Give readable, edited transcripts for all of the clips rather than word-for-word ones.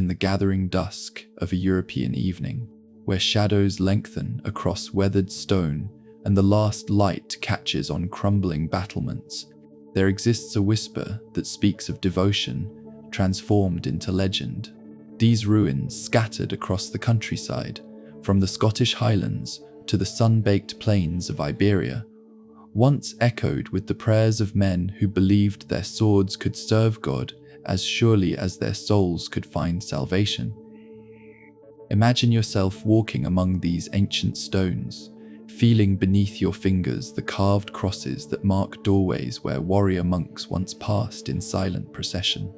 in the gathering dusk of a European evening, where shadows lengthen across weathered stone and the last light catches on crumbling battlements, there exists a whisper that speaks of devotion transformed into legend. These ruins, scattered across the countryside, from the Scottish Highlands to the sun-baked plains of Iberia, once echoed with the prayers of men who believed their swords could serve God as surely as their souls could find salvation. Imagine yourself walking among these ancient stones, feeling beneath your fingers the carved crosses that mark doorways where warrior monks once passed in silent procession.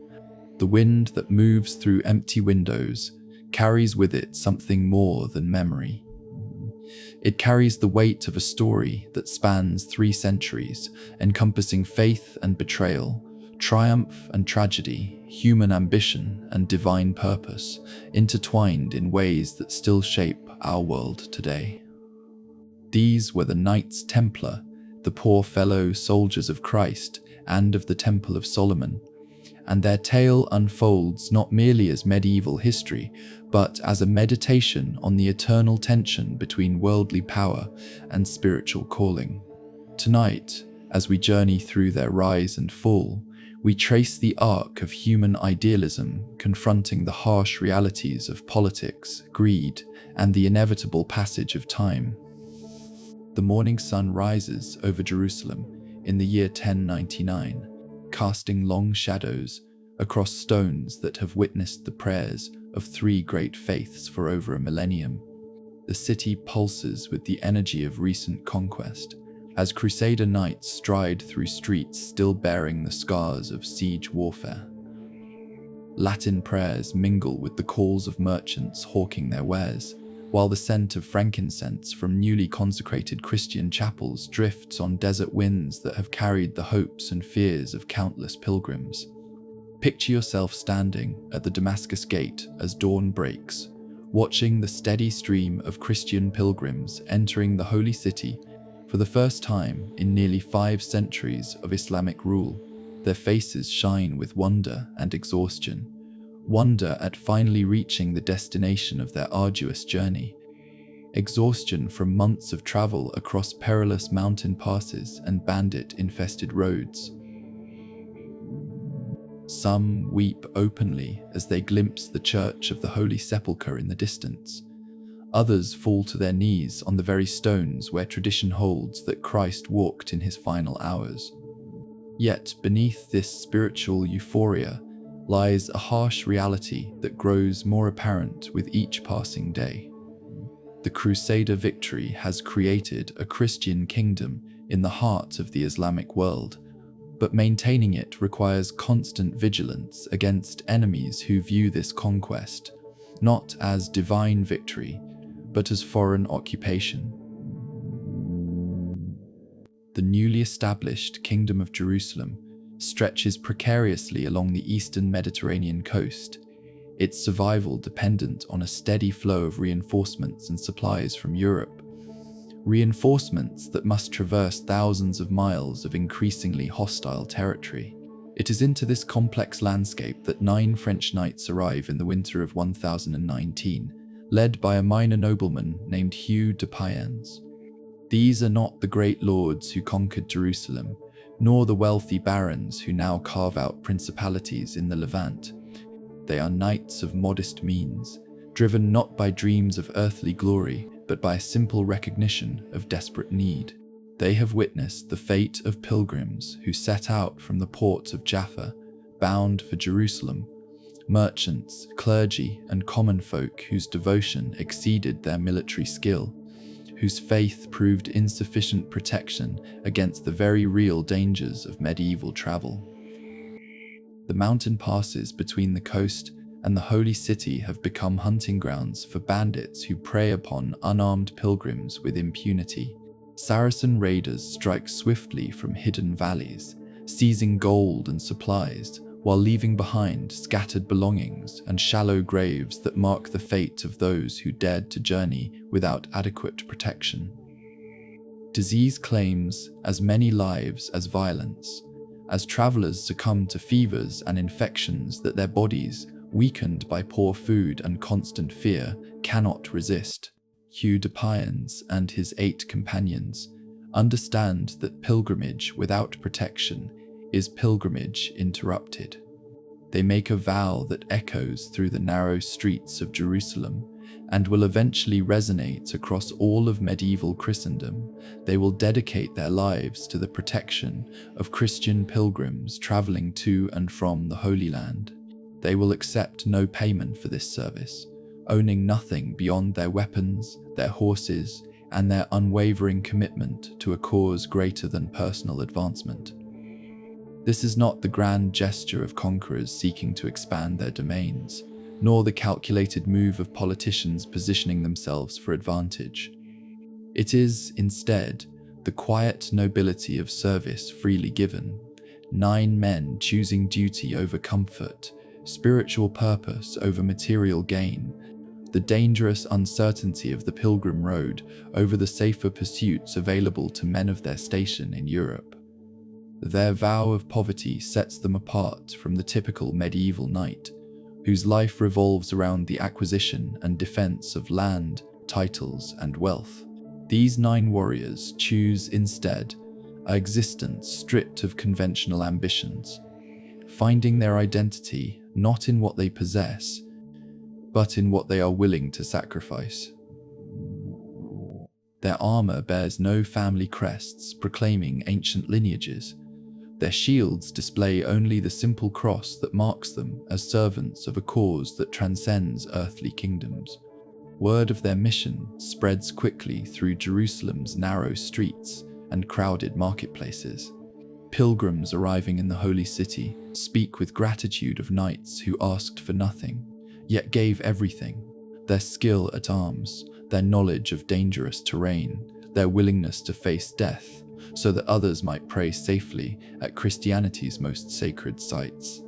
The wind that moves through empty windows carries with it something more than memory. It carries the weight of a story that spans 3 centuries, encompassing faith and betrayal, triumph and tragedy, human ambition and divine purpose, intertwined in ways that still shape our world today. These were the Knights Templar, the poor fellow soldiers of Christ and of the Temple of Solomon, and their tale unfolds not merely as medieval history, but as a meditation on the eternal tension between worldly power and spiritual calling. Tonight, as we journey through their rise and fall, we trace the arc of human idealism confronting the harsh realities of politics, greed, and the inevitable passage of time. The morning sun rises over Jerusalem in the year 1099, casting long shadows across stones that have witnessed the prayers of 3 great faiths for over a millennium. The city pulses with the energy of recent conquest, as Crusader knights stride through streets still bearing the scars of siege warfare. Latin prayers mingle with the calls of merchants hawking their wares, while the scent of frankincense from newly consecrated Christian chapels drifts on desert winds that have carried the hopes and fears of countless pilgrims. Picture yourself standing at the Damascus Gate as dawn breaks, watching the steady stream of Christian pilgrims entering the holy city for the first time in nearly 5 centuries of Islamic rule. Their faces shine with wonder and exhaustion. Wonder at finally reaching the destination of their arduous journey. Exhaustion from months of travel across perilous mountain passes and bandit-infested roads. Some weep openly as they glimpse the Church of the Holy Sepulchre in the distance. Others fall to their knees on the very stones where tradition holds that Christ walked in his final hours. Yet beneath this spiritual euphoria lies a harsh reality that grows more apparent with each passing day. The Crusader victory has created a Christian kingdom in the heart of the Islamic world, but maintaining it requires constant vigilance against enemies who view this conquest not as divine victory, but as foreign occupation. The newly established Kingdom of Jerusalem stretches precariously along the eastern Mediterranean coast, its survival dependent on a steady flow of reinforcements and supplies from Europe. Reinforcements that must traverse thousands of miles of increasingly hostile territory. It is into this complex landscape that 9 French knights arrive in the winter of 1019, led by a minor nobleman named Hugh de Payens. These are not the great lords who conquered Jerusalem, nor the wealthy barons who now carve out principalities in the Levant. They are knights of modest means, driven not by dreams of earthly glory, but by a simple recognition of desperate need. They have witnessed the fate of pilgrims who set out from the port of Jaffa, bound for Jerusalem, merchants, clergy, and common folk whose devotion exceeded their military skill, whose faith proved insufficient protection against the very real dangers of medieval travel. The mountain passes between the coast and the holy city have become hunting grounds for bandits who prey upon unarmed pilgrims with impunity. Saracen raiders strike swiftly from hidden valleys, seizing gold and supplies, while leaving behind scattered belongings and shallow graves that mark the fate of those who dared to journey without adequate protection. Disease claims as many lives as violence, as travelers succumb to fevers and infections that their bodies weakened by poor food and constant fear, cannot resist. Hugh de Payens and his 8 companions understand that pilgrimage without protection is pilgrimage interrupted. They make a vow that echoes through the narrow streets of Jerusalem and will eventually resonate across all of medieval Christendom. They will dedicate their lives to the protection of Christian pilgrims traveling to and from the Holy Land. They will accept no payment for this service, owning nothing beyond their weapons, their horses, and their unwavering commitment to a cause greater than personal advancement. This is not the grand gesture of conquerors seeking to expand their domains, nor the calculated move of politicians positioning themselves for advantage. It is, instead, the quiet nobility of service freely given, 9 men choosing duty over comfort, spiritual purpose over material gain, the dangerous uncertainty of the pilgrim road over the safer pursuits available to men of their station in Europe. Their vow of poverty sets them apart from the typical medieval knight, whose life revolves around the acquisition and defense of land, titles, and wealth. These 9 warriors choose instead an existence stripped of conventional ambitions, finding their identity not in what they possess, but in what they are willing to sacrifice. Their armor bears no family crests proclaiming ancient lineages. Their shields display only the simple cross that marks them as servants of a cause that transcends earthly kingdoms. Word of their mission spreads quickly through Jerusalem's narrow streets and crowded marketplaces. Pilgrims arriving in the holy city speak with gratitude of knights who asked for nothing, yet gave everything: their skill at arms, their knowledge of dangerous terrain, their willingness to face death, so that others might pray safely at Christianity's most sacred sites.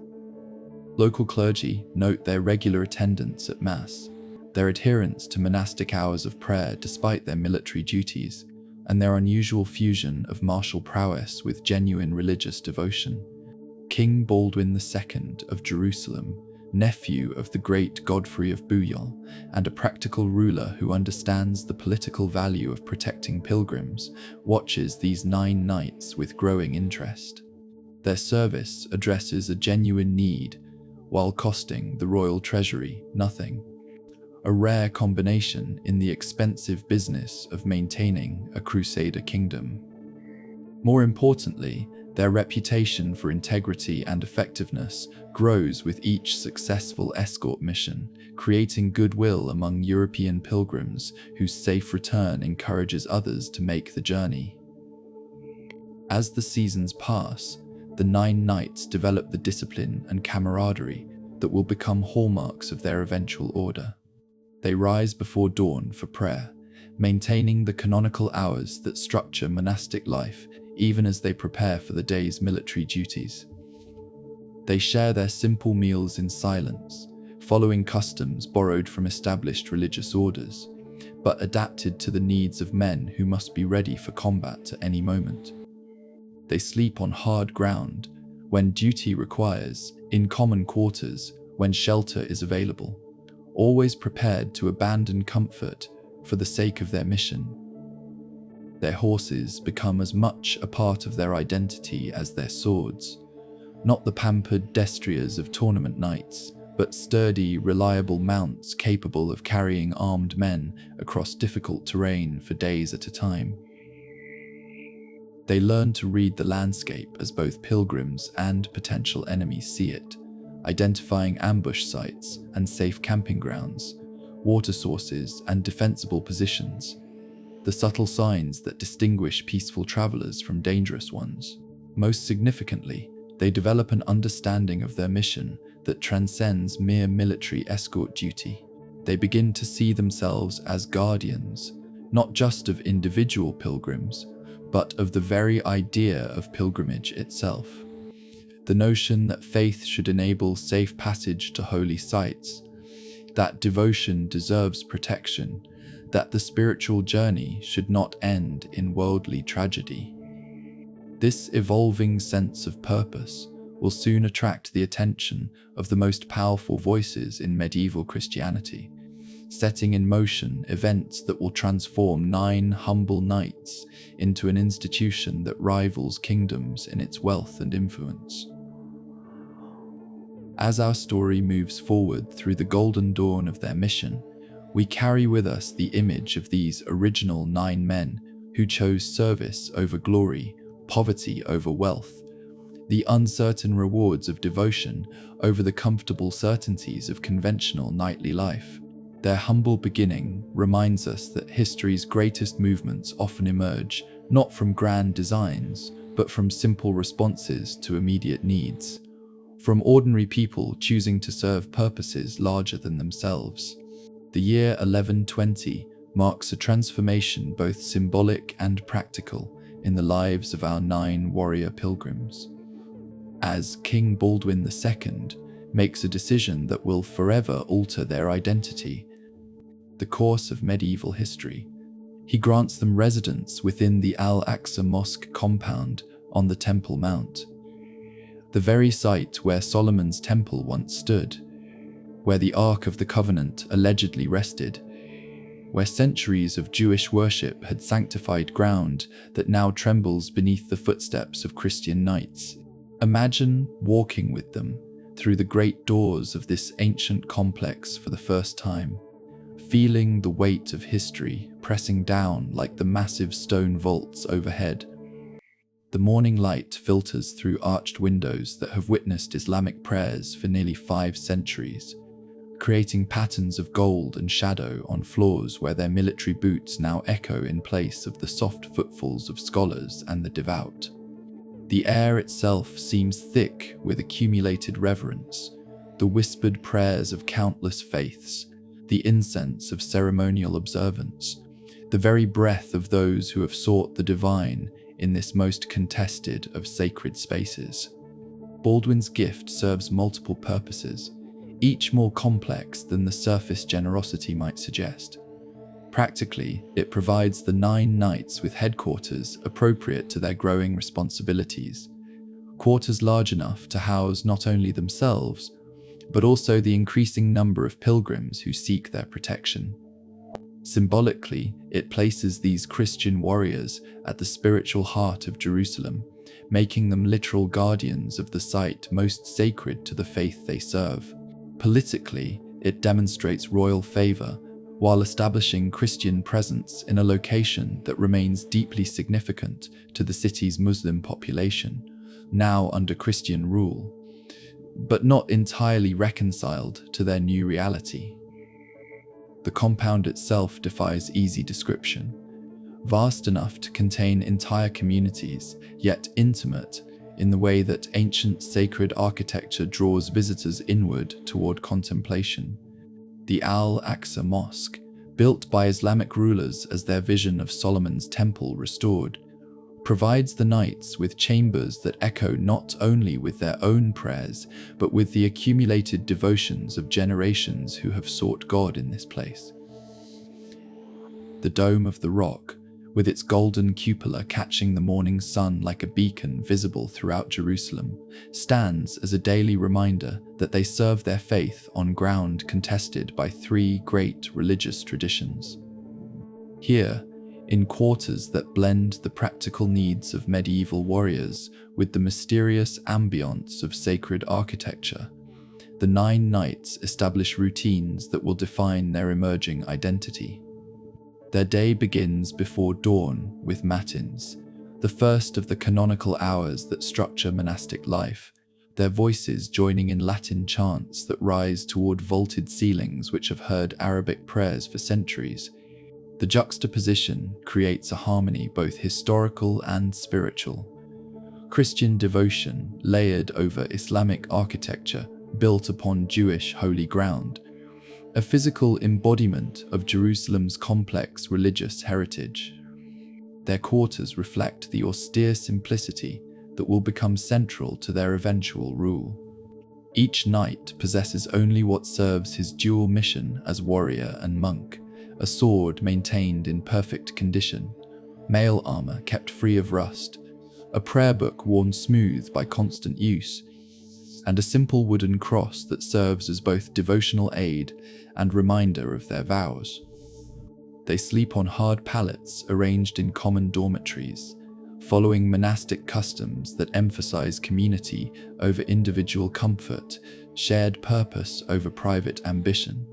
Local clergy note their regular attendance at Mass, their adherence to monastic hours of prayer despite their military duties, and their unusual fusion of martial prowess with genuine religious devotion. King Baldwin II of Jerusalem, nephew of the great Godfrey of Bouillon, and a practical ruler who understands the political value of protecting pilgrims, watches these 9 knights with growing interest. Their service addresses a genuine need, while costing the royal treasury nothing. A rare combination in the expensive business of maintaining a crusader kingdom. More importantly, their reputation for integrity and effectiveness grows with each successful escort mission, creating goodwill among European pilgrims whose safe return encourages others to make the journey. As the seasons pass, the 9 knights develop the discipline and camaraderie that will become hallmarks of their eventual order. They rise before dawn for prayer, maintaining the canonical hours that structure monastic life even as they prepare for the day's military duties. They share their simple meals in silence, following customs borrowed from established religious orders, but adapted to the needs of men who must be ready for combat at any moment. They sleep on hard ground when duty requires, in common quarters when shelter is available, always prepared to abandon comfort for the sake of their mission. Their horses become as much a part of their identity as their swords, not the pampered destriers of tournament knights, but sturdy, reliable mounts capable of carrying armed men across difficult terrain for days at a time. They learn to read the landscape as both pilgrims and potential enemies see it, identifying ambush sites and safe camping grounds, water sources and defensible positions, the subtle signs that distinguish peaceful travelers from dangerous ones. Most significantly, they develop an understanding of their mission that transcends mere military escort duty. They begin to see themselves as guardians, not just of individual pilgrims, but of the very idea of pilgrimage itself. The notion that faith should enable safe passage to holy sites, that devotion deserves protection, that the spiritual journey should not end in worldly tragedy. This evolving sense of purpose, will soon attract the attention of the most powerful voices in medieval Christianity, setting in motion events that will transform 9 humble knights into an institution that rivals kingdoms in its wealth and influence. As our story moves forward through the golden dawn of their mission, we carry with us the image of these original 9 men who chose service over glory, poverty over wealth, the uncertain rewards of devotion over the comfortable certainties of conventional knightly life. Their humble beginning reminds us that history's greatest movements often emerge not from grand designs, but from simple responses to immediate needs, from ordinary people choosing to serve purposes larger than themselves. The year 1120 marks a transformation both symbolic and practical in the lives of our 9 warrior pilgrims, as King Baldwin II makes a decision that will forever alter their identity. The course of medieval history, he grants them residence within the Al-Aqsa Mosque compound on the Temple Mount, the very site where Solomon's temple once stood, where the Ark of the Covenant allegedly rested, where centuries of Jewish worship had sanctified ground that now trembles beneath the footsteps of Christian knights. Imagine walking with them through the great doors of this ancient complex for the first time, feeling the weight of history pressing down like the massive stone vaults overhead. The morning light filters through arched windows that have witnessed Islamic prayers for nearly 5 centuries, creating patterns of gold and shadow on floors where their military boots now echo in place of the soft footfalls of scholars and the devout. The air itself seems thick with accumulated reverence, the whispered prayers of countless faiths, the incense of ceremonial observance, the very breath of those who have sought the divine in this most contested of sacred spaces. Baldwin's gift serves multiple purposes, each more complex than the surface generosity might suggest. Practically, it provides the 9 knights with headquarters appropriate to their growing responsibilities, quarters large enough to house not only themselves, but also the increasing number of pilgrims who seek their protection. Symbolically, it places these Christian warriors at the spiritual heart of Jerusalem, making them literal guardians of the site most sacred to the faith they serve. Politically, it demonstrates royal favor, while establishing Christian presence in a location that remains deeply significant to the city's Muslim population, now under Christian rule, but not entirely reconciled to their new reality. The compound itself defies easy description. Vast enough to contain entire communities, yet intimate in the way that ancient sacred architecture draws visitors inward toward contemplation. The Al-Aqsa Mosque, built by Islamic rulers as their vision of Solomon's temple restored, provides the knights with chambers that echo not only with their own prayers, but with the accumulated devotions of generations who have sought God in this place. The Dome of the Rock, with its golden cupola catching the morning sun like a beacon visible throughout Jerusalem, stands as a daily reminder that they serve their faith on ground contested by 3 great religious traditions. Here, in quarters that blend the practical needs of medieval warriors with the mysterious ambience of sacred architecture, the 9 knights establish routines that will define their emerging identity. Their day begins before dawn with matins, the first of the canonical hours that structure monastic life, their voices joining in Latin chants that rise toward vaulted ceilings which have heard Arabic prayers for centuries. The juxtaposition creates a harmony both historical and spiritual. Christian devotion layered over Islamic architecture built upon Jewish holy ground, a physical embodiment of Jerusalem's complex religious heritage. Their quarters reflect the austere simplicity that will become central to their eventual rule. Each knight possesses only what serves his dual mission as warrior and monk, a sword maintained in perfect condition, mail armor kept free of rust, a prayer book worn smooth by constant use, and a simple wooden cross that serves as both devotional aid and reminder of their vows. They sleep on hard pallets arranged in common dormitories, following monastic customs that emphasize community over individual comfort, shared purpose over private ambition.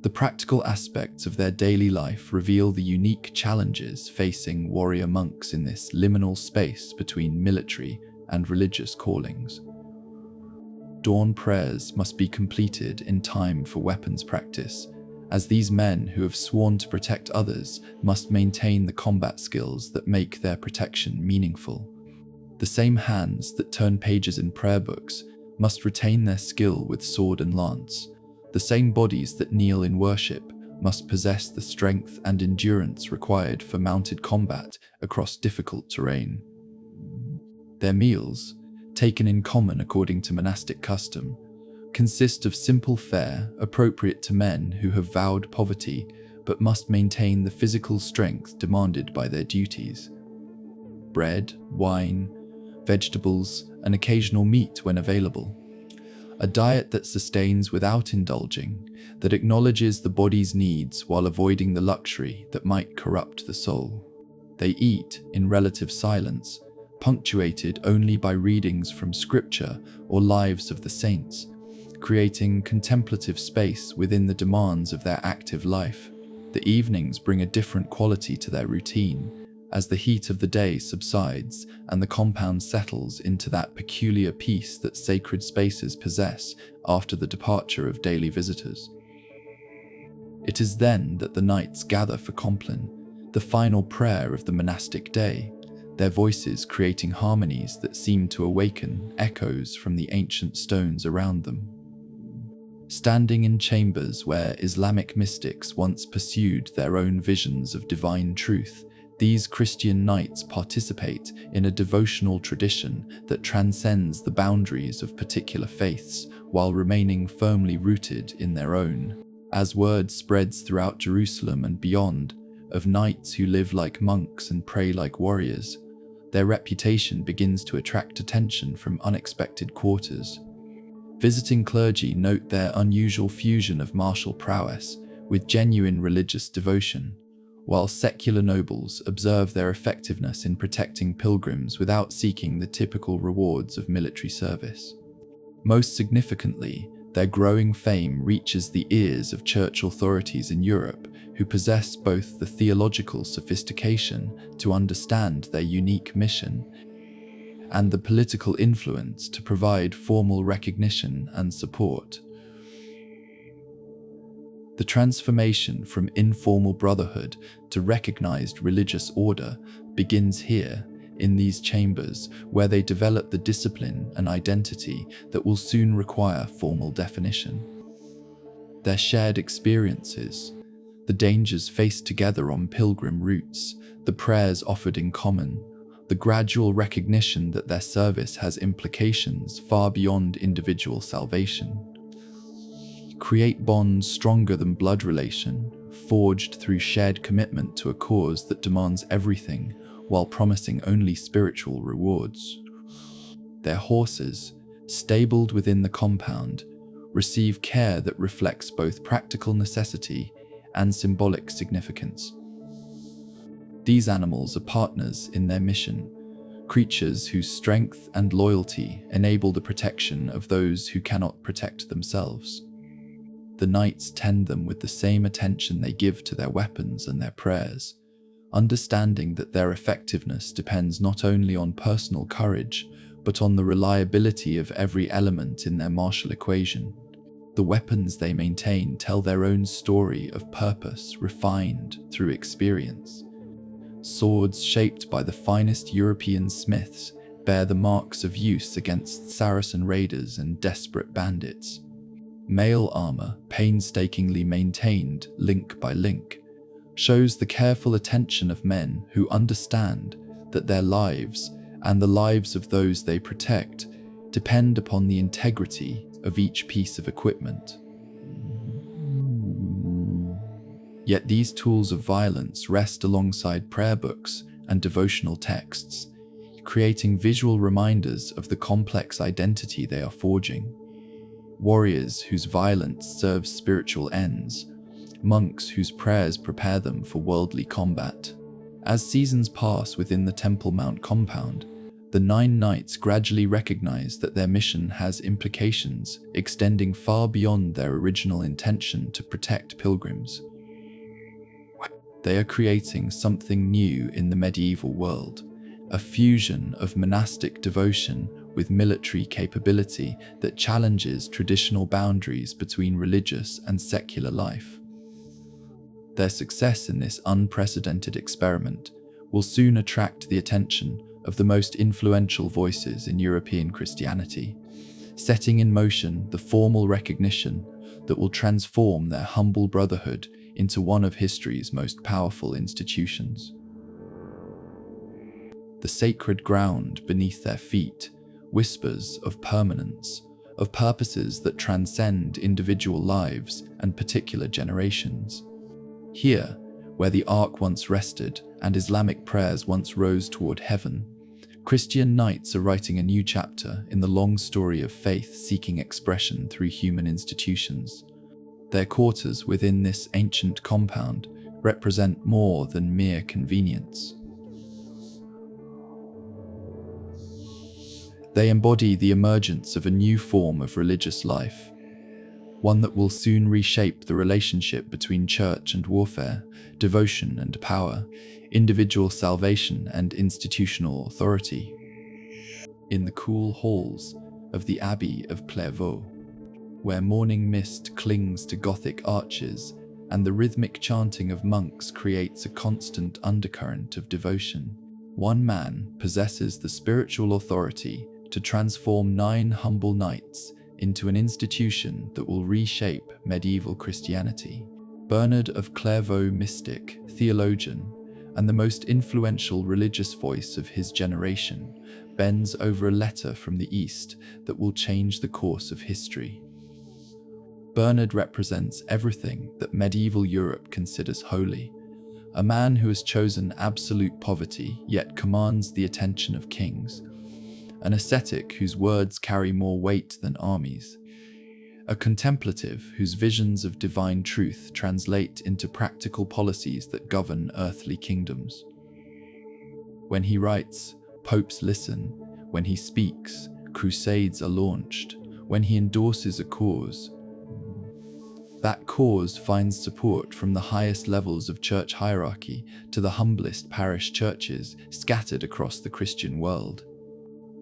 The practical aspects of their daily life reveal the unique challenges facing warrior monks in this liminal space between military and religious callings. Dawn prayers must be completed in time for weapons practice, as these men who have sworn to protect others must maintain the combat skills that make their protection meaningful. The same hands that turn pages in prayer books must retain their skill with sword and lance. The same bodies that kneel in worship must possess the strength and endurance required for mounted combat across difficult terrain. Their meals, taken in common according to monastic custom, consist of simple fare appropriate to men who have vowed poverty but must maintain the physical strength demanded by their duties. Bread, wine, vegetables, and occasional meat when available. A diet that sustains without indulging, that acknowledges the body's needs while avoiding the luxury that might corrupt the soul. They eat in relative silence, punctuated only by readings from scripture or lives of the saints, creating contemplative space within the demands of their active life. The evenings bring a different quality to their routine, as the heat of the day subsides and the compound settles into that peculiar peace that sacred spaces possess after the departure of daily visitors. It is then that the knights gather for Compline, the final prayer of the monastic day, their voices creating harmonies that seem to awaken echoes from the ancient stones around them. Standing in chambers where Islamic mystics once pursued their own visions of divine truth, these Christian knights participate in a devotional tradition that transcends the boundaries of particular faiths while remaining firmly rooted in their own. As word spreads throughout Jerusalem and beyond of knights who live like monks and pray like warriors, their reputation begins to attract attention from unexpected quarters. Visiting clergy note their unusual fusion of martial prowess with genuine religious devotion, while secular nobles observe their effectiveness in protecting pilgrims without seeking the typical rewards of military service. Most significantly, their growing fame reaches the ears of church authorities in Europe who possess both the theological sophistication to understand their unique mission and the political influence to provide formal recognition and support. The transformation from informal brotherhood to recognized religious order begins here, in these chambers, where they develop the discipline and identity that will soon require formal definition. Their shared experiences, the dangers faced together on pilgrim routes, the prayers offered in common, the gradual recognition that their service has implications far beyond individual salvation, create bonds stronger than blood relation, forged through shared commitment to a cause that demands everything while promising only spiritual rewards. Their horses, stabled within the compound, receive care that reflects both practical necessity and symbolic significance. These animals are partners in their mission, creatures whose strength and loyalty enable the protection of those who cannot protect themselves. The knights tend them with the same attention they give to their weapons and their prayers, understanding that their effectiveness depends not only on personal courage, but on the reliability of every element in their martial equation. The weapons they maintain tell their own story of purpose refined through experience. Swords shaped by the finest European smiths bear the marks of use against Saracen raiders and desperate bandits. Mail armor, painstakingly maintained link by link, shows the careful attention of men who understand that their lives and the lives of those they protect depend upon the integrity of each piece of equipment. Yet these tools of violence rest alongside prayer books and devotional texts, creating visual reminders of the complex identity they are forging. Warriors whose violence serves spiritual ends, monks whose prayers prepare them for worldly combat. As seasons pass within the Temple Mount compound, the 9 knights gradually recognize that their mission has implications extending far beyond their original intention to protect pilgrims. They are creating something new in the medieval world, a fusion of monastic devotion with military capability that challenges traditional boundaries between religious and secular life. Their success in this unprecedented experiment will soon attract the attention of the most influential voices in European Christianity, setting in motion the formal recognition that will transform their humble brotherhood into one of history's most powerful institutions. The sacred ground beneath their feet whispers of permanence, of purposes that transcend individual lives and particular generations. Here, where the Ark once rested and Islamic prayers once rose toward heaven, Christian knights are writing a new chapter in the long story of faith seeking expression through human institutions. Their quarters within this ancient compound represent more than mere convenience. They embody the emergence of a new form of religious life, one that will soon reshape the relationship between church and warfare, devotion and power, individual salvation and institutional authority. In the cool halls of the Abbey of Clairvaux, where morning mist clings to Gothic arches and the rhythmic chanting of monks creates a constant undercurrent of devotion, one man possesses the spiritual authority to transform 9 humble knights into an institution that will reshape medieval Christianity. Bernard of Clairvaux, mystic, theologian, and the most influential religious voice of his generation, bends over a letter from the East that will change the course of history. Bernard represents everything that medieval Europe considers holy, a man who has chosen absolute poverty yet commands the attention of kings, an ascetic whose words carry more weight than armies, a contemplative whose visions of divine truth translate into practical policies that govern earthly kingdoms. When he writes, popes listen. When he speaks, crusades are launched. When he endorses a cause, that cause finds support from the highest levels of church hierarchy to the humblest parish churches scattered across the Christian world.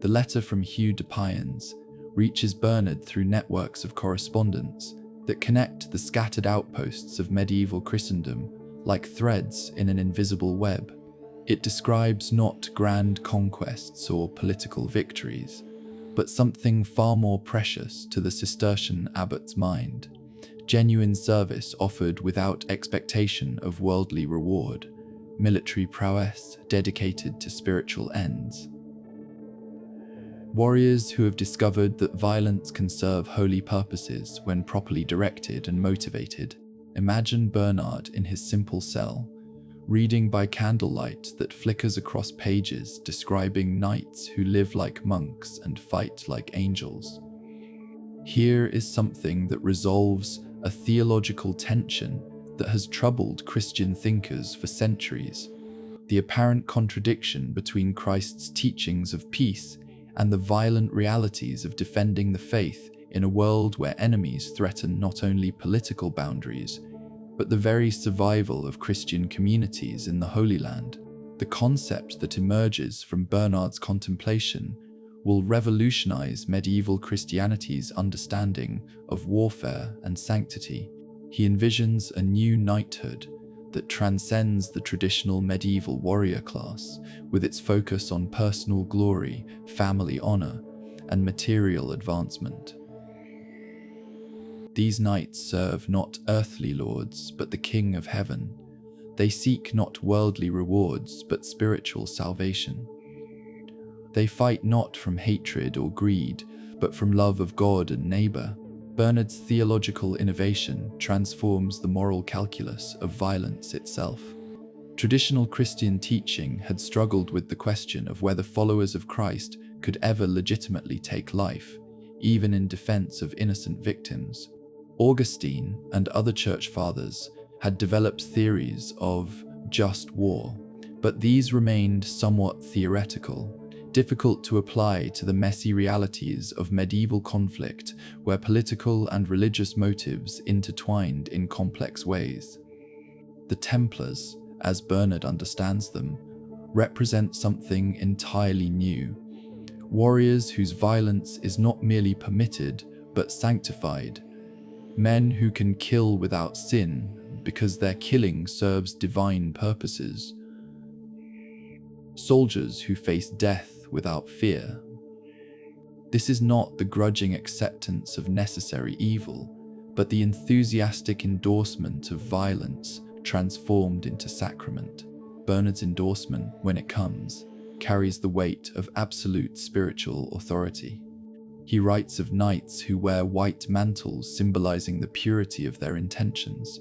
The letter from Hugh de Payens reaches Bernard through networks of correspondence that connect the scattered outposts of medieval Christendom like threads in an invisible web. It describes not grand conquests or political victories, but something far more precious to the Cistercian abbot's mind: genuine service offered without expectation of worldly reward, military prowess dedicated to spiritual ends. Warriors who have discovered that violence can serve holy purposes when properly directed and motivated. Imagine Bernard in his simple cell, reading by candlelight that flickers across pages describing knights who live like monks and fight like angels. Here is something that resolves a theological tension that has troubled Christian thinkers for centuries: the apparent contradiction between Christ's teachings of peace and the violent realities of defending the faith in a world where enemies threaten not only political boundaries, but the very survival of Christian communities in the Holy Land. The concept that emerges from Bernard's contemplation will revolutionize medieval Christianity's understanding of warfare and sanctity. He envisions a new knighthood that transcends the traditional medieval warrior class, with its focus on personal glory, family honor, and material advancement. These knights serve not earthly lords, but the King of Heaven. They seek not worldly rewards, but spiritual salvation. They fight not from hatred or greed, but from love of God and neighbor. Bernard's theological innovation transforms the moral calculus of violence itself. Traditional Christian teaching had struggled with the question of whether followers of Christ could ever legitimately take life, even in defense of innocent victims. Augustine and other church fathers had developed theories of just war, but these remained somewhat theoretical, difficult to apply to the messy realities of medieval conflict where political and religious motives intertwined in complex ways. The Templars, as Bernard understands them, represent something entirely new. Warriors whose violence is not merely permitted but sanctified. Men who can kill without sin because their killing serves divine purposes. Soldiers who face death without fear. This is not the grudging acceptance of necessary evil, but the enthusiastic endorsement of violence transformed into sacrament. Bernard's endorsement, when it comes, carries the weight of absolute spiritual authority. He writes of knights who wear white mantles symbolizing the purity of their intentions,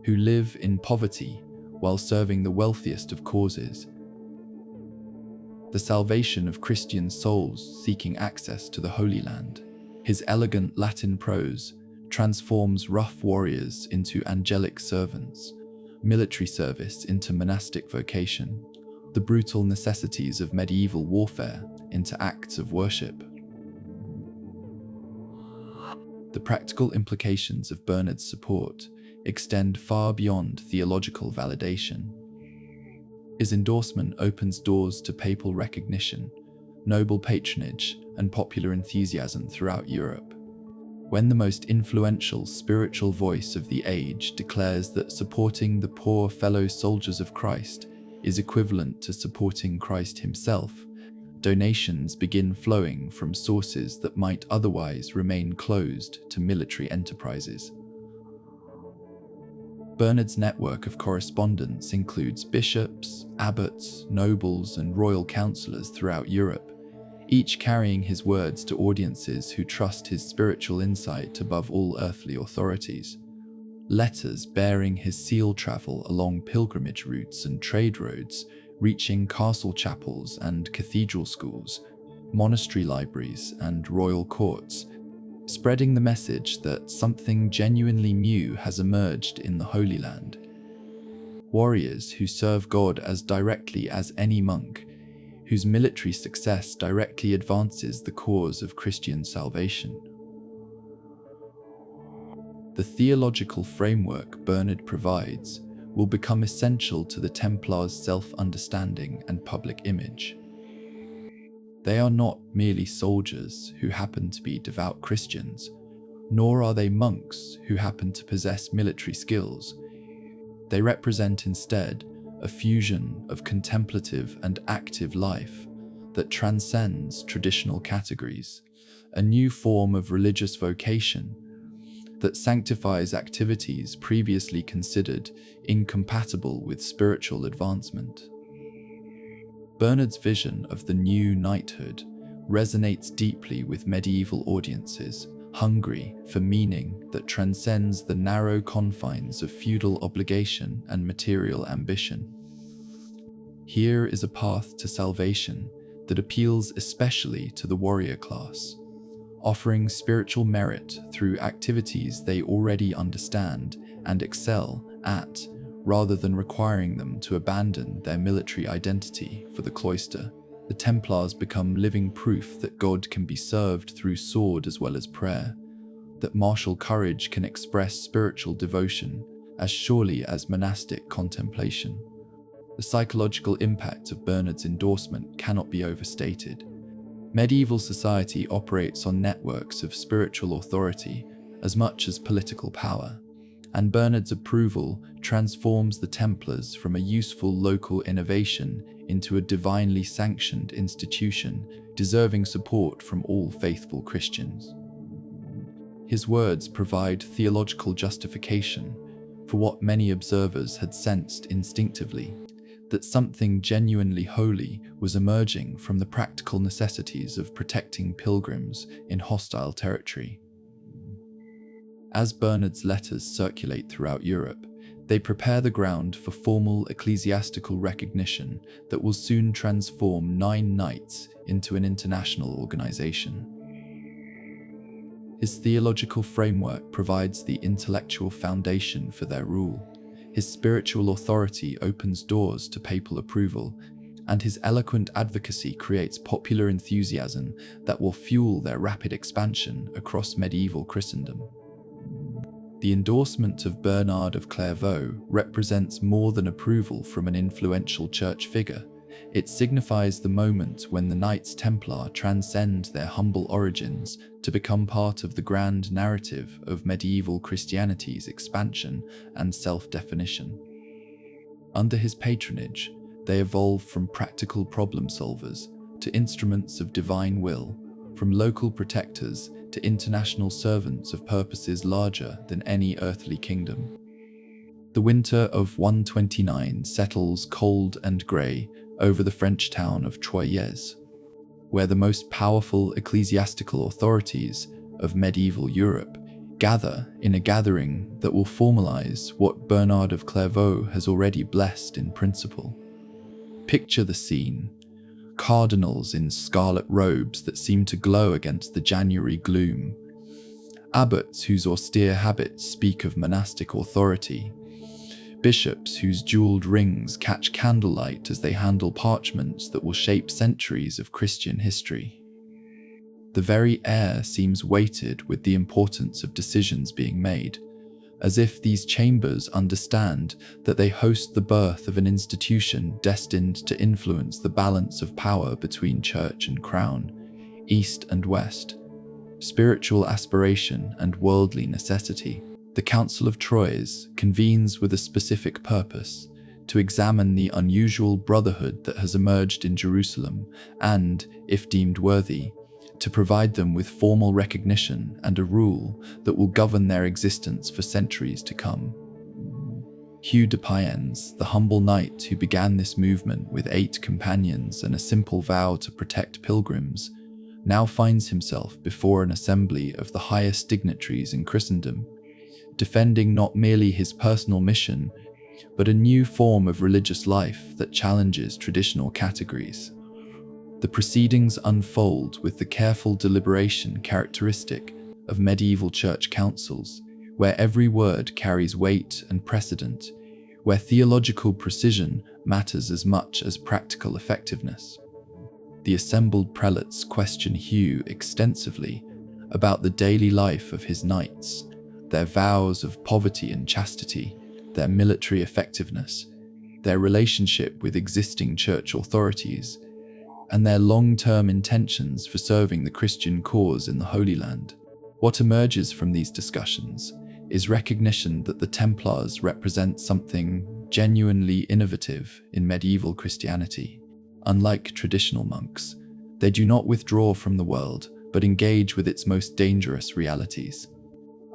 who live in poverty while serving the wealthiest of causes. The salvation of Christian souls seeking access to the Holy Land. His elegant Latin prose transforms rough warriors into angelic servants, military service into monastic vocation, the brutal necessities of medieval warfare into acts of worship. The practical implications of Bernard's support extend far beyond theological validation. His endorsement opens doors to papal recognition, noble patronage, and popular enthusiasm throughout Europe. When the most influential spiritual voice of the age declares that supporting the poor fellow soldiers of Christ is equivalent to supporting Christ himself, donations begin flowing from sources that might otherwise remain closed to military enterprises. Bernard's network of correspondence includes bishops, abbots, nobles, and royal councillors throughout Europe, each carrying his words to audiences who trust his spiritual insight above all earthly authorities. Letters bearing his seal travel along pilgrimage routes and trade roads, reaching castle chapels and cathedral schools, monastery libraries and royal courts, spreading the message that something genuinely new has emerged in the Holy Land. Warriors who serve God as directly as any monk, whose military success directly advances the cause of Christian salvation. The theological framework Bernard provides will become essential to the Templars' self-understanding and public image. They are not merely soldiers who happen to be devout Christians, nor are they monks who happen to possess military skills. They represent instead a fusion of contemplative and active life that transcends traditional categories, a new form of religious vocation that sanctifies activities previously considered incompatible with spiritual advancement. Bernard's vision of the new knighthood resonates deeply with medieval audiences, hungry for meaning that transcends the narrow confines of feudal obligation and material ambition. Here is a path to salvation that appeals especially to the warrior class, offering spiritual merit through activities they already understand and excel at, rather than requiring them to abandon their military identity for the cloister. The Templars become living proof that God can be served through sword as well as prayer, that martial courage can express spiritual devotion as surely as monastic contemplation. The psychological impact of Bernard's endorsement cannot be overstated. Medieval society operates on networks of spiritual authority as much as political power, and Bernard's approval transforms the Templars from a useful local innovation into a divinely sanctioned institution deserving support from all faithful Christians. His words provide theological justification for what many observers had sensed instinctively, that something genuinely holy was emerging from the practical necessities of protecting pilgrims in hostile territory. As Bernard's letters circulate throughout Europe, They prepare the ground for formal ecclesiastical recognition that will soon transform 9 knights into an international organization. His theological framework provides the intellectual foundation for their rule. His spiritual authority opens doors to papal approval, and his eloquent advocacy creates popular enthusiasm that will fuel their rapid expansion across medieval Christendom. The endorsement of Bernard of Clairvaux represents more than approval from an influential church figure. It signifies the moment when the Knights Templar transcend their humble origins to become part of the grand narrative of medieval Christianity's expansion and self-definition. Under his patronage, they evolve from practical problem solvers to instruments of divine will, from local protectors to international servants of purposes larger than any earthly kingdom. The winter of 129 settles cold and grey over the French town of Troyes, where the most powerful ecclesiastical authorities of medieval Europe gather in a gathering that will formalize what Bernard of Clairvaux has already blessed in principle. Picture the scene: cardinals in scarlet robes that seem to glow against the January gloom, abbots whose austere habits speak of monastic authority, bishops whose jeweled rings catch candlelight as they handle parchments that will shape centuries of Christian history. The very air seems weighted with the importance of decisions being made, as if these chambers understand that they host the birth of an institution destined to influence the balance of power between church and crown, east and west, spiritual aspiration and worldly necessity. The Council of Troyes convenes with a specific purpose: to examine the unusual brotherhood that has emerged in Jerusalem and, if deemed worthy, to provide them with formal recognition and a rule that will govern their existence for centuries to come. Hugh de Payens, the humble knight who began this movement with 8 companions and a simple vow to protect pilgrims, now finds himself before an assembly of the highest dignitaries in Christendom, defending not merely his personal mission, but a new form of religious life that challenges traditional categories. The proceedings unfold with the careful deliberation characteristic of medieval church councils, where every word carries weight and precedent, where theological precision matters as much as practical effectiveness. The assembled prelates question Hugh extensively about the daily life of his knights, their vows of poverty and chastity, their military effectiveness, their relationship with existing church authorities, and their long-term intentions for serving the Christian cause in the Holy Land. What emerges from these discussions is recognition that the Templars represent something genuinely innovative in medieval Christianity. Unlike traditional monks, they do not withdraw from the world, but engage with its most dangerous realities.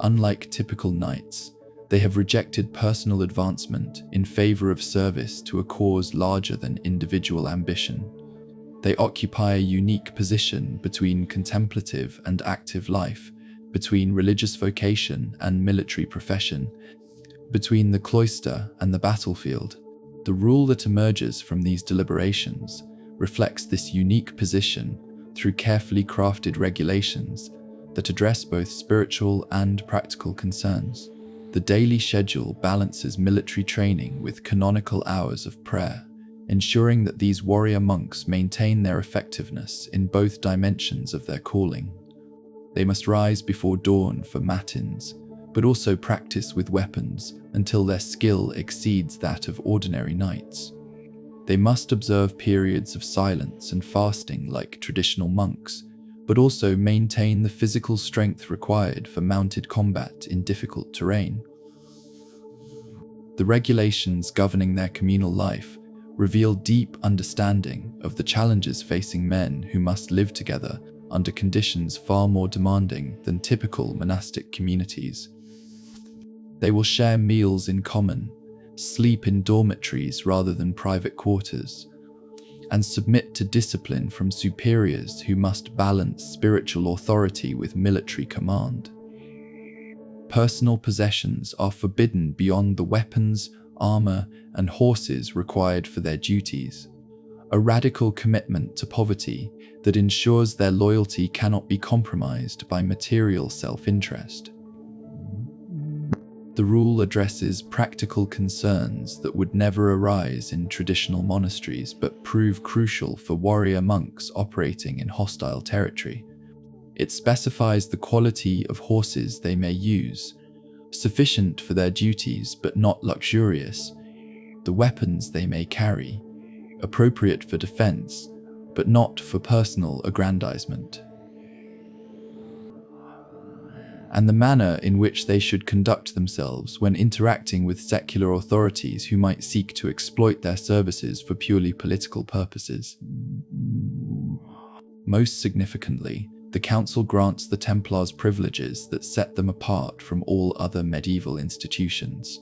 Unlike typical knights, they have rejected personal advancement in favor of service to a cause larger than individual ambition. They occupy a unique position between contemplative and active life, between religious vocation and military profession, between the cloister and the battlefield. The rule that emerges from these deliberations reflects this unique position through carefully crafted regulations that address both spiritual and practical concerns. The daily schedule balances military training with canonical hours of prayer, ensuring that these warrior monks maintain their effectiveness in both dimensions of their calling. They must rise before dawn for matins, but also practice with weapons until their skill exceeds that of ordinary knights. They must observe periods of silence and fasting like traditional monks, but also maintain the physical strength required for mounted combat in difficult terrain. The regulations governing their communal life reveal deep understanding of the challenges facing men who must live together under conditions far more demanding than typical monastic communities. They will share meals in common, sleep in dormitories rather than private quarters, and submit to discipline from superiors who must balance spiritual authority with military command. Personal possessions are forbidden beyond the weapons, armor, and horses required for their duties. A radical commitment to poverty that ensures their loyalty cannot be compromised by material self-interest. The rule addresses practical concerns that would never arise in traditional monasteries but prove crucial for warrior monks operating in hostile territory. It specifies the quality of horses they may use, sufficient for their duties but not luxurious, the weapons they may carry, appropriate for defense but not for personal aggrandizement, and the manner in which they should conduct themselves when interacting with secular authorities who might seek to exploit their services for purely political purposes. Most significantly, the Council grants the Templars privileges that set them apart from all other medieval institutions.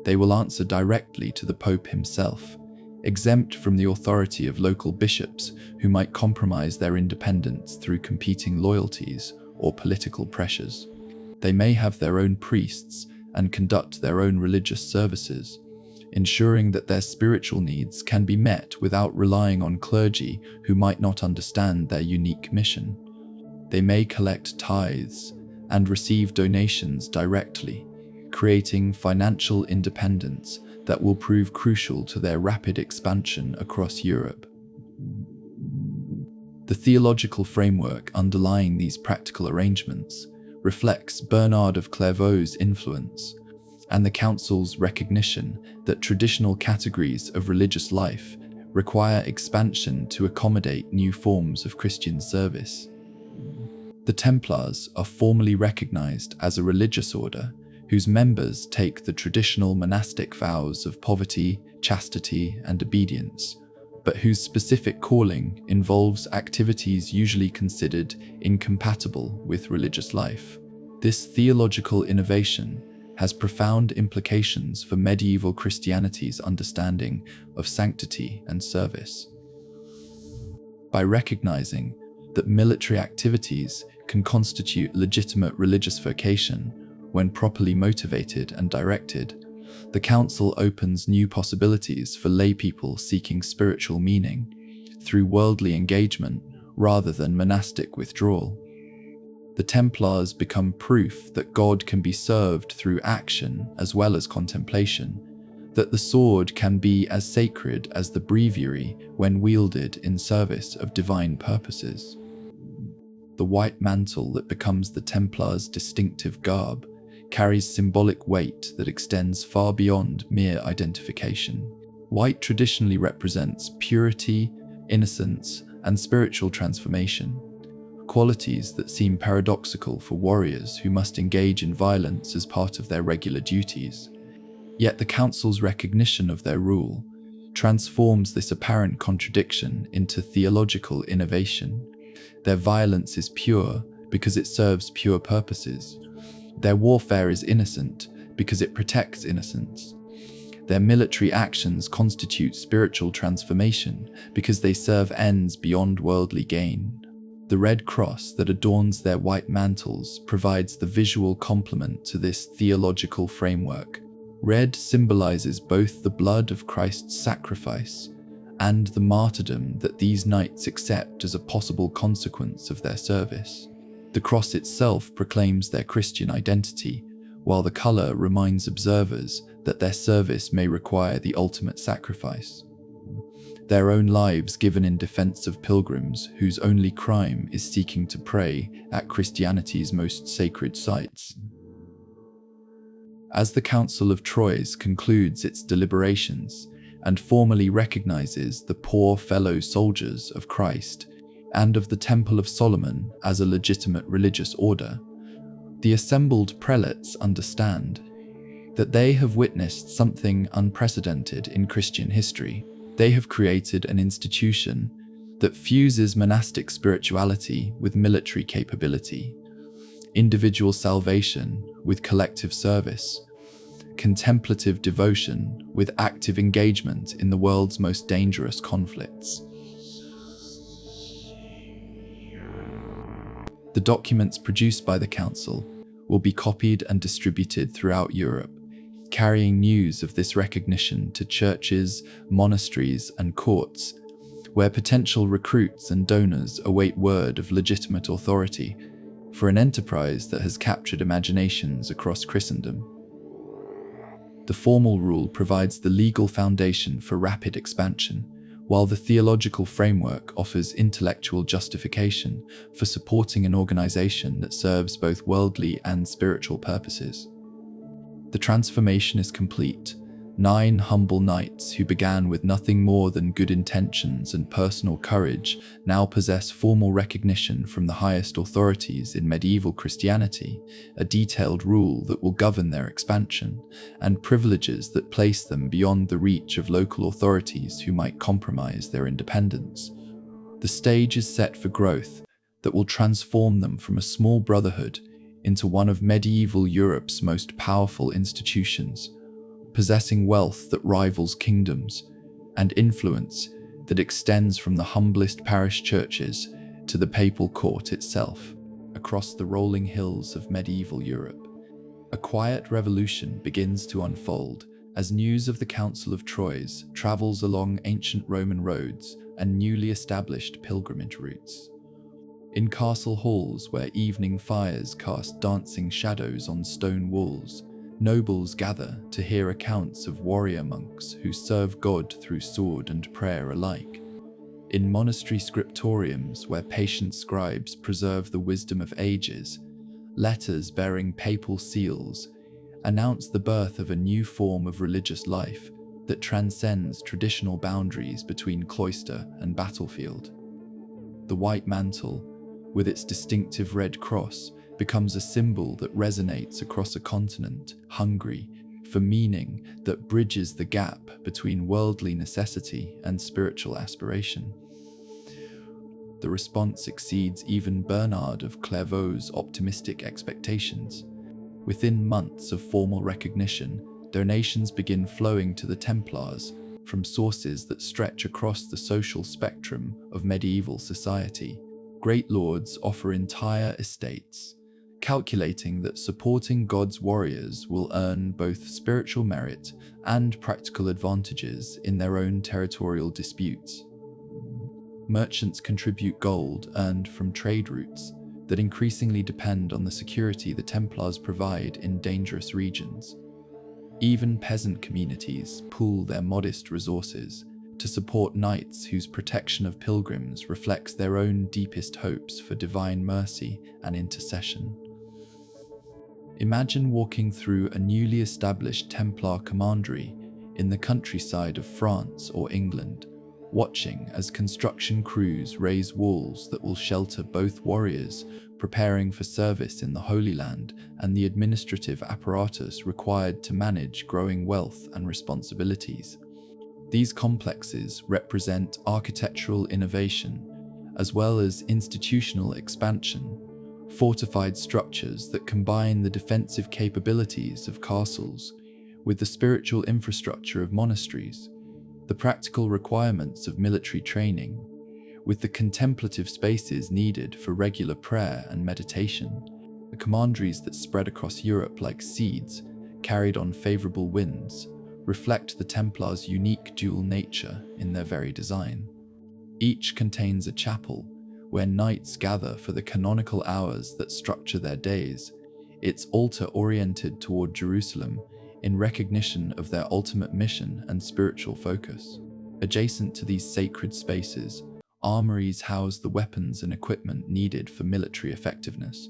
They will answer directly to the Pope himself, exempt from the authority of local bishops who might compromise their independence through competing loyalties or political pressures. They may have their own priests and conduct their own religious services, ensuring that their spiritual needs can be met without relying on clergy who might not understand their unique mission. They may collect tithes and receive donations directly, creating financial independence that will prove crucial to their rapid expansion across Europe. The theological framework underlying these practical arrangements reflects Bernard of Clairvaux's influence and the Council's recognition that traditional categories of religious life require expansion to accommodate new forms of Christian service. The Templars are formally recognized as a religious order whose members take the traditional monastic vows of poverty, chastity, and obedience, but whose specific calling involves activities usually considered incompatible with religious life. This theological innovation has profound implications for medieval Christianity's understanding of sanctity and service. By recognizing that military activities can constitute legitimate religious vocation when properly motivated and directed, the Council opens new possibilities for laypeople seeking spiritual meaning through worldly engagement rather than monastic withdrawal. The Templars become proof that God can be served through action as well as contemplation, that the sword can be as sacred as the breviary when wielded in service of divine purposes. The white mantle that becomes the Templars' distinctive garb carries symbolic weight that extends far beyond mere identification. White traditionally represents purity, innocence, and spiritual transformation, qualities that seem paradoxical for warriors who must engage in violence as part of their regular duties. Yet the Council's recognition of their rule transforms this apparent contradiction into theological innovation. Their violence is pure because it serves pure purposes. Their warfare is innocent because it protects innocence. Their military actions constitute spiritual transformation because they serve ends beyond worldly gain. The red cross that adorns their white mantles provides the visual complement to this theological framework. Red symbolizes both the blood of Christ's sacrifice and the martyrdom that these knights accept as a possible consequence of their service. The cross itself proclaims their Christian identity, while the color reminds observers that their service may require the ultimate sacrifice. Their own lives given in defense of pilgrims whose only crime is seeking to pray at Christianity's most sacred sites. As the Council of Troyes concludes its deliberations and formally recognizes the poor fellow soldiers of Christ and of the Temple of Solomon as a legitimate religious order, the assembled prelates understand that they have witnessed something unprecedented in Christian history. They have created an institution that fuses monastic spirituality with military capability, individual salvation with collective service, contemplative devotion with active engagement in the world's most dangerous conflicts. The documents produced by the Council will be copied and distributed throughout Europe, carrying news of this recognition to churches, monasteries, and courts, where potential recruits and donors await word of legitimate authority for an enterprise that has captured imaginations across Christendom. The formal rule provides the legal foundation for rapid expansion, while the theological framework offers intellectual justification for supporting an organization that serves both worldly and spiritual purposes. The transformation is complete. 9 humble knights who began with nothing more than good intentions and personal courage now possess formal recognition from the highest authorities in medieval Christianity, a detailed rule that will govern their expansion, and privileges that place them beyond the reach of local authorities who might compromise their independence. The stage is set for growth that will transform them from a small brotherhood into one of medieval Europe's most powerful institutions, possessing wealth that rivals kingdoms and influence that extends from the humblest parish churches to the papal court itself. Across the rolling hills of medieval Europe, a quiet revolution begins to unfold as news of the Council of Troyes travels along ancient Roman roads and newly established pilgrimage routes. In castle halls where evening fires cast dancing shadows on stone walls, nobles gather to hear accounts of warrior monks who serve God through sword and prayer alike. In monastery scriptoriums where patient scribes preserve the wisdom of ages, letters bearing papal seals announce the birth of a new form of religious life that transcends traditional boundaries between cloister and battlefield. The white mantle, with its distinctive red cross, becomes a symbol that resonates across a continent hungry for meaning that bridges the gap between worldly necessity and spiritual aspiration. The response exceeds even Bernard of Clairvaux's optimistic expectations. Within months of formal recognition, donations begin flowing to the Templars from sources that stretch across the social spectrum of medieval society. Great lords offer entire estates, calculating that supporting God's warriors will earn both spiritual merit and practical advantages in their own territorial disputes. Merchants contribute gold earned from trade routes that increasingly depend on the security the Templars provide in dangerous regions. Even peasant communities pool their modest resources to support knights whose protection of pilgrims reflects their own deepest hopes for divine mercy and intercession. Imagine walking through a newly established Templar commandery in the countryside of France or England, watching as construction crews raise walls that will shelter both warriors preparing for service in the Holy Land and the administrative apparatus required to manage growing wealth and responsibilities. These complexes represent architectural innovation as well as institutional expansion, fortified structures that combine the defensive capabilities of castles with the spiritual infrastructure of monasteries, the practical requirements of military training, with the contemplative spaces needed for regular prayer and meditation. The commanderies that spread across Europe like seeds, carried on favorable winds, reflect the Templars' unique dual nature in their very design. Each contains a chapel where knights gather for the canonical hours that structure their days, its altar oriented toward Jerusalem in recognition of their ultimate mission and spiritual focus. Adjacent to these sacred spaces, armories house the weapons and equipment needed for military effectiveness,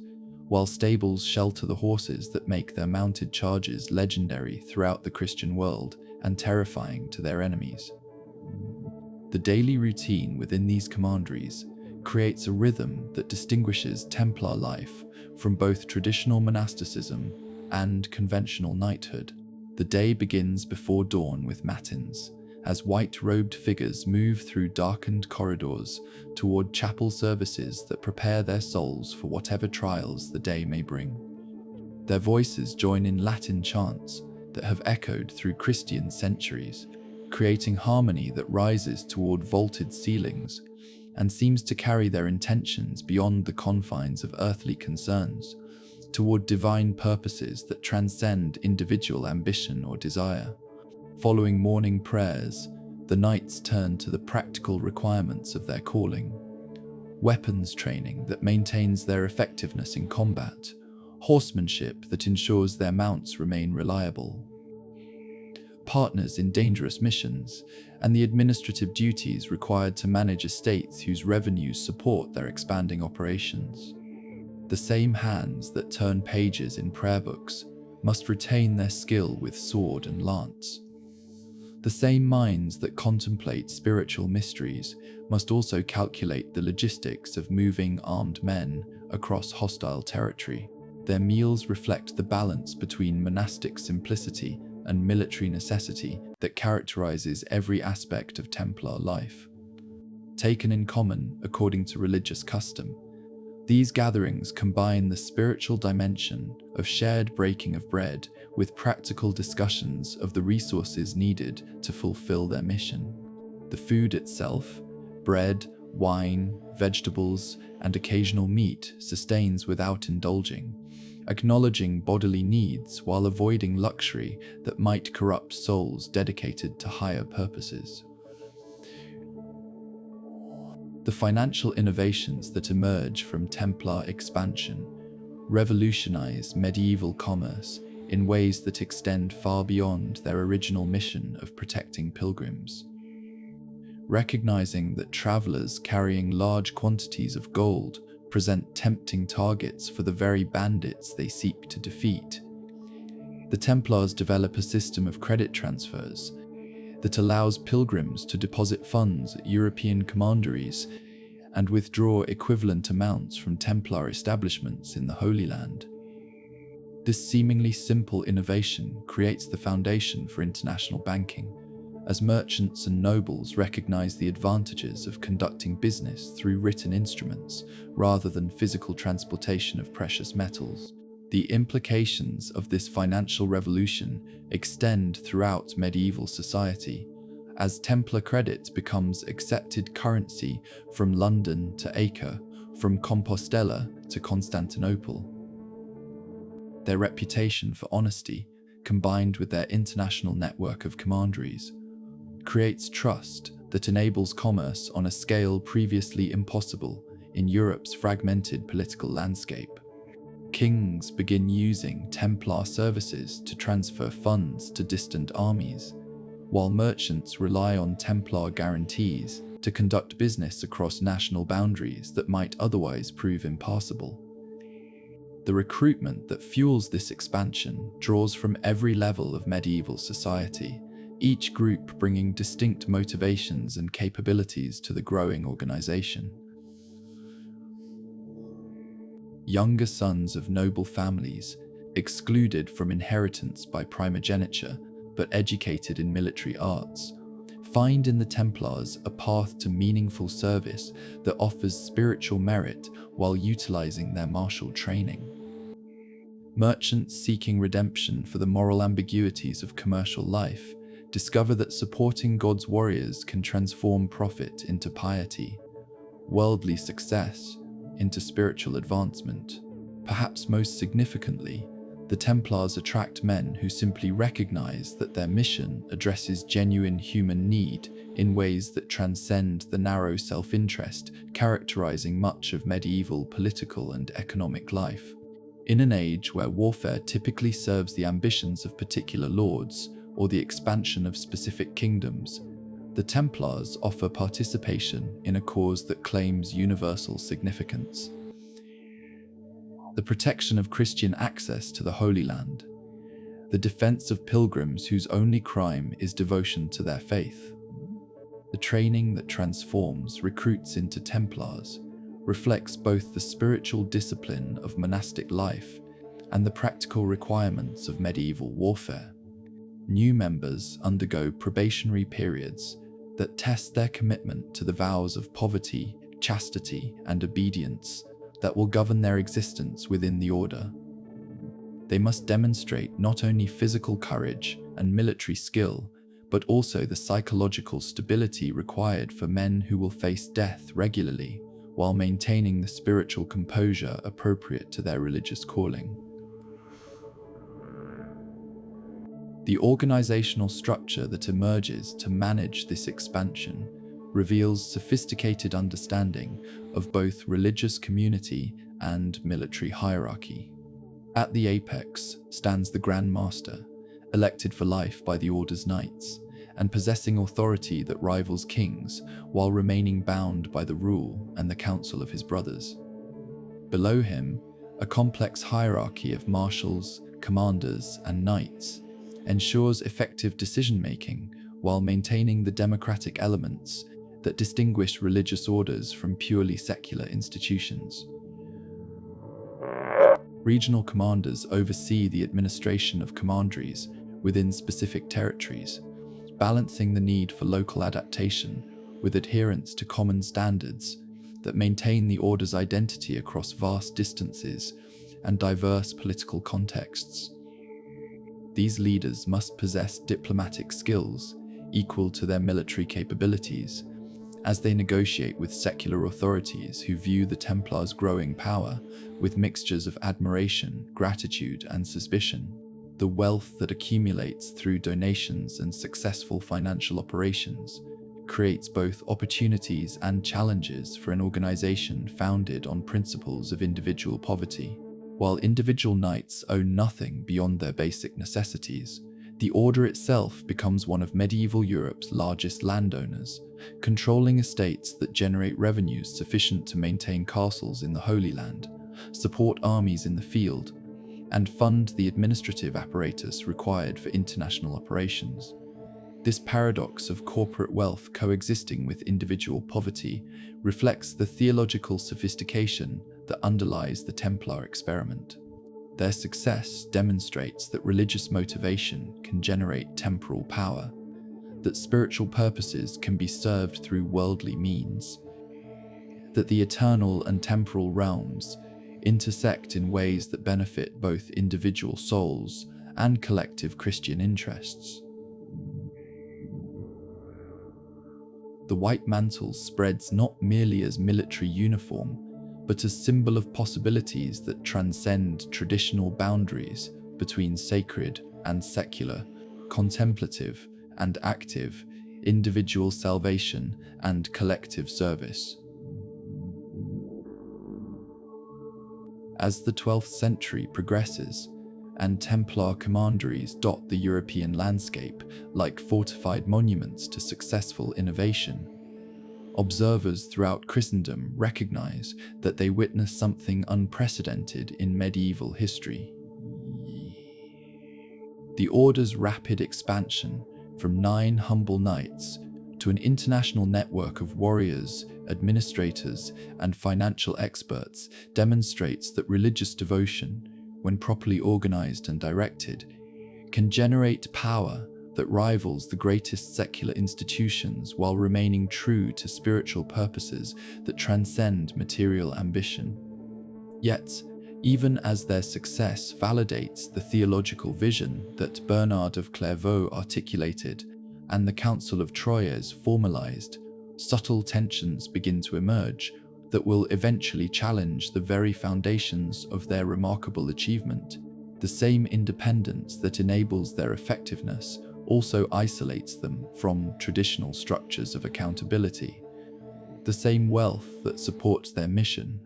while stables shelter the horses that make their mounted charges legendary throughout the Christian world and terrifying to their enemies. The daily routine within these commanderies creates a rhythm that distinguishes Templar life from both traditional monasticism and conventional knighthood. The day begins before dawn with matins, as white-robed figures move through darkened corridors toward chapel services that prepare their souls for whatever trials the day may bring. Their voices join in Latin chants that have echoed through Christian centuries, creating harmony that rises toward vaulted ceilings and seems to carry their intentions beyond the confines of earthly concerns. toward divine purposes that transcend individual ambition or desire. Following morning prayers, the knights turn to the practical requirements of their calling: weapons training that maintains their effectiveness in combat, horsemanship that ensures their mounts remain reliable, partners in dangerous missions, and the administrative duties required to manage estates whose revenues support their expanding operations. The same hands that turn pages in prayer books must retain their skill with sword and lance. The same minds that contemplate spiritual mysteries must also calculate the logistics of moving armed men across hostile territory. Their meals reflect the balance between monastic simplicity and military necessity that characterizes every aspect of Templar life. Taken in common according to religious custom, these gatherings combine the spiritual dimension of shared breaking of bread with practical discussions of the resources needed to fulfill their mission. The food itself, bread, wine, vegetables, and occasional meat, sustains without indulging, acknowledging bodily needs while avoiding luxury that might corrupt souls dedicated to higher purposes. The financial innovations that emerge from Templar expansion revolutionize medieval commerce in ways that extend far beyond their original mission of protecting pilgrims. Recognizing that travelers carrying large quantities of gold present tempting targets for the very bandits they seek to defeat, the Templars develop a system of credit transfers that allows pilgrims to deposit funds at European commanderies and withdraw equivalent amounts from Templar establishments in the Holy Land. This seemingly simple innovation creates the foundation for international banking, as merchants and nobles recognize the advantages of conducting business through written instruments rather than physical transportation of precious metals. The implications of this financial revolution extend throughout medieval society, as Templar credit becomes accepted currency from London to Acre, from Compostela to Constantinople. Their reputation for honesty, combined with their international network of commanderies, creates trust that enables commerce on a scale previously impossible in Europe's fragmented political landscape. Kings begin using Templar services to transfer funds to distant armies, while merchants rely on Templar guarantees to conduct business across national boundaries that might otherwise prove impassable. The recruitment that fuels this expansion draws from every level of medieval society, each group bringing distinct motivations and capabilities to the growing organization. Younger sons of noble families, excluded from inheritance by primogeniture but educated in military arts, find in the Templars a path to meaningful service that offers spiritual merit while utilizing their martial training. Merchants seeking redemption for the moral ambiguities of commercial life discover that supporting God's warriors can transform profit into piety, worldly success into spiritual advancement. Perhaps most significantly, the Templars attract men who simply recognize that their mission addresses genuine human need in ways that transcend the narrow self-interest characterizing much of medieval political and economic life. In an age where warfare typically serves the ambitions of particular lords or the expansion of specific kingdoms, the Templars offer participation in a cause that claims universal significance: the protection of Christian access to the Holy Land, the defense of pilgrims whose only crime is devotion to their faith. The training that transforms recruits into Templars reflects both the spiritual discipline of monastic life and the practical requirements of medieval warfare. New members undergo probationary periods that test their commitment to the vows of poverty, chastity, and obedience that will govern their existence within the order. They must demonstrate not only physical courage and military skill, but also the psychological stability required for men who will face death regularly while maintaining the spiritual composure appropriate to their religious calling. The organizational structure that emerges to manage this expansion reveals sophisticated understanding of both religious community and military hierarchy. At the apex stands the Grand Master, elected for life by the Order's knights, and possessing authority that rivals kings while remaining bound by the rule and the counsel of his brothers. Below him, a complex hierarchy of marshals, commanders, and knights ensures effective decision-making while maintaining the democratic elements that distinguish religious orders from purely secular institutions. Regional commanders oversee the administration of commanderies within specific territories, balancing the need for local adaptation with adherence to common standards that maintain the Order's identity across vast distances and diverse political contexts. These leaders must possess diplomatic skills equal to their military capabilities as they negotiate with secular authorities who view the Templars' growing power with mixtures of admiration, gratitude, and suspicion. The wealth that accumulates through donations and successful financial operations creates both opportunities and challenges for an organization founded on principles of individual poverty. While individual knights own nothing beyond their basic necessities, the Order itself becomes one of medieval Europe's largest landowners, controlling estates that generate revenues sufficient to maintain castles in the Holy Land, support armies in the field, and fund the administrative apparatus required for international operations. This paradox of corporate wealth coexisting with individual poverty reflects the theological sophistication that underlies the Templar experiment. Their success demonstrates that religious motivation can generate temporal power, that spiritual purposes can be served through worldly means, that the eternal and temporal realms intersect in ways that benefit both individual souls and collective Christian interests. The white mantle spreads not merely as military uniform, but as symbol of possibilities that transcend traditional boundaries between sacred and secular, contemplative and active, individual salvation and collective service. As the 12th century progresses, and Templar commanderies dot the European landscape like fortified monuments to successful innovation, observers throughout Christendom recognize that they witness something unprecedented in medieval history. The Order's rapid expansion from 9 humble knights to an international network of warriors, administrators, and financial experts demonstrates that religious devotion, when properly organized and directed, can generate power that rivals the greatest secular institutions while remaining true to spiritual purposes that transcend material ambition. Yet, even as their success validates the theological vision that Bernard of Clairvaux articulated and the Council of Troyes formalized, subtle tensions begin to emerge that will eventually challenge the very foundations of their remarkable achievement. The same independence that enables their effectiveness also isolates them from traditional structures of accountability. The same wealth that supports their mission.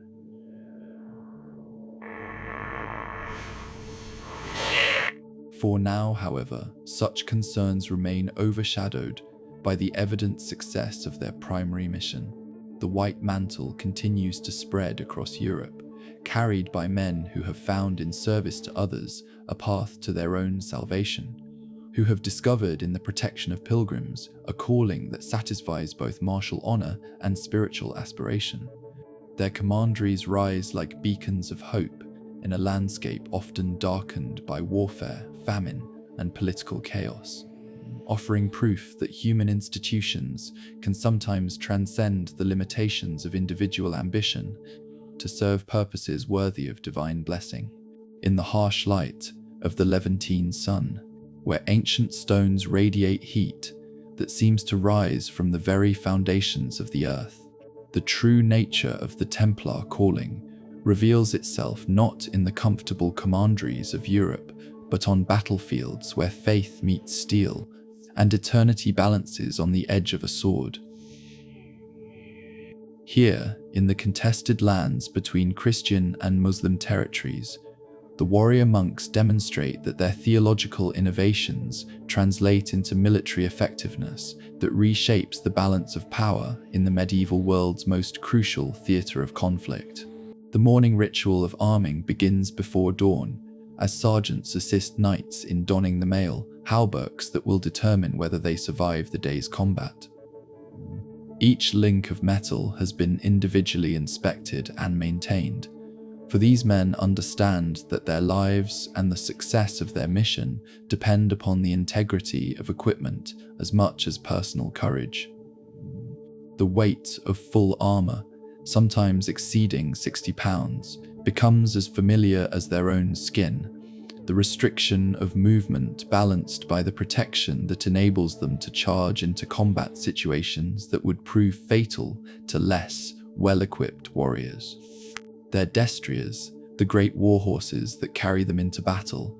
For now, however, such concerns remain overshadowed by the evident success of their primary mission. The white mantle continues to spread across Europe, carried by men who have found in service to others a path to their own salvation, who have discovered in the protection of pilgrims a calling that satisfies both martial honor and spiritual aspiration. Their commanderies rise like beacons of hope in a landscape often darkened by warfare, famine, and political chaos, offering proof that human institutions can sometimes transcend the limitations of individual ambition to serve purposes worthy of divine blessing. In the harsh light of the Levantine sun, where ancient stones radiate heat that seems to rise from the very foundations of the earth, The true nature of the Templar calling reveals itself not in the comfortable commanderies of Europe, but on battlefields where faith meets steel and eternity balances on the edge of a sword. Here, in the contested lands between Christian and Muslim territories, the warrior monks demonstrate that their theological innovations translate into military effectiveness that reshapes the balance of power in the medieval world's most crucial theatre of conflict. The morning ritual of arming begins before dawn, as sergeants assist knights in donning the mail hauberks that will determine whether they survive the day's combat. Each link of metal has been individually inspected and maintained, for these men understand that their lives and the success of their mission depend upon the integrity of equipment as much as personal courage. The weight of full armor, sometimes exceeding 60 pounds, becomes as familiar as their own skin, the restriction of movement balanced by the protection that enables them to charge into combat situations that would prove fatal to less well-equipped warriors. Their destriers, the great warhorses that carry them into battle,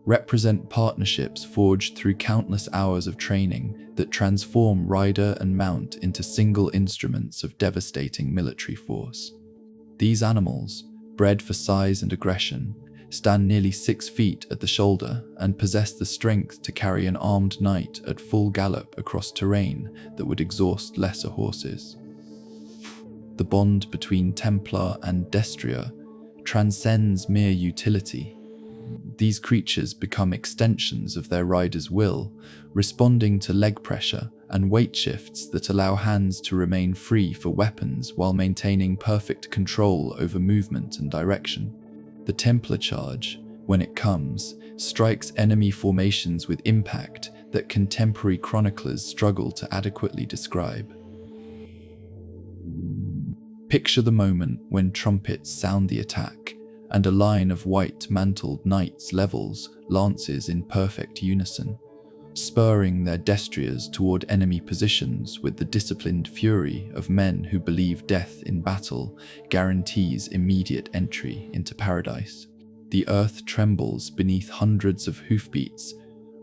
represent partnerships forged through countless hours of training that transform rider and mount into single instruments of devastating military force. These animals, bred for size and aggression, stand nearly 6 feet at the shoulder and possess the strength to carry an armed knight at full gallop across terrain that would exhaust lesser horses. The bond between Templar and destrier transcends mere utility. These creatures become extensions of their rider's will, responding to leg pressure and weight shifts that allow hands to remain free for weapons while maintaining perfect control over movement and direction. The Templar charge, when it comes, strikes enemy formations with impact that contemporary chroniclers struggle to adequately describe. Picture the moment when trumpets sound the attack, and a line of white-mantled knights levels lances in perfect unison, spurring their destriers toward enemy positions with the disciplined fury of men who believe death in battle guarantees immediate entry into paradise. The earth trembles beneath hundreds of hoofbeats,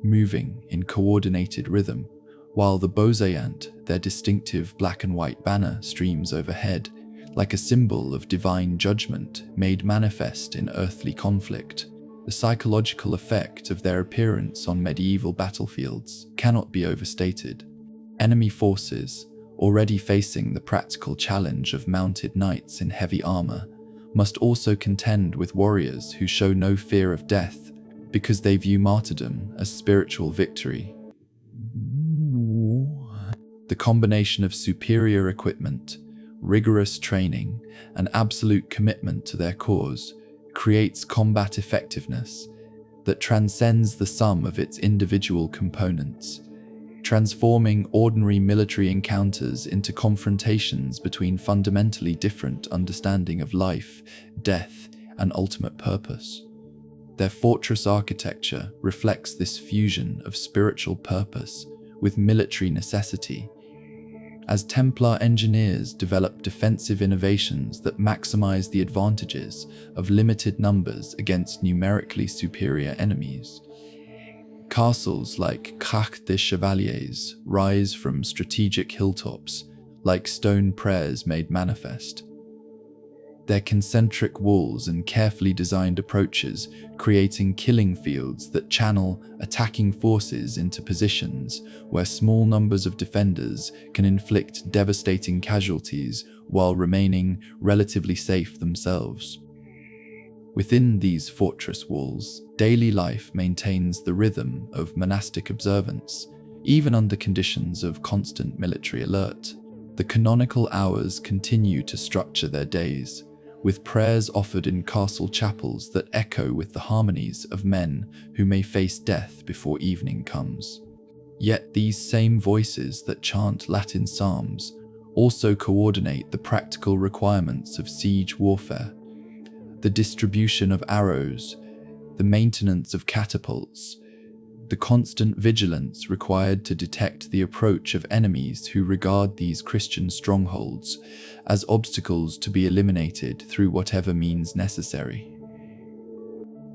moving in coordinated rhythm, while the Beauzayant, their distinctive black and white banner, streams overhead, like a symbol of divine judgment made manifest in earthly conflict. The psychological effect of their appearance on medieval battlefields cannot be overstated. Enemy forces, already facing the practical challenge of mounted knights in heavy armor, must also contend with warriors who show no fear of death because they view martyrdom as spiritual victory. The combination of superior equipment, rigorous training, and absolute commitment to their cause creates combat effectiveness that transcends the sum of its individual components, transforming ordinary military encounters into confrontations between fundamentally different understanding of life, death, and ultimate purpose. Their fortress architecture reflects this fusion of spiritual purpose with military necessity, as Templar engineers develop defensive innovations that maximize the advantages of limited numbers against numerically superior enemies. Castles like Crac des Chevaliers rise from strategic hilltops, like stone prayers made manifest. Their concentric walls and carefully designed approaches creating killing fields that channel attacking forces into positions where small numbers of defenders can inflict devastating casualties while remaining relatively safe themselves. Within these fortress walls, daily life maintains the rhythm of monastic observance, even under conditions of constant military alert. The canonical hours continue to structure their days, with prayers offered in castle chapels that echo with the harmonies of men who may face death before evening comes. Yet these same voices that chant Latin psalms also coordinate the practical requirements of siege warfare, the distribution of arrows, the maintenance of catapults, The constant vigilance required to detect the approach of enemies who regard these Christian strongholds as obstacles to be eliminated through whatever means necessary.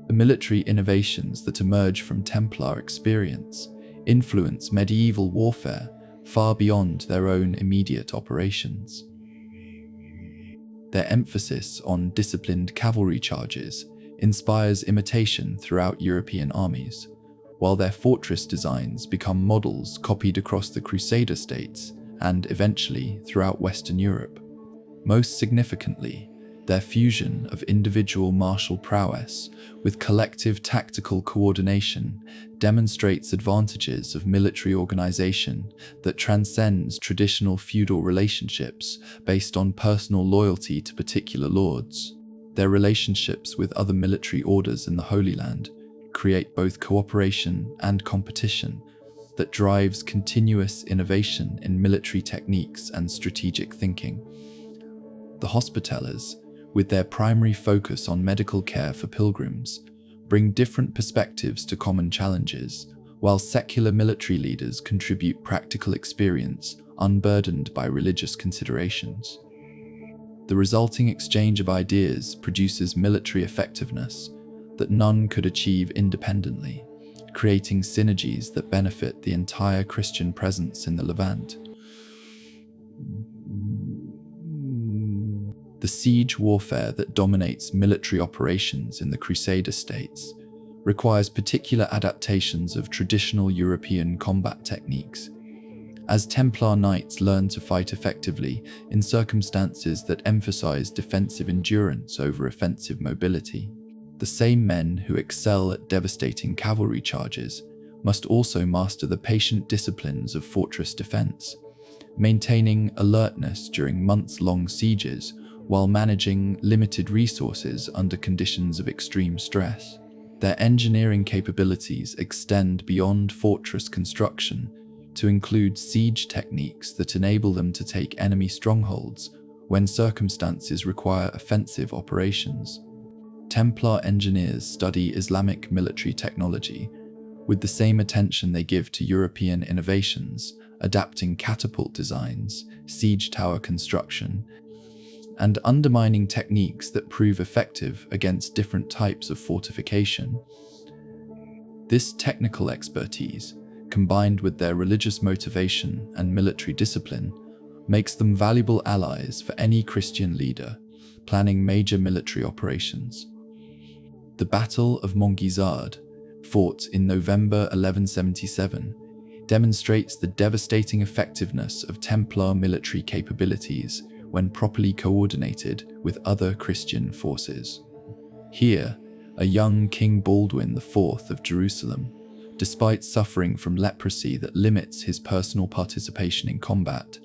The military innovations that emerge from Templar experience influence medieval warfare far beyond their own immediate operations. Their emphasis on disciplined cavalry charges inspires imitation throughout European armies, while their fortress designs become models copied across the Crusader states and eventually throughout Western Europe. Most significantly, their fusion of individual martial prowess with collective tactical coordination demonstrates advantages of military organization that transcends traditional feudal relationships based on personal loyalty to particular lords. Their relationships with other military orders in the Holy Land create both cooperation and competition that drives continuous innovation in military techniques and strategic thinking. The Hospitallers, with their primary focus on medical care for pilgrims, bring different perspectives to common challenges, while secular military leaders contribute practical experience unburdened by religious considerations. The resulting exchange of ideas produces military effectiveness that none could achieve independently, creating synergies that benefit the entire Christian presence in the Levant. The siege warfare that dominates military operations in the Crusader states requires particular adaptations of traditional European combat techniques, as Templar knights learn to fight effectively in circumstances that emphasize defensive endurance over offensive mobility. The same men who excel at devastating cavalry charges must also master the patient disciplines of fortress defense, maintaining alertness during months-long sieges while managing limited resources under conditions of extreme stress. Their engineering capabilities extend beyond fortress construction to include siege techniques that enable them to take enemy strongholds when circumstances require offensive operations. Templar engineers study Islamic military technology with the same attention they give to European innovations, adapting catapult designs, siege tower construction, and undermining techniques that prove effective against different types of fortification. This technical expertise, combined with their religious motivation and military discipline, makes them valuable allies for any Christian leader planning major military operations. The Battle of Montgisard, fought in November 1177, demonstrates the devastating effectiveness of Templar military capabilities when properly coordinated with other Christian forces. Here, a young King Baldwin IV of Jerusalem, despite suffering from leprosy that limits his personal participation in combat,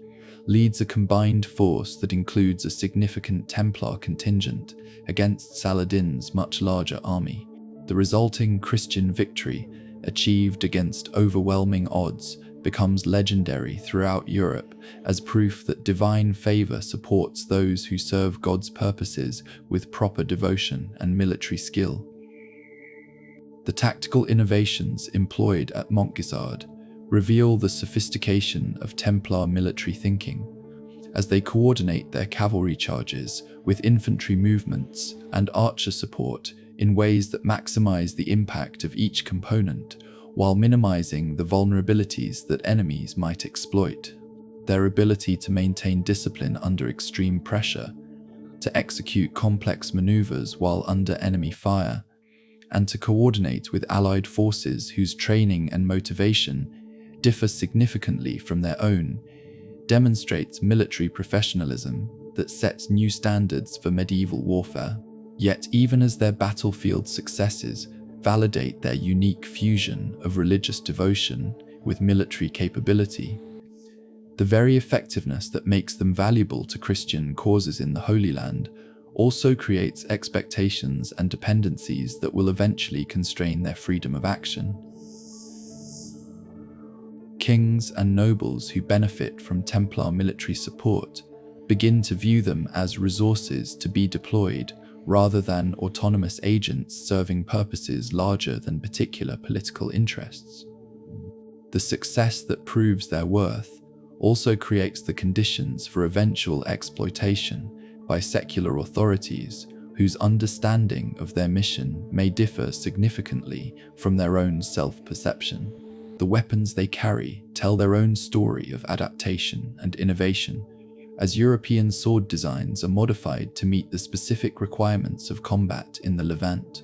leads a combined force that includes a significant Templar contingent against Saladin's much larger army. The resulting Christian victory, achieved against overwhelming odds, becomes legendary throughout Europe as proof that divine favor supports those who serve God's purposes with proper devotion and military skill. The tactical innovations employed at Montgisard reveal the sophistication of Templar military thinking, as they coordinate their cavalry charges with infantry movements and archer support in ways that maximize the impact of each component, while minimizing the vulnerabilities that enemies might exploit. Their ability to maintain discipline under extreme pressure, to execute complex maneuvers while under enemy fire, and to coordinate with allied forces whose training and motivation differ significantly from their own, demonstrates military professionalism that sets new standards for medieval warfare. Yet even as their battlefield successes validate their unique fusion of religious devotion with military capability, the very effectiveness that makes them valuable to Christian causes in the Holy Land also creates expectations and dependencies that will eventually constrain their freedom of action. Kings and nobles who benefit from Templar military support begin to view them as resources to be deployed rather than autonomous agents serving purposes larger than particular political interests. The success that proves their worth also creates the conditions for eventual exploitation by secular authorities whose understanding of their mission may differ significantly from their own self-perception. The weapons they carry tell their own story of adaptation and innovation, as European sword designs are modified to meet the specific requirements of combat in the Levant.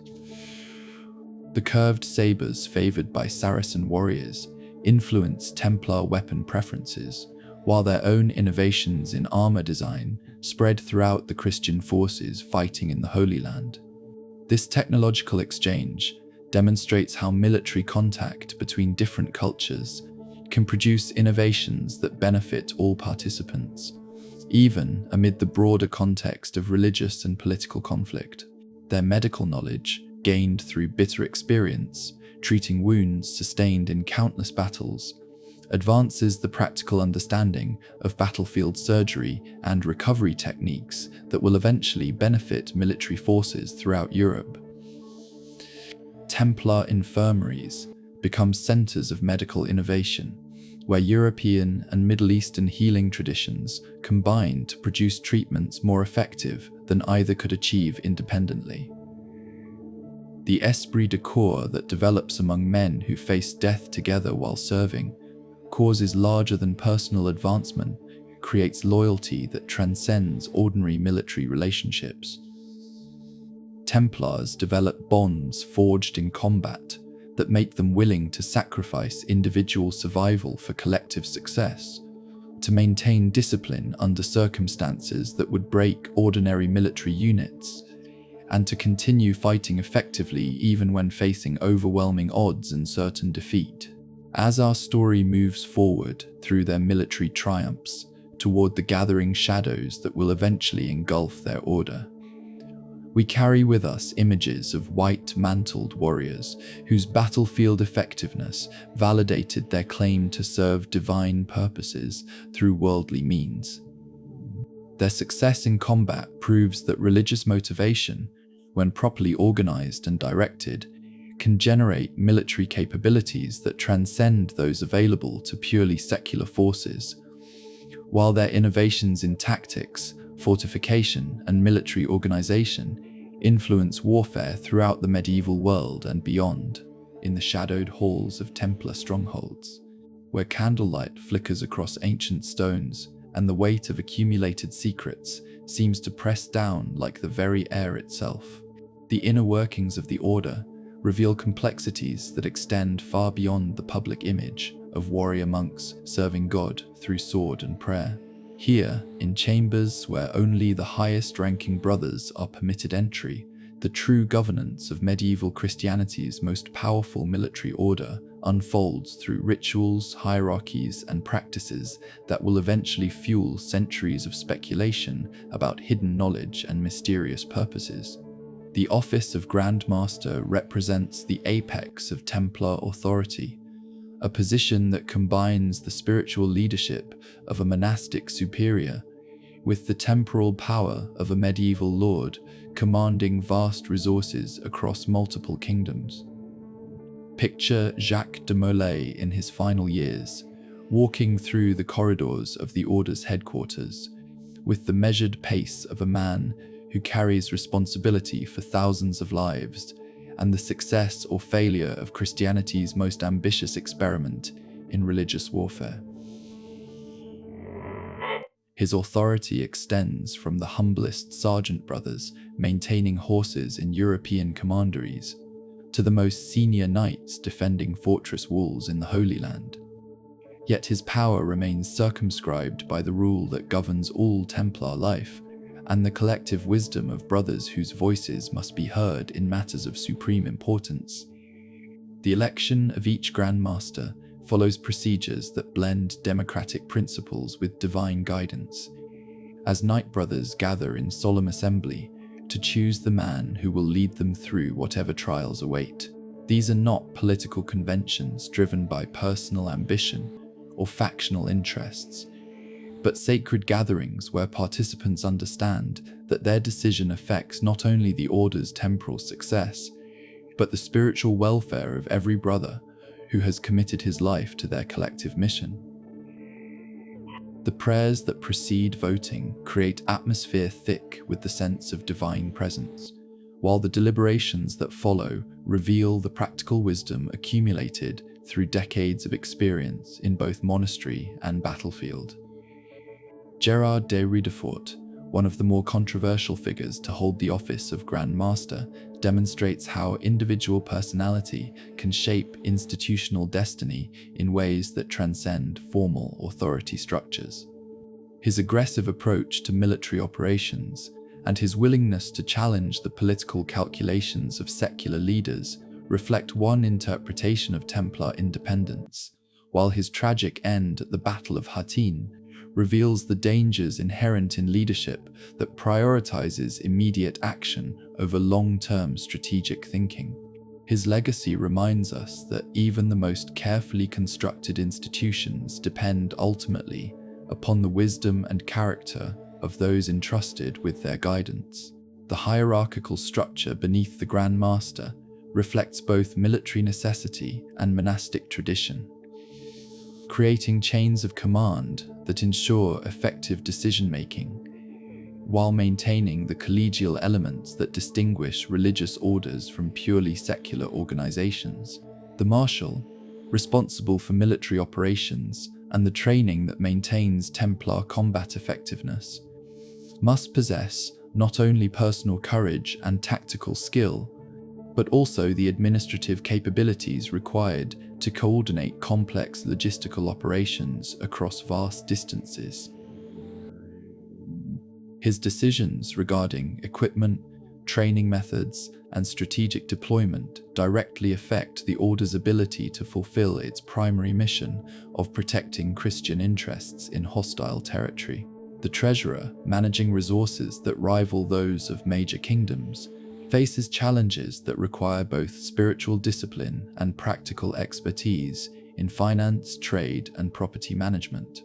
The curved sabers favored by Saracen warriors influence Templar weapon preferences, while their own innovations in armor design spread throughout the Christian forces fighting in the Holy Land. This technological exchange demonstrates how military contact between different cultures can produce innovations that benefit all participants, even amid the broader context of religious and political conflict. Their medical knowledge, gained through bitter experience, treating wounds sustained in countless battles, advances the practical understanding of battlefield surgery and recovery techniques that will eventually benefit military forces throughout Europe. Templar infirmaries become centers of medical innovation, where European and Middle Eastern healing traditions combine to produce treatments more effective than either could achieve independently. The esprit de corps that develops among men who face death together while serving causes larger than personal advancement, creates loyalty that transcends ordinary military relationships. Templars develop bonds forged in combat that make them willing to sacrifice individual survival for collective success, to maintain discipline under circumstances that would break ordinary military units, and to continue fighting effectively even when facing overwhelming odds and certain defeat. As our story moves forward through their military triumphs toward the gathering shadows that will eventually engulf their order, we carry with us images of white-mantled warriors whose battlefield effectiveness validated their claim to serve divine purposes through worldly means. Their success in combat proves that religious motivation, when properly organized and directed, can generate military capabilities that transcend those available to purely secular forces, while their innovations in tactics, fortification, and military organization influence warfare throughout the medieval world and beyond. In the shadowed halls of Templar strongholds, where candlelight flickers across ancient stones and the weight of accumulated secrets seems to press down like the very air itself, the inner workings of the order reveal complexities that extend far beyond the public image of warrior monks serving God through sword and prayer. Here, in chambers where only the highest-ranking brothers are permitted entry, the true governance of medieval Christianity's most powerful military order unfolds through rituals, hierarchies, and practices that will eventually fuel centuries of speculation about hidden knowledge and mysterious purposes. The office of Grand Master represents the apex of Templar authority, a position that combines the spiritual leadership of a monastic superior with the temporal power of a medieval lord commanding vast resources across multiple kingdoms. Picture Jacques de Molay in his final years, walking through the corridors of the Order's headquarters, with the measured pace of a man who carries responsibility for thousands of lives and the success or failure of Christianity's most ambitious experiment in religious warfare. His authority extends from the humblest sergeant brothers maintaining horses in European commanderies to the most senior knights defending fortress walls in the Holy Land. Yet his power remains circumscribed by the rule that governs all Templar life and the collective wisdom of brothers whose voices must be heard in matters of supreme importance. The election of each Grand Master follows procedures that blend democratic principles with divine guidance, as Knight Brothers gather in solemn assembly to choose the man who will lead them through whatever trials await. These are not political conventions driven by personal ambition or factional interests, but sacred gatherings where participants understand that their decision affects not only the Order's temporal success, but the spiritual welfare of every brother who has committed his life to their collective mission. The prayers that precede voting create atmosphere thick with the sense of divine presence, while the deliberations that follow reveal the practical wisdom accumulated through decades of experience in both monastery and battlefield. Gerard de Riedefort, one of the more controversial figures to hold the office of Grand Master, demonstrates how individual personality can shape institutional destiny in ways that transcend formal authority structures. His aggressive approach to military operations and his willingness to challenge the political calculations of secular leaders reflect one interpretation of Templar independence, while his tragic end at the Battle of Hattin reveals the dangers inherent in leadership that prioritizes immediate action over long-term strategic thinking. His legacy reminds us that even the most carefully constructed institutions depend ultimately upon the wisdom and character of those entrusted with their guidance. The hierarchical structure beneath the Grand Master reflects both military necessity and monastic tradition, creating chains of command that ensure effective decision-making, while maintaining the collegial elements that distinguish religious orders from purely secular organizations. The Marshal, responsible for military operations and the training that maintains Templar combat effectiveness, must possess not only personal courage and tactical skill, but also the administrative capabilities required to coordinate complex logistical operations across vast distances. His decisions regarding equipment, training methods, and strategic deployment directly affect the Order's ability to fulfill its primary mission of protecting Christian interests in hostile territory. The Treasurer, managing resources that rival those of major kingdoms, faces challenges that require both spiritual discipline and practical expertise in finance, trade, and property management.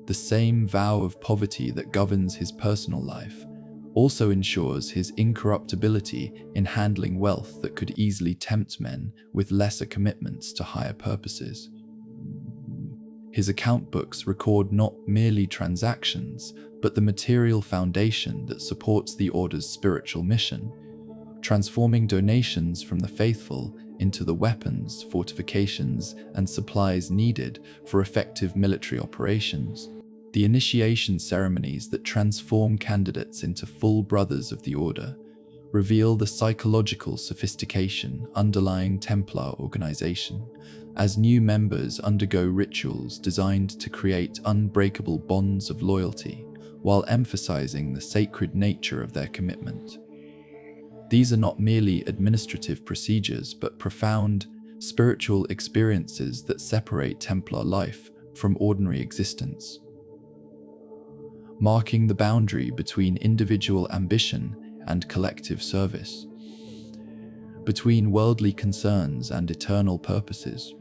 The same vow of poverty that governs his personal life also ensures his incorruptibility in handling wealth that could easily tempt men with lesser commitments to higher purposes. His account books record not merely transactions, but the material foundation that supports the Order's spiritual mission, transforming donations from the faithful into the weapons, fortifications, and supplies needed for effective military operations. The initiation ceremonies that transform candidates into full brothers of the Order reveal the psychological sophistication underlying Templar organization, as new members undergo rituals designed to create unbreakable bonds of loyalty while emphasizing the sacred nature of their commitment. These are not merely administrative procedures, but profound, spiritual experiences that separate Templar life from ordinary existence, marking the boundary between individual ambition and collective service, between worldly concerns and eternal purposes.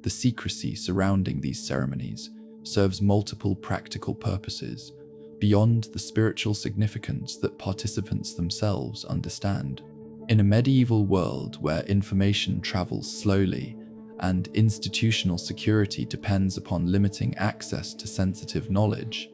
The secrecy surrounding these ceremonies serves multiple practical purposes, beyond the spiritual significance that participants themselves understand. In a medieval world where information travels slowly and institutional security depends upon limiting access to sensitive knowledge,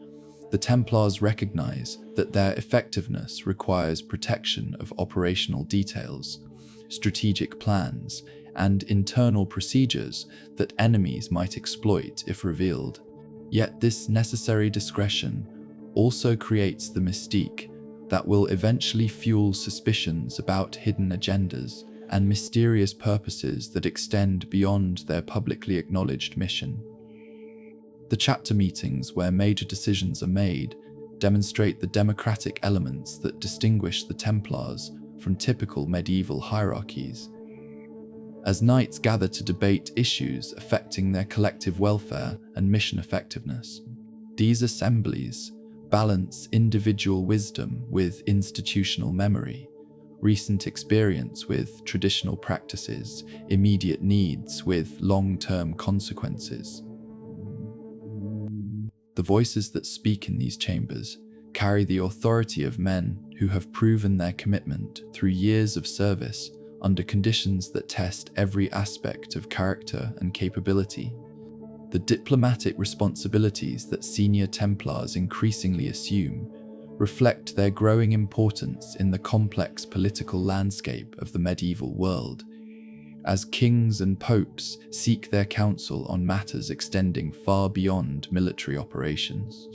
the Templars recognize that their effectiveness requires protection of operational details, strategic plans, and internal procedures that enemies might exploit if revealed. Yet this necessary discretion also creates the mystique that will eventually fuel suspicions about hidden agendas and mysterious purposes that extend beyond their publicly acknowledged mission. The chapter meetings where major decisions are made demonstrate the democratic elements that distinguish the Templars from typical medieval hierarchies. As knights gather to debate issues affecting their collective welfare and mission effectiveness, these assemblies balance individual wisdom with institutional memory, recent experience with traditional practices, immediate needs with long-term consequences. The voices that speak in these chambers carry the authority of men who have proven their commitment through years of service under conditions that test every aspect of character and capability. The diplomatic responsibilities that senior Templars increasingly assume reflect their growing importance in the complex political landscape of the medieval world, as kings and popes seek their counsel on matters extending far beyond military operations.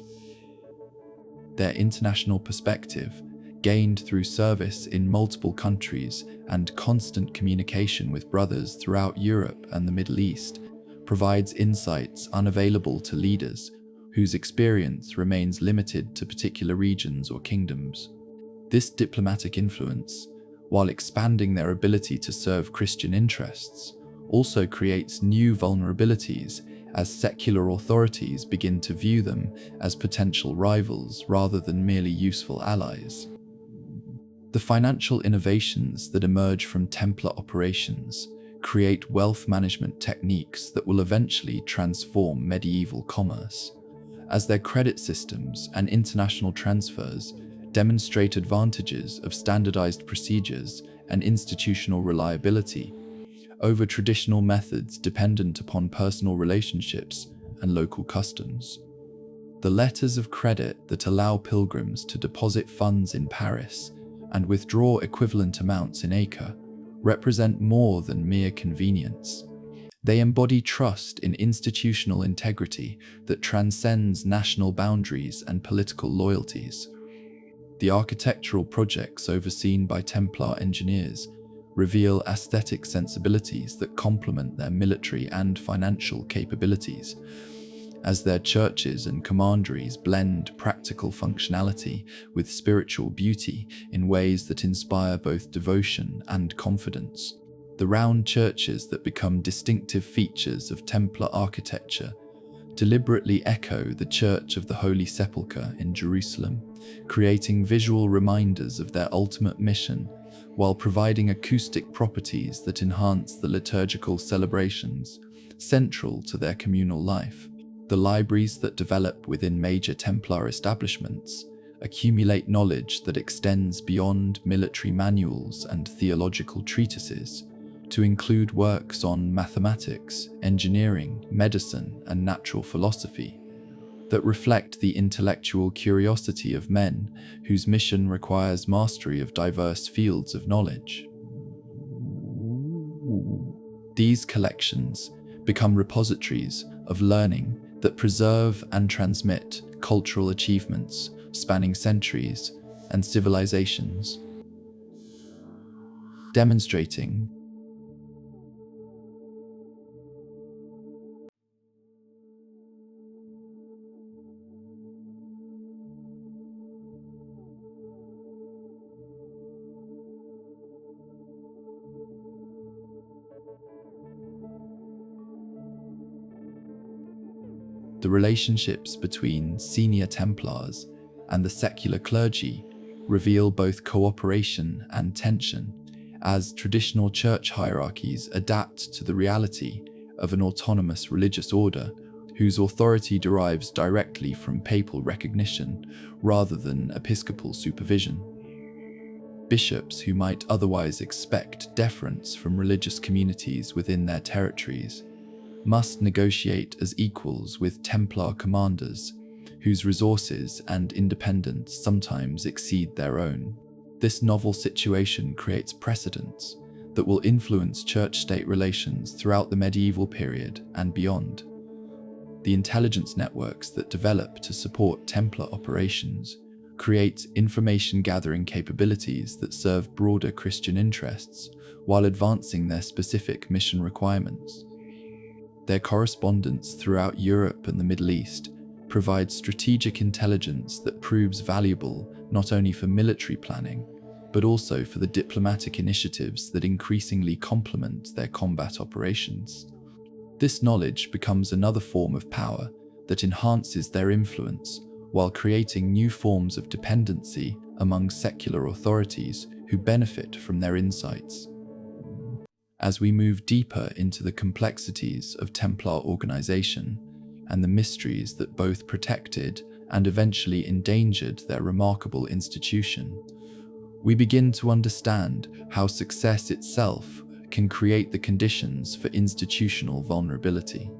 Their international perspective, gained through service in multiple countries and constant communication with brothers throughout Europe and the Middle East, provides insights unavailable to leaders whose experience remains limited to particular regions or kingdoms. This diplomatic influence, while expanding their ability to serve Christian interests, also creates new vulnerabilities as secular authorities begin to view them as potential rivals rather than merely useful allies. The financial innovations that emerge from Templar operations create wealth management techniques that will eventually transform medieval commerce, as their credit systems and international transfers demonstrate advantages of standardized procedures and institutional reliability over traditional methods dependent upon personal relationships and local customs. The letters of credit that allow pilgrims to deposit funds in Paris and withdraw equivalent amounts in Acre represent more than mere convenience. They embody trust in institutional integrity that transcends national boundaries and political loyalties. The architectural projects overseen by Templar engineers reveal aesthetic sensibilities that complement their military and financial capabilities, as their churches and commanderies blend practical functionality with spiritual beauty in ways that inspire both devotion and confidence. The round churches that become distinctive features of Templar architecture deliberately echo the Church of the Holy Sepulchre in Jerusalem, creating visual reminders of their ultimate mission while providing acoustic properties that enhance the liturgical celebrations central to their communal life. The libraries that develop within major Templar establishments accumulate knowledge that extends beyond military manuals and theological treatises to include works on mathematics, engineering, medicine, and natural philosophy that reflect the intellectual curiosity of men whose mission requires mastery of diverse fields of knowledge. These collections become repositories of learning that preserve and transmit cultural achievements spanning centuries and civilizations, demonstrating the relationships between senior Templars and the secular clergy reveal both cooperation and tension, as traditional church hierarchies adapt to the reality of an autonomous religious order whose authority derives directly from papal recognition rather than episcopal supervision. Bishops who might otherwise expect deference from religious communities within their territories must negotiate as equals with Templar commanders whose resources and independence sometimes exceed their own. This novel situation creates precedents that will influence church-state relations throughout the medieval period and beyond. The intelligence networks that develop to support Templar operations create information-gathering capabilities that serve broader Christian interests while advancing their specific mission requirements. Their correspondence throughout Europe and the Middle East provides strategic intelligence that proves valuable not only for military planning, but also for the diplomatic initiatives that increasingly complement their combat operations. This knowledge becomes another form of power that enhances their influence while creating new forms of dependency among secular authorities who benefit from their insights. As we move deeper into the complexities of Templar organization and the mysteries that both protected and eventually endangered their remarkable institution, we begin to understand how success itself can create the conditions for institutional vulnerability.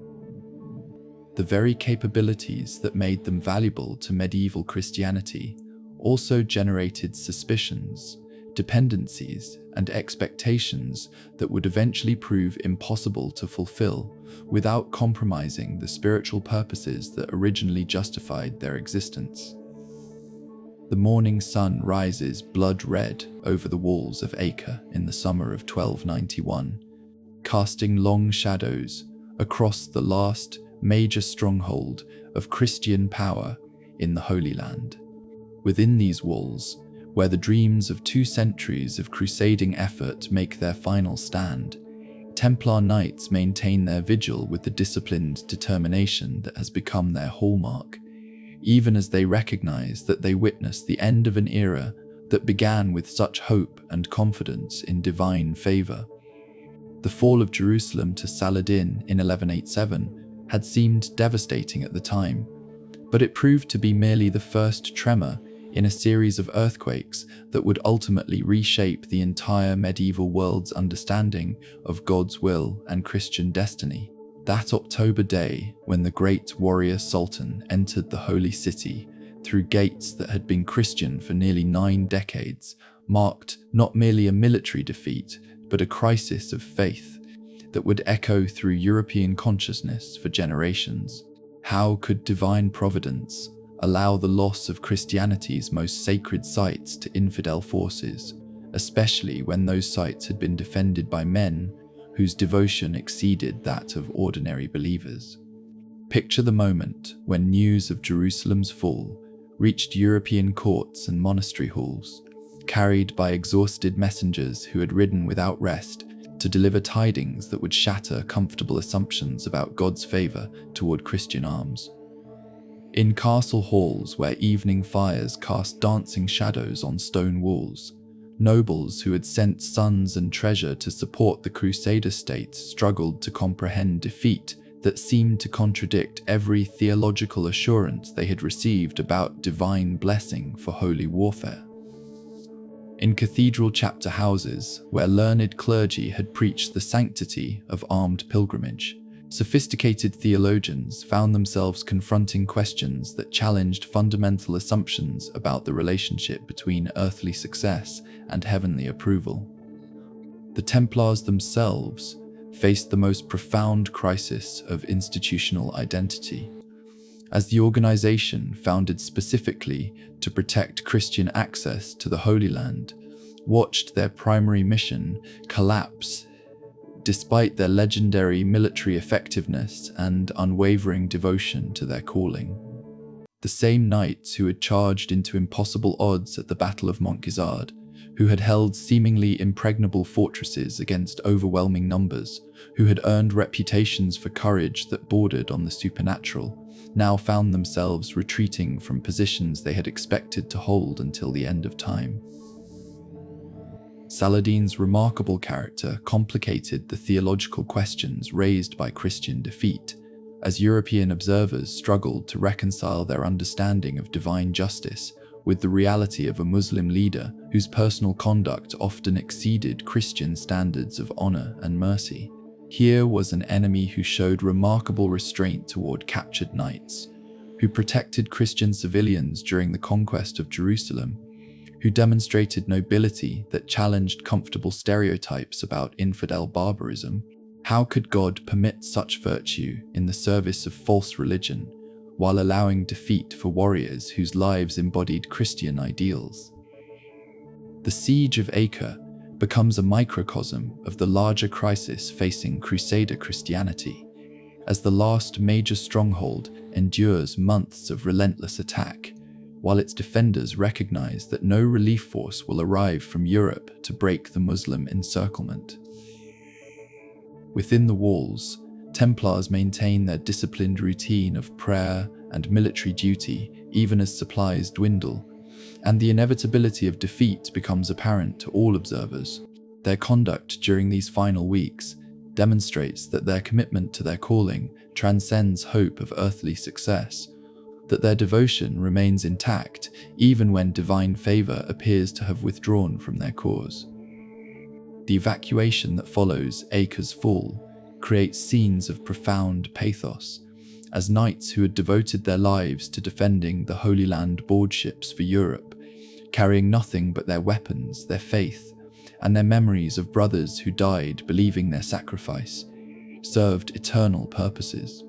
The very capabilities that made them valuable to medieval Christianity also generated suspicions, dependencies, and expectations that would eventually prove impossible to fulfill without compromising the spiritual purposes that originally justified their existence. The morning sun rises blood red over the walls of Acre in the summer of 1291, casting long shadows across the last major stronghold of Christian power in the Holy Land. Within these walls, where the dreams of 2 centuries of crusading effort make their final stand, Templar knights maintain their vigil with the disciplined determination that has become their hallmark, even as they recognize that they witness the end of an era that began with such hope and confidence in divine favor. The fall of Jerusalem to Saladin in 1187 had seemed devastating at the time, but it proved to be merely the first tremor in a series of earthquakes that would ultimately reshape the entire medieval world's understanding of God's will and Christian destiny. That October day, when the great warrior Sultan entered the Holy City through gates that had been Christian for nearly 9 decades, marked not merely a military defeat, but a crisis of faith that would echo through European consciousness for generations. How could divine providence allow the loss of Christianity's most sacred sites to infidel forces, especially when those sites had been defended by men whose devotion exceeded that of ordinary believers? Picture the moment when news of Jerusalem's fall reached European courts and monastery halls, carried by exhausted messengers who had ridden without rest to deliver tidings that would shatter comfortable assumptions about God's favor toward Christian arms. In castle halls where evening fires cast dancing shadows on stone walls, nobles who had sent sons and treasure to support the Crusader state struggled to comprehend defeat that seemed to contradict every theological assurance they had received about divine blessing for holy warfare. In cathedral chapter houses, where learned clergy had preached the sanctity of armed pilgrimage, sophisticated theologians found themselves confronting questions that challenged fundamental assumptions about the relationship between earthly success and heavenly approval. The Templars themselves faced the most profound crisis of institutional identity, as the organization, founded specifically to protect Christian access to the Holy Land, watched their primary mission collapse despite their legendary military effectiveness and unwavering devotion to their calling. The same knights who had charged into impossible odds at the Battle of Montgisard, who had held seemingly impregnable fortresses against overwhelming numbers, who had earned reputations for courage that bordered on the supernatural, now found themselves retreating from positions they had expected to hold until the end of time. Saladin's remarkable character complicated the theological questions raised by Christian defeat, as European observers struggled to reconcile their understanding of divine justice with the reality of a Muslim leader whose personal conduct often exceeded Christian standards of honor and mercy. Here was an enemy who showed remarkable restraint toward captured knights, who protected Christian civilians during the conquest of Jerusalem, who demonstrated nobility that challenged comfortable stereotypes about infidel barbarism. How could God permit such virtue in the service of false religion, while allowing defeat for warriors whose lives embodied Christian ideals? The siege of Acre becomes a microcosm of the larger crisis facing Crusader Christianity, as the last major stronghold endures months of relentless attack, while its defenders recognize that no relief force will arrive from Europe to break the Muslim encirclement. Within the walls, Templars maintain their disciplined routine of prayer and military duty even as supplies dwindle, and the inevitability of defeat becomes apparent to all observers. Their conduct during these final weeks demonstrates that their commitment to their calling transcends hope of earthly success, that their devotion remains intact even when divine favor appears to have withdrawn from their cause. The evacuation that follows Acre's fall creates scenes of profound pathos, as knights who had devoted their lives to defending the Holy Land board ships for Europe, carrying nothing but their weapons, their faith, and their memories of brothers who died believing their sacrifice, served eternal purposes.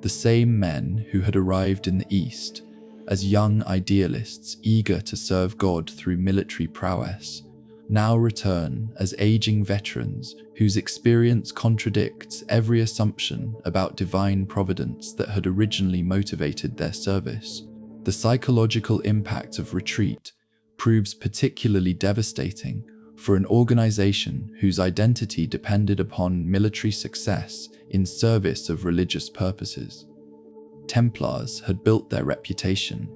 The same men who had arrived in the East as young idealists eager to serve God through military prowess now return as aging veterans whose experience contradicts every assumption about divine providence that had originally motivated their service. The psychological impact of retreat proves particularly devastating for an organization whose identity depended upon military success in service of religious purposes. Templars had built their reputation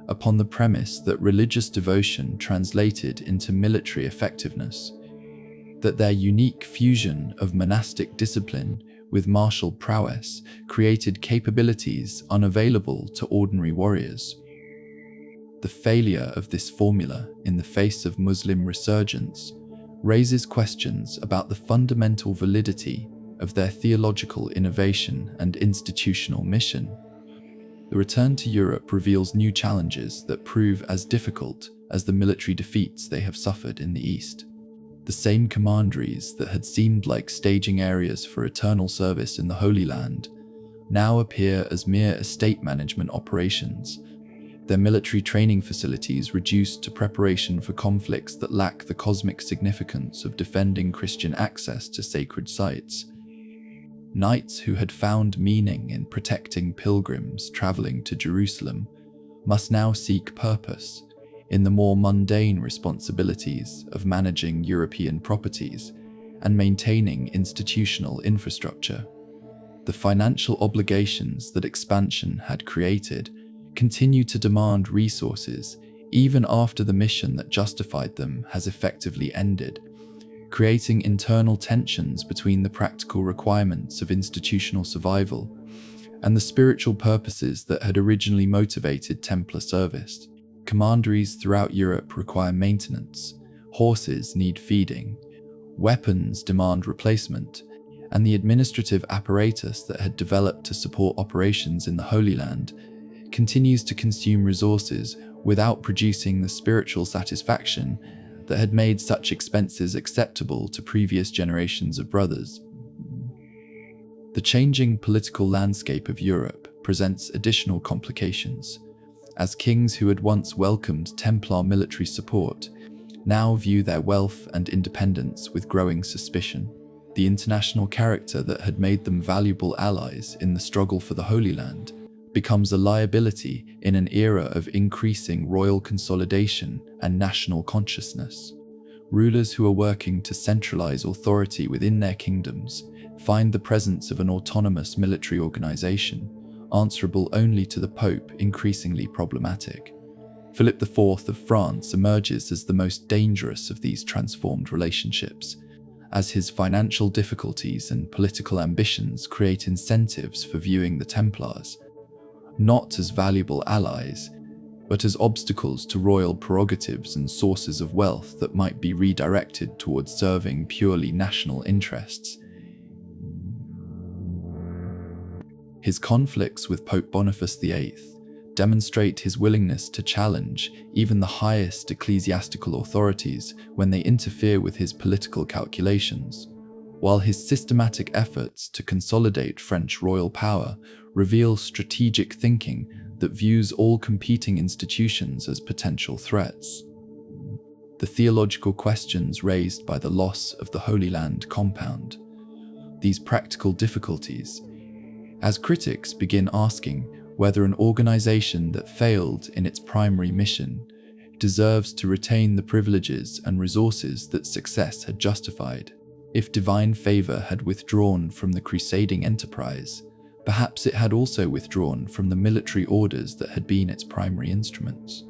upon the premise that religious devotion translated into military effectiveness, that their unique fusion of monastic discipline with martial prowess created capabilities unavailable to ordinary warriors. The failure of this formula in the face of Muslim resurgence raises questions about the fundamental validity of their theological innovation and institutional mission. The return to Europe reveals new challenges that prove as difficult as the military defeats they have suffered in the East. The same commanderies that had seemed like staging areas for eternal service in the Holy Land now appear as mere estate management operations, their military training facilities reduced to preparation for conflicts that lack the cosmic significance of defending Christian access to sacred sites. Knights who had found meaning in protecting pilgrims traveling to Jerusalem must now seek purpose in the more mundane responsibilities of managing European properties and maintaining institutional infrastructure. The financial obligations that expansion had created continue to demand resources even after the mission that justified them has effectively ended, creating internal tensions between the practical requirements of institutional survival and the spiritual purposes that had originally motivated Templar service. Commanderies throughout Europe require maintenance, horses need feeding, weapons demand replacement, and the administrative apparatus that had developed to support operations in the Holy Land continues to consume resources without producing the spiritual satisfaction that had made such expenses acceptable to previous generations of brothers. The changing political landscape of Europe presents additional complications, as kings who had once welcomed Templar military support now view their wealth and independence with growing suspicion. The international character that had made them valuable allies in the struggle for the Holy Land becomes a liability in an era of increasing royal consolidation and national consciousness. Rulers who are working to centralize authority within their kingdoms find the presence of an autonomous military organization, answerable only to the Pope, increasingly problematic. Philip IV of France emerges as the most dangerous of these transformed relationships, as his financial difficulties and political ambitions create incentives for viewing the Templars not as valuable allies, but as obstacles to royal prerogatives and sources of wealth that might be redirected towards serving purely national interests. His conflicts with Pope Boniface VIII demonstrate his willingness to challenge even the highest ecclesiastical authorities when they interfere with his political calculations, while his systematic efforts to consolidate French royal power reveal strategic thinking that views all competing institutions as potential threats. The theological questions raised by the loss of the Holy Land compound these practical difficulties, as critics begin asking whether an organization that failed in its primary mission deserves to retain the privileges and resources that success had justified. If divine favor had withdrawn from the crusading enterprise, perhaps it had also withdrawn from the military orders that had been its primary instruments.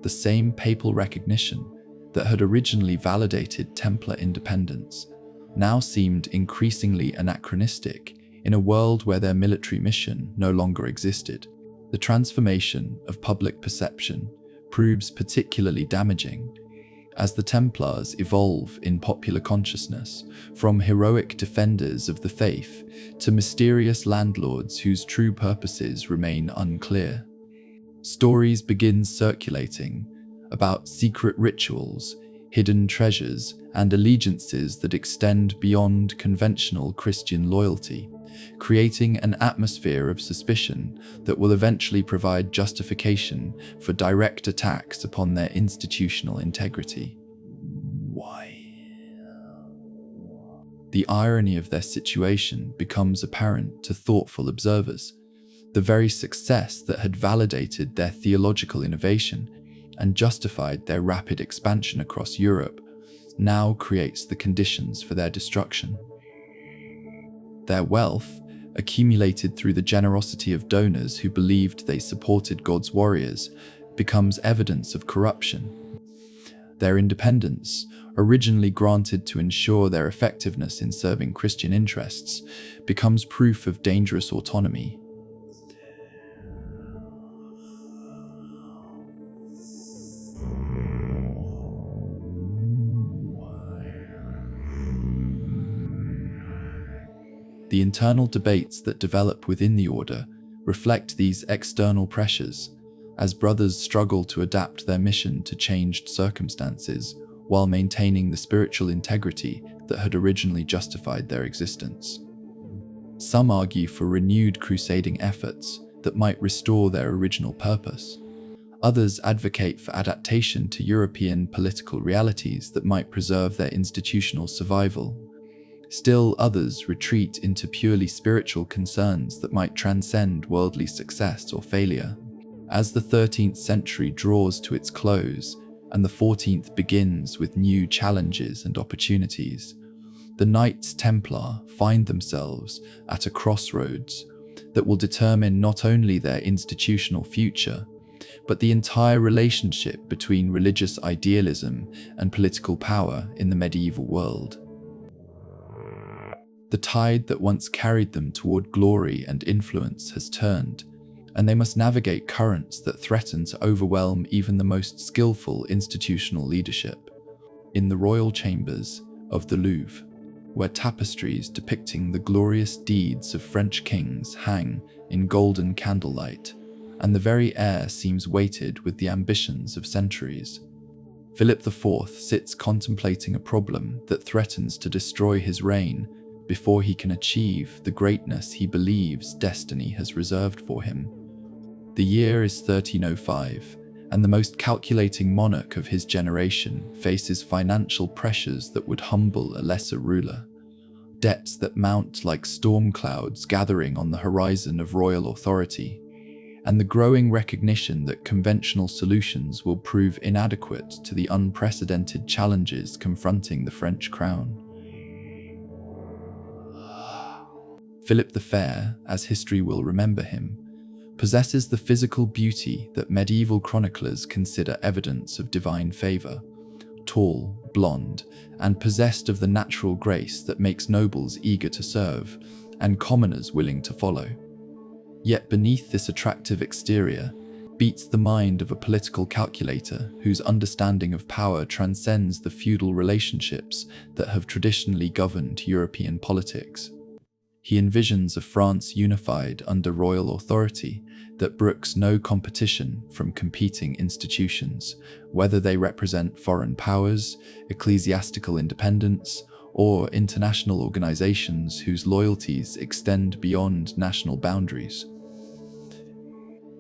The same papal recognition that had originally validated Templar independence now seemed increasingly anachronistic in a world where their military mission no longer existed. The transformation of public perception proves particularly damaging as the Templars evolve in popular consciousness from heroic defenders of the faith to mysterious landlords whose true purposes remain unclear. Stories begin circulating about secret rituals, hidden treasures, and allegiances that extend beyond conventional Christian loyalty, creating an atmosphere of suspicion that will eventually provide justification for direct attacks upon their institutional integrity. Why? The irony of their situation becomes apparent to thoughtful observers. The very success that had validated their theological innovation and justified their rapid expansion across Europe now creates the conditions for their destruction. Their wealth, accumulated through the generosity of donors who believed they supported God's warriors, becomes evidence of corruption. Their independence, originally granted to ensure their effectiveness in serving Christian interests, becomes proof of dangerous autonomy. The internal debates that develop within the order reflect these external pressures, as brothers struggle to adapt their mission to changed circumstances while maintaining the spiritual integrity that had originally justified their existence. Some argue for renewed crusading efforts that might restore their original purpose. Others advocate for adaptation to European political realities that might preserve their institutional survival. Still others retreat into purely spiritual concerns that might transcend worldly success or failure. As the 13th century draws to its close and the 14th begins with new challenges and opportunities, the Knights Templar find themselves at a crossroads that will determine not only their institutional future, but the entire relationship between religious idealism and political power in the medieval world. The tide that once carried them toward glory and influence has turned, and they must navigate currents that threaten to overwhelm even the most skillful institutional leadership. In the royal chambers of the Louvre, where tapestries depicting the glorious deeds of French kings hang in golden candlelight, and the very air seems weighted with the ambitions of centuries, Philip IV sits contemplating a problem that threatens to destroy his reign before he can achieve the greatness he believes destiny has reserved for him. The year is 1305, and the most calculating monarch of his generation faces financial pressures that would humble a lesser ruler. Debts that mount like storm clouds gathering on the horizon of royal authority, and the growing recognition that conventional solutions will prove inadequate to the unprecedented challenges confronting the French crown. Philip the Fair, as history will remember him, possesses the physical beauty that medieval chroniclers consider evidence of divine favor. Tall, blonde, and possessed of the natural grace that makes nobles eager to serve, and commoners willing to follow. Yet beneath this attractive exterior beats the mind of a political calculator whose understanding of power transcends the feudal relationships that have traditionally governed European politics. He envisions a France unified under royal authority that brooks no competition from competing institutions, whether they represent foreign powers, ecclesiastical independence, or international organizations whose loyalties extend beyond national boundaries.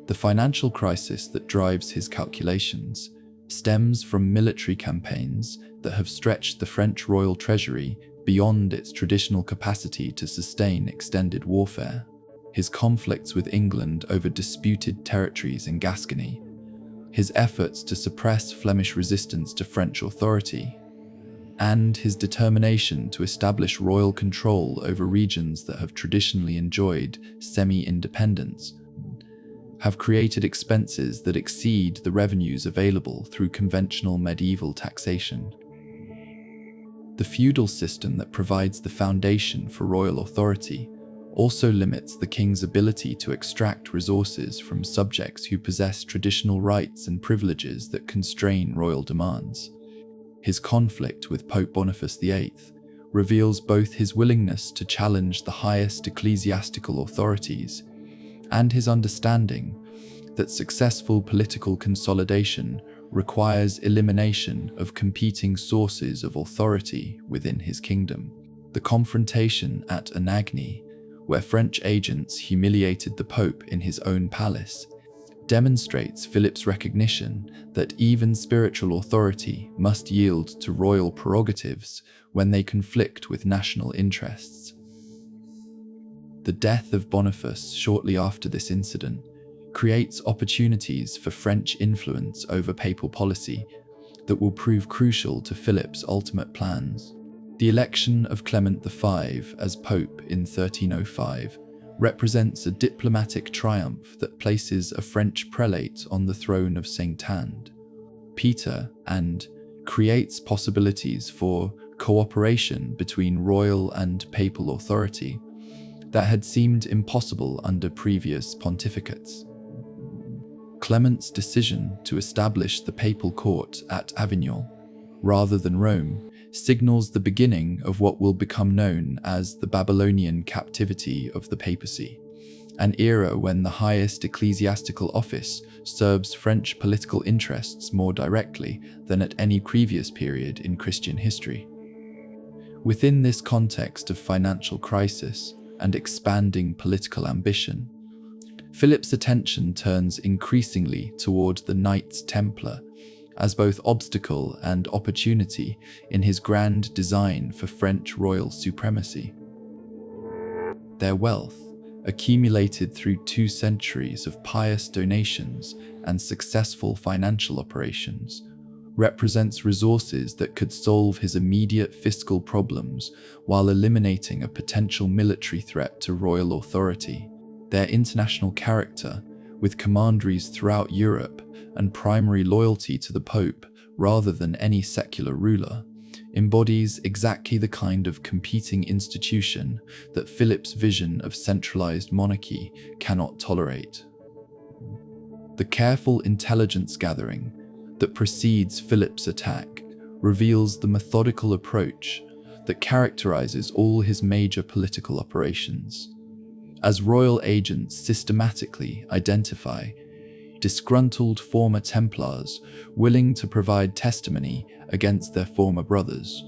The financial crisis that drives his calculations stems from military campaigns that have stretched the French royal treasury beyond its traditional capacity to sustain extended warfare. His conflicts with England over disputed territories in Gascony, his efforts to suppress Flemish resistance to French authority, and his determination to establish royal control over regions that have traditionally enjoyed semi-independence, have created expenses that exceed the revenues available through conventional medieval taxation. The feudal system that provides the foundation for royal authority also limits the king's ability to extract resources from subjects who possess traditional rights and privileges that constrain royal demands. His conflict with Pope Boniface VIII reveals both his willingness to challenge the highest ecclesiastical authorities and his understanding that successful political consolidation requires elimination of competing sources of authority within his kingdom. The confrontation at Anagni, where French agents humiliated the Pope in his own palace, demonstrates Philip's recognition that even spiritual authority must yield to royal prerogatives when they conflict with national interests. The death of Boniface shortly after this incident creates opportunities for French influence over papal policy that will prove crucial to Philip's ultimate plans. The election of Clement V as Pope in 1305 represents a diplomatic triumph that places a French prelate on the throne of Saint-Tand, Peter, and creates possibilities for cooperation between royal and papal authority that had seemed impossible under previous pontificates. Clement's decision to establish the papal court at Avignon, rather than Rome, signals the beginning of what will become known as the Babylonian captivity of the papacy, an era when the highest ecclesiastical office serves French political interests more directly than at any previous period in Christian history. Within this context of financial crisis and expanding political ambition, Philip's attention turns increasingly toward the Knights Templar as both obstacle and opportunity in his grand design for French royal supremacy. Their wealth, accumulated through 2 centuries of pious donations and successful financial operations, represents resources that could solve his immediate fiscal problems while eliminating a potential military threat to royal authority. Their international character, with commanderies throughout Europe and primary loyalty to the Pope rather than any secular ruler, embodies exactly the kind of competing institution that Philip's vision of centralized monarchy cannot tolerate. The careful intelligence gathering that precedes Philip's attack reveals the methodical approach that characterizes all his major political operations, as royal agents systematically identify disgruntled former Templars willing to provide testimony against their former brothers.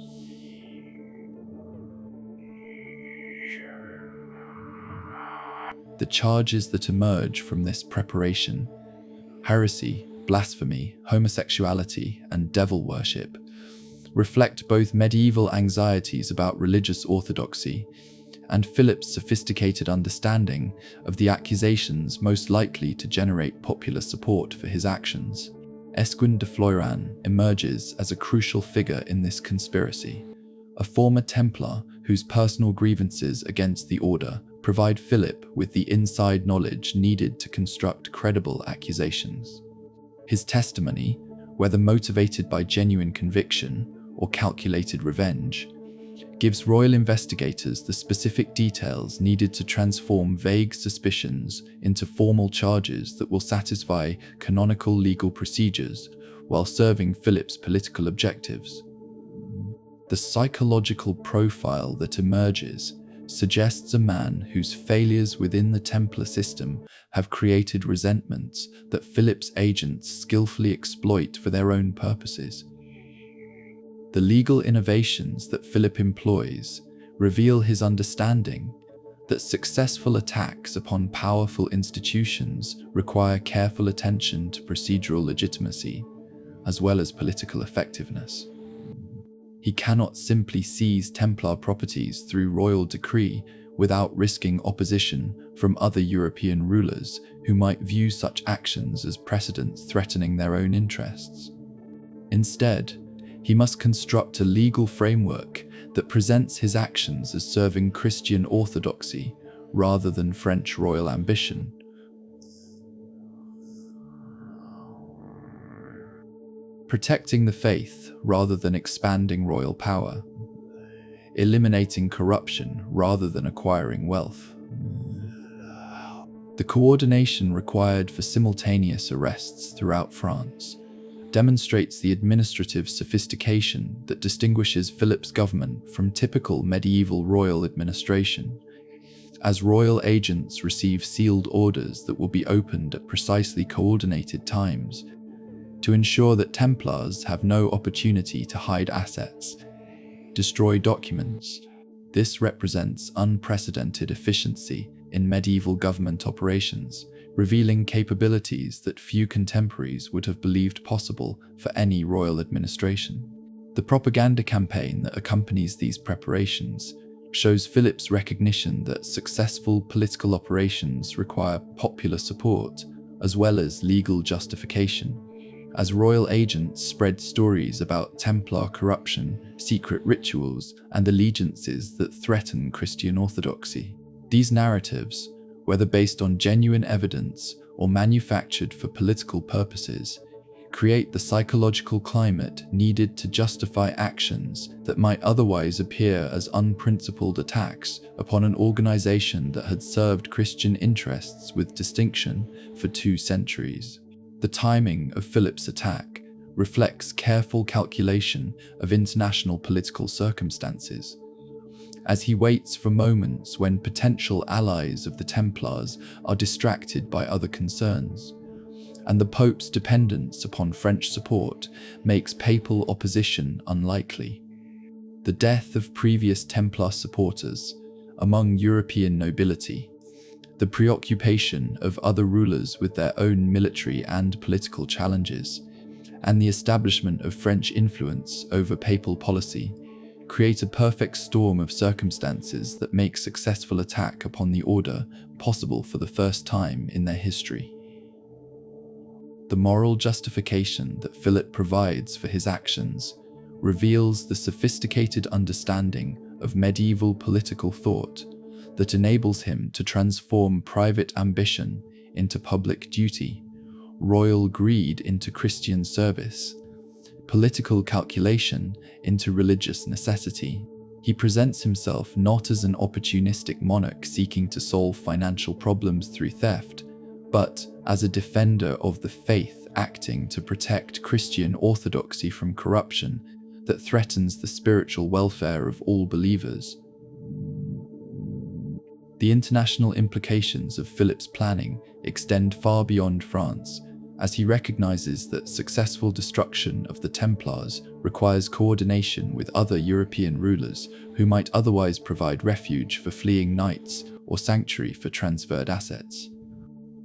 The charges that emerge from this preparation, heresy, blasphemy, homosexuality, and devil worship, reflect both medieval anxieties about religious orthodoxy and Philip's sophisticated understanding of the accusations most likely to generate popular support for his actions. Esquin de Floiran emerges as a crucial figure in this conspiracy, a former Templar whose personal grievances against the order provide Philip with the inside knowledge needed to construct credible accusations. His testimony, whether motivated by genuine conviction or calculated revenge, gives royal investigators the specific details needed to transform vague suspicions into formal charges that will satisfy canonical legal procedures while serving Philip's political objectives. The psychological profile that emerges suggests a man whose failures within the Templar system have created resentments that Philip's agents skillfully exploit for their own purposes. The legal innovations that Philip employs reveal his understanding that successful attacks upon powerful institutions require careful attention to procedural legitimacy, as well as political effectiveness. He cannot simply seize Templar properties through royal decree without risking opposition from other European rulers who might view such actions as precedents threatening their own interests. Instead, he must construct a legal framework that presents his actions as serving Christian orthodoxy rather than French royal ambition. Protecting the faith rather than expanding royal power. eliminating corruption rather than acquiring wealth. The coordination required for simultaneous arrests throughout France demonstrates the administrative sophistication that distinguishes Philip's government from typical medieval royal administration, as royal agents receive sealed orders that will be opened at precisely coordinated times to ensure that Templars have no opportunity to hide assets, destroy documents. This represents unprecedented efficiency in medieval government operations, revealing capabilities that few contemporaries would have believed possible for any royal administration. The propaganda campaign that accompanies these preparations shows Philip's recognition that successful political operations require popular support as well as legal justification, as royal agents spread stories about Templar corruption, secret rituals, and allegiances that threaten Christian orthodoxy. These narratives, whether based on genuine evidence or manufactured for political purposes, create the psychological climate needed to justify actions that might otherwise appear as unprincipled attacks upon an organization that had served Christian interests with distinction for 2 centuries. The timing of Philip's attack reflects careful calculation of international political circumstances, as he waits for moments when potential allies of the Templars are distracted by other concerns, and the Pope's dependence upon French support makes papal opposition unlikely. The death of previous Templar supporters among European nobility, the preoccupation of other rulers with their own military and political challenges, and the establishment of French influence over papal policy create a perfect storm of circumstances that make successful attack upon the order possible for the first time in their history. The moral justification that Philip provides for his actions reveals the sophisticated understanding of medieval political thought that enables him to transform private ambition into public duty, royal greed into Christian service, political calculation into religious necessity. He presents himself not as an opportunistic monarch seeking to solve financial problems through theft, but as a defender of the faith acting to protect Christian orthodoxy from corruption that threatens the spiritual welfare of all believers. The international implications of Philip's planning extend far beyond France, as he recognizes that successful destruction of the Templars requires coordination with other European rulers who might otherwise provide refuge for fleeing knights or sanctuary for transferred assets.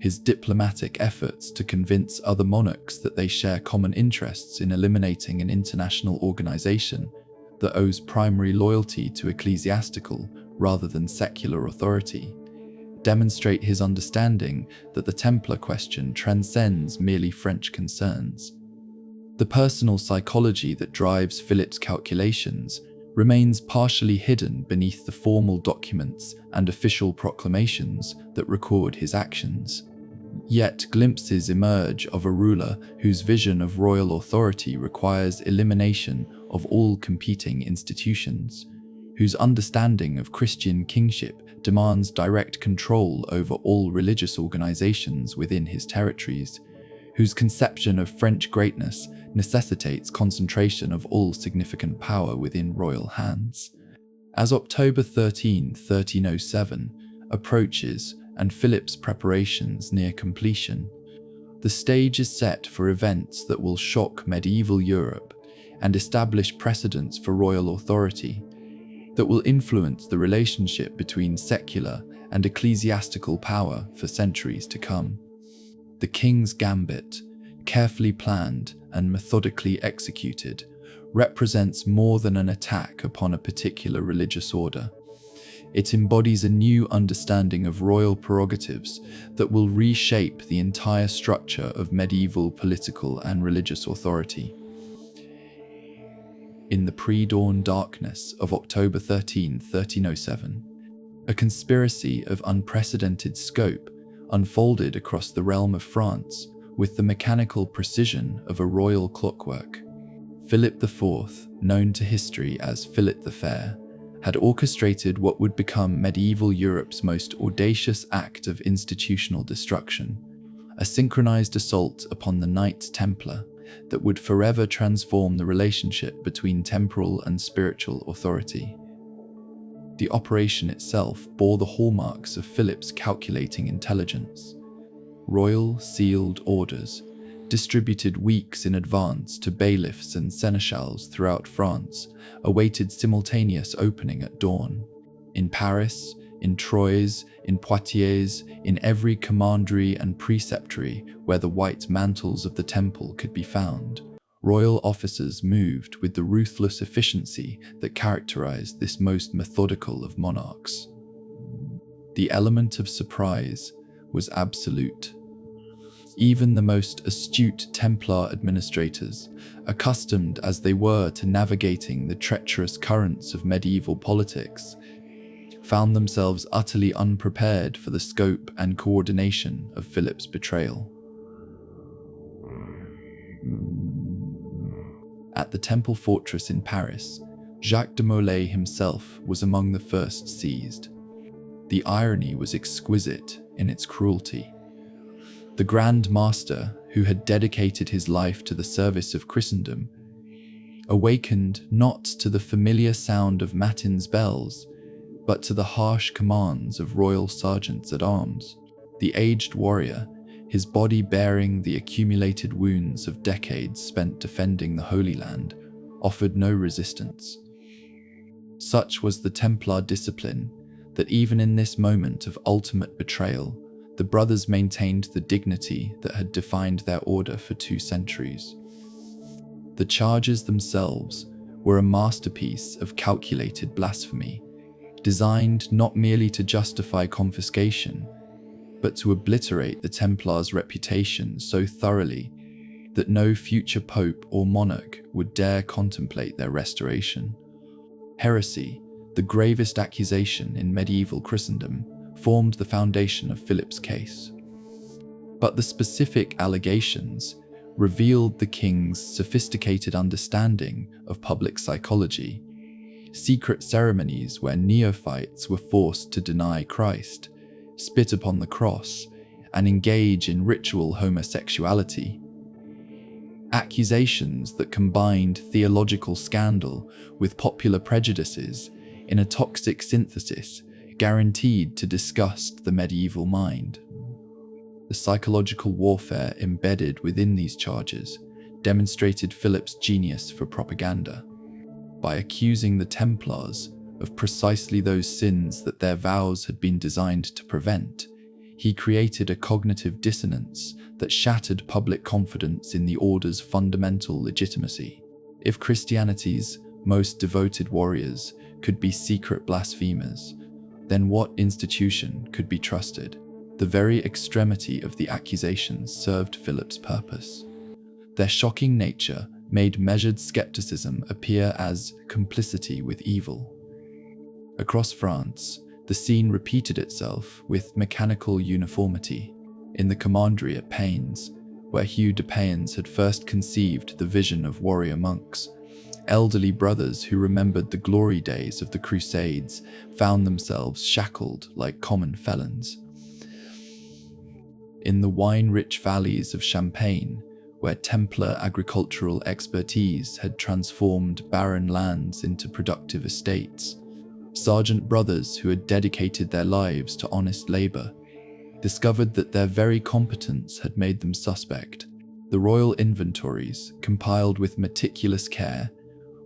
His diplomatic efforts to convince other monarchs that they share common interests in eliminating an international organization that owes primary loyalty to ecclesiastical rather than secular authority demonstrate his understanding that the Templar question transcends merely French concerns. The personal psychology that drives Philip's calculations remains partially hidden beneath the formal documents and official proclamations that record his actions. Yet glimpses emerge of a ruler whose vision of royal authority requires elimination of all competing institutions, whose understanding of Christian kingship demands direct control over all religious organizations within his territories, whose conception of French greatness necessitates concentration of all significant power within royal hands. As October 13, 1307 approaches and Philip's preparations near completion, the stage is set for events that will shock medieval Europe and establish precedents for royal authority, that will influence the relationship between secular and ecclesiastical power for centuries to come. The King's Gambit, carefully planned and methodically executed, represents more than an attack upon a particular religious order. It embodies a new understanding of royal prerogatives that will reshape the entire structure of medieval political and religious authority. In the pre-dawn darkness of October 13, 1307, a conspiracy of unprecedented scope unfolded across the realm of France with the mechanical precision of a royal clockwork. Philip IV, known to history as Philip the Fair, had orchestrated what would become medieval Europe's most audacious act of institutional destruction, a synchronized assault upon the Knights Templar that would forever transform the relationship between temporal and spiritual authority. The operation itself bore the hallmarks of Philip's calculating intelligence. Royal sealed orders, distributed weeks in advance to bailiffs and seneschals throughout France, awaited simultaneous opening at dawn. In Paris, in Troyes, in Poitiers, in every commandery and preceptory where the white mantles of the temple could be found, royal officers moved with the ruthless efficiency that characterized this most methodical of monarchs. The element of surprise was absolute. Even the most astute Templar administrators, accustomed as they were to navigating the treacherous currents of medieval politics, found themselves utterly unprepared for the scope and coordination of Philip's betrayal. At the Temple fortress in Paris, Jacques de Molay himself was among the first seized. The irony was exquisite in its cruelty. The Grand Master, who had dedicated his life to the service of Christendom, awakened not to the familiar sound of matins bells, but to the harsh commands of royal sergeants at arms. The aged warrior, his body bearing the accumulated wounds of decades spent defending the Holy Land, offered no resistance. Such was the Templar discipline that even in this moment of ultimate betrayal, the brothers maintained the dignity that had defined their order for 2 centuries. The charges themselves were a masterpiece of calculated blasphemy, designed not merely to justify confiscation, but to obliterate the Templars' reputation so thoroughly that no future pope or monarch would dare contemplate their restoration. Heresy, the gravest accusation in medieval Christendom, formed the foundation of Philip's case. But the specific allegations revealed the king's sophisticated understanding of public psychology, secret ceremonies where neophytes were forced to deny Christ, spit upon the cross, and engage in ritual homosexuality. Accusations that combined theological scandal with popular prejudices in a toxic synthesis guaranteed to disgust the medieval mind. The psychological warfare embedded within these charges demonstrated Philip's genius for propaganda. By accusing the Templars of precisely those sins that their vows had been designed to prevent, he created a cognitive dissonance that shattered public confidence in the order's fundamental legitimacy. If Christianity's most devoted warriors could be secret blasphemers, then what institution could be trusted? The very extremity of the accusations served Philip's purpose. Their shocking nature made measured skepticism appear as complicity with evil. Across France, the scene repeated itself with mechanical uniformity. In the commandery at Pains, where Hugh de Payens had first conceived the vision of warrior monks, elderly brothers who remembered the glory days of the Crusades found themselves shackled like common felons. In the wine-rich valleys of Champagne, where Templar agricultural expertise had transformed barren lands into productive estates, sergeant brothers who had dedicated their lives to honest labor discovered that their very competence had made them suspect. The royal inventories, compiled with meticulous care,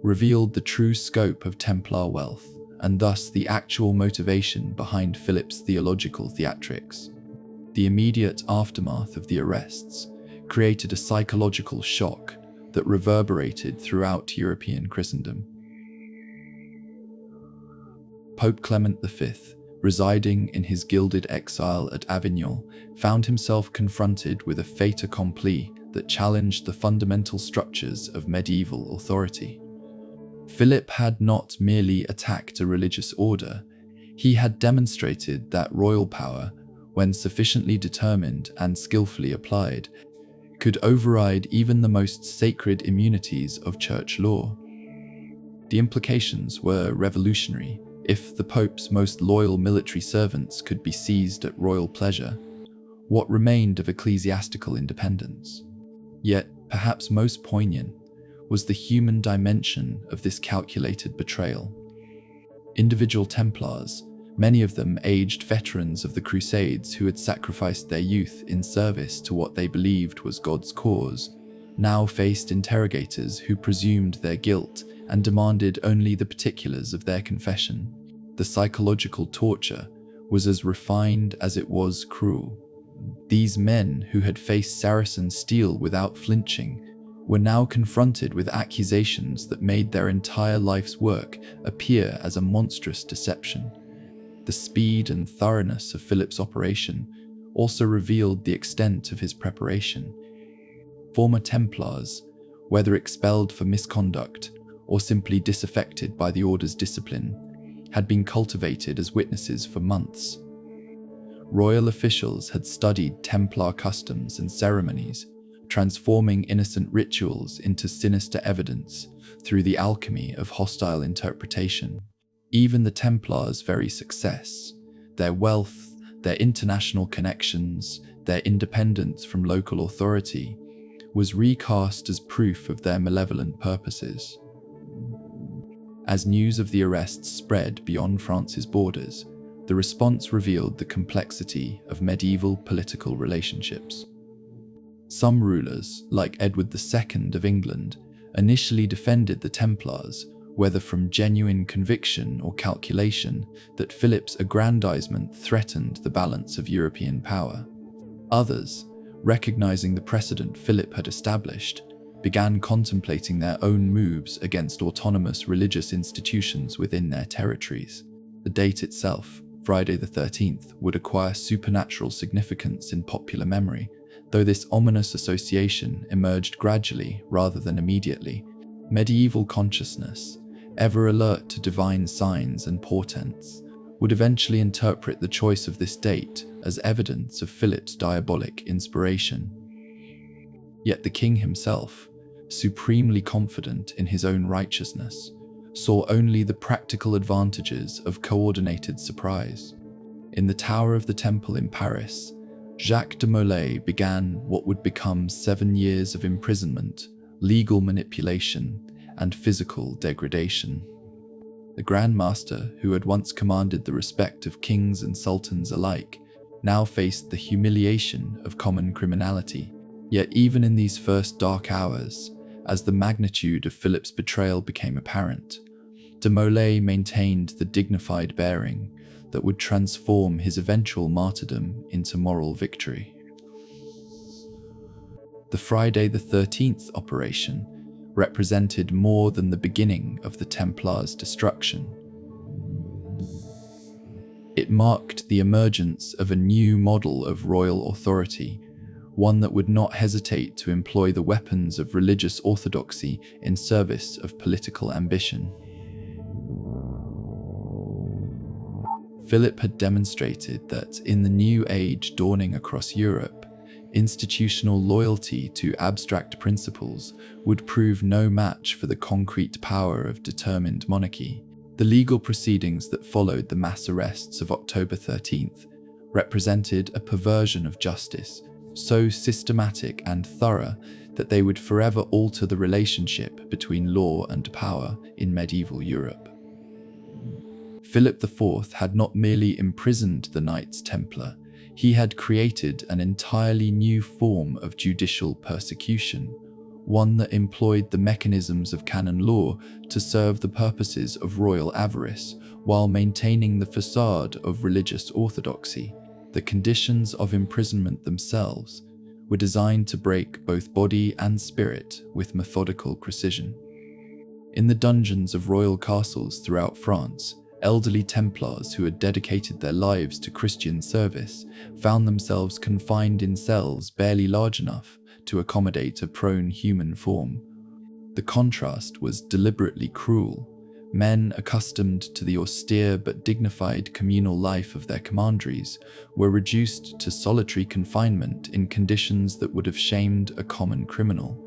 revealed the true scope of Templar wealth, and thus the actual motivation behind Philip's theological theatrics. The immediate aftermath of the arrests created a psychological shock that reverberated throughout European Christendom. Pope Clement V, residing in his gilded exile at Avignon, found himself confronted with a fait accompli that challenged the fundamental structures of medieval authority. Philip had not merely attacked a religious order, he had demonstrated that royal power, when sufficiently determined and skillfully applied, could override even the most sacred immunities of church law. The implications were revolutionary, If the Pope's most loyal military servants could be seized at royal pleasure, what remained of ecclesiastical independence? Yet, perhaps most poignant, was the human dimension of this calculated betrayal. Individual Templars, many of them aged veterans of the Crusades who had sacrificed their youth in service to what they believed was God's cause, now faced interrogators who presumed their guilt and demanded only the particulars of their confession. The psychological torture was as refined as it was cruel. These men, who had faced Saracen steel without flinching, were now confronted with accusations that made their entire life's work appear as a monstrous deception. The speed and thoroughness of Philip's operation also revealed the extent of his preparation. Former Templars, whether expelled for misconduct or simply disaffected by the order's discipline, had been cultivated as witnesses for months. Royal officials had studied Templar customs and ceremonies, transforming innocent rituals into sinister evidence through the alchemy of hostile interpretation. Even the Templars' very success, their wealth, their international connections, their independence from local authority, was recast as proof of their malevolent purposes. As news of the arrests spread beyond France's borders, the response revealed the complexity of medieval political relationships. Some rulers, like Edward II of England, initially defended the Templars, whether from genuine conviction or calculation that Philip's aggrandizement threatened the balance of European power. Others, recognizing the precedent Philip had established, began contemplating their own moves against autonomous religious institutions within their territories. The date itself, Friday the 13th, would acquire supernatural significance in popular memory, though this ominous association emerged gradually rather than immediately. Medieval consciousness, ever alert to divine signs and portents, would eventually interpret the choice of this date as evidence of Philip's diabolic inspiration. Yet the king himself, supremely confident in his own righteousness, saw only the practical advantages of coordinated surprise. In the Tower of the Temple in Paris, Jacques de Molay began what would become 7 years of imprisonment, legal manipulation, and physical degradation. The Grand Master, who had once commanded the respect of kings and sultans alike, now faced the humiliation of common criminality. Yet even in these first dark hours, as the magnitude of Philip's betrayal became apparent, de Molay maintained the dignified bearing that would transform his eventual martyrdom into moral victory. The Friday the 13th operation represented more than the beginning of the Templars' destruction. It marked the emergence of a new model of royal authority, one that would not hesitate to employ the weapons of religious orthodoxy in service of political ambition. Philip had demonstrated that in the new age dawning across Europe, institutional loyalty to abstract principles would prove no match for the concrete power of determined monarchy. The legal proceedings that followed the mass arrests of October 13th represented a perversion of justice, so systematic and thorough that they would forever alter the relationship between law and power in medieval Europe. Philip IV had not merely imprisoned the Knights Templar, he had created an entirely new form of judicial persecution, one that employed the mechanisms of canon law to serve the purposes of royal avarice while maintaining the facade of religious orthodoxy. The conditions of imprisonment themselves were designed to break both body and spirit with methodical precision. In the dungeons of royal castles throughout France, elderly Templars who had dedicated their lives to Christian service found themselves confined in cells barely large enough to accommodate a prone human form. The contrast was deliberately cruel. Men accustomed to the austere but dignified communal life of their commanderies were reduced to solitary confinement in conditions that would have shamed a common criminal.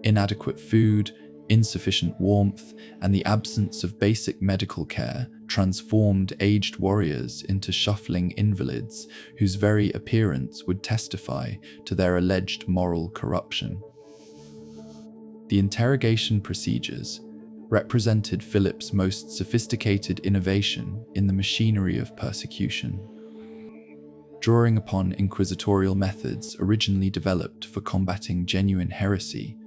Inadequate food, insufficient warmth, and the absence of basic medical care transformed aged warriors into shuffling invalids whose very appearance would testify to their alleged moral corruption. The interrogation procedures represented Philip's most sophisticated innovation in the machinery of persecution. Drawing upon inquisitorial methods originally developed for combating genuine heresy,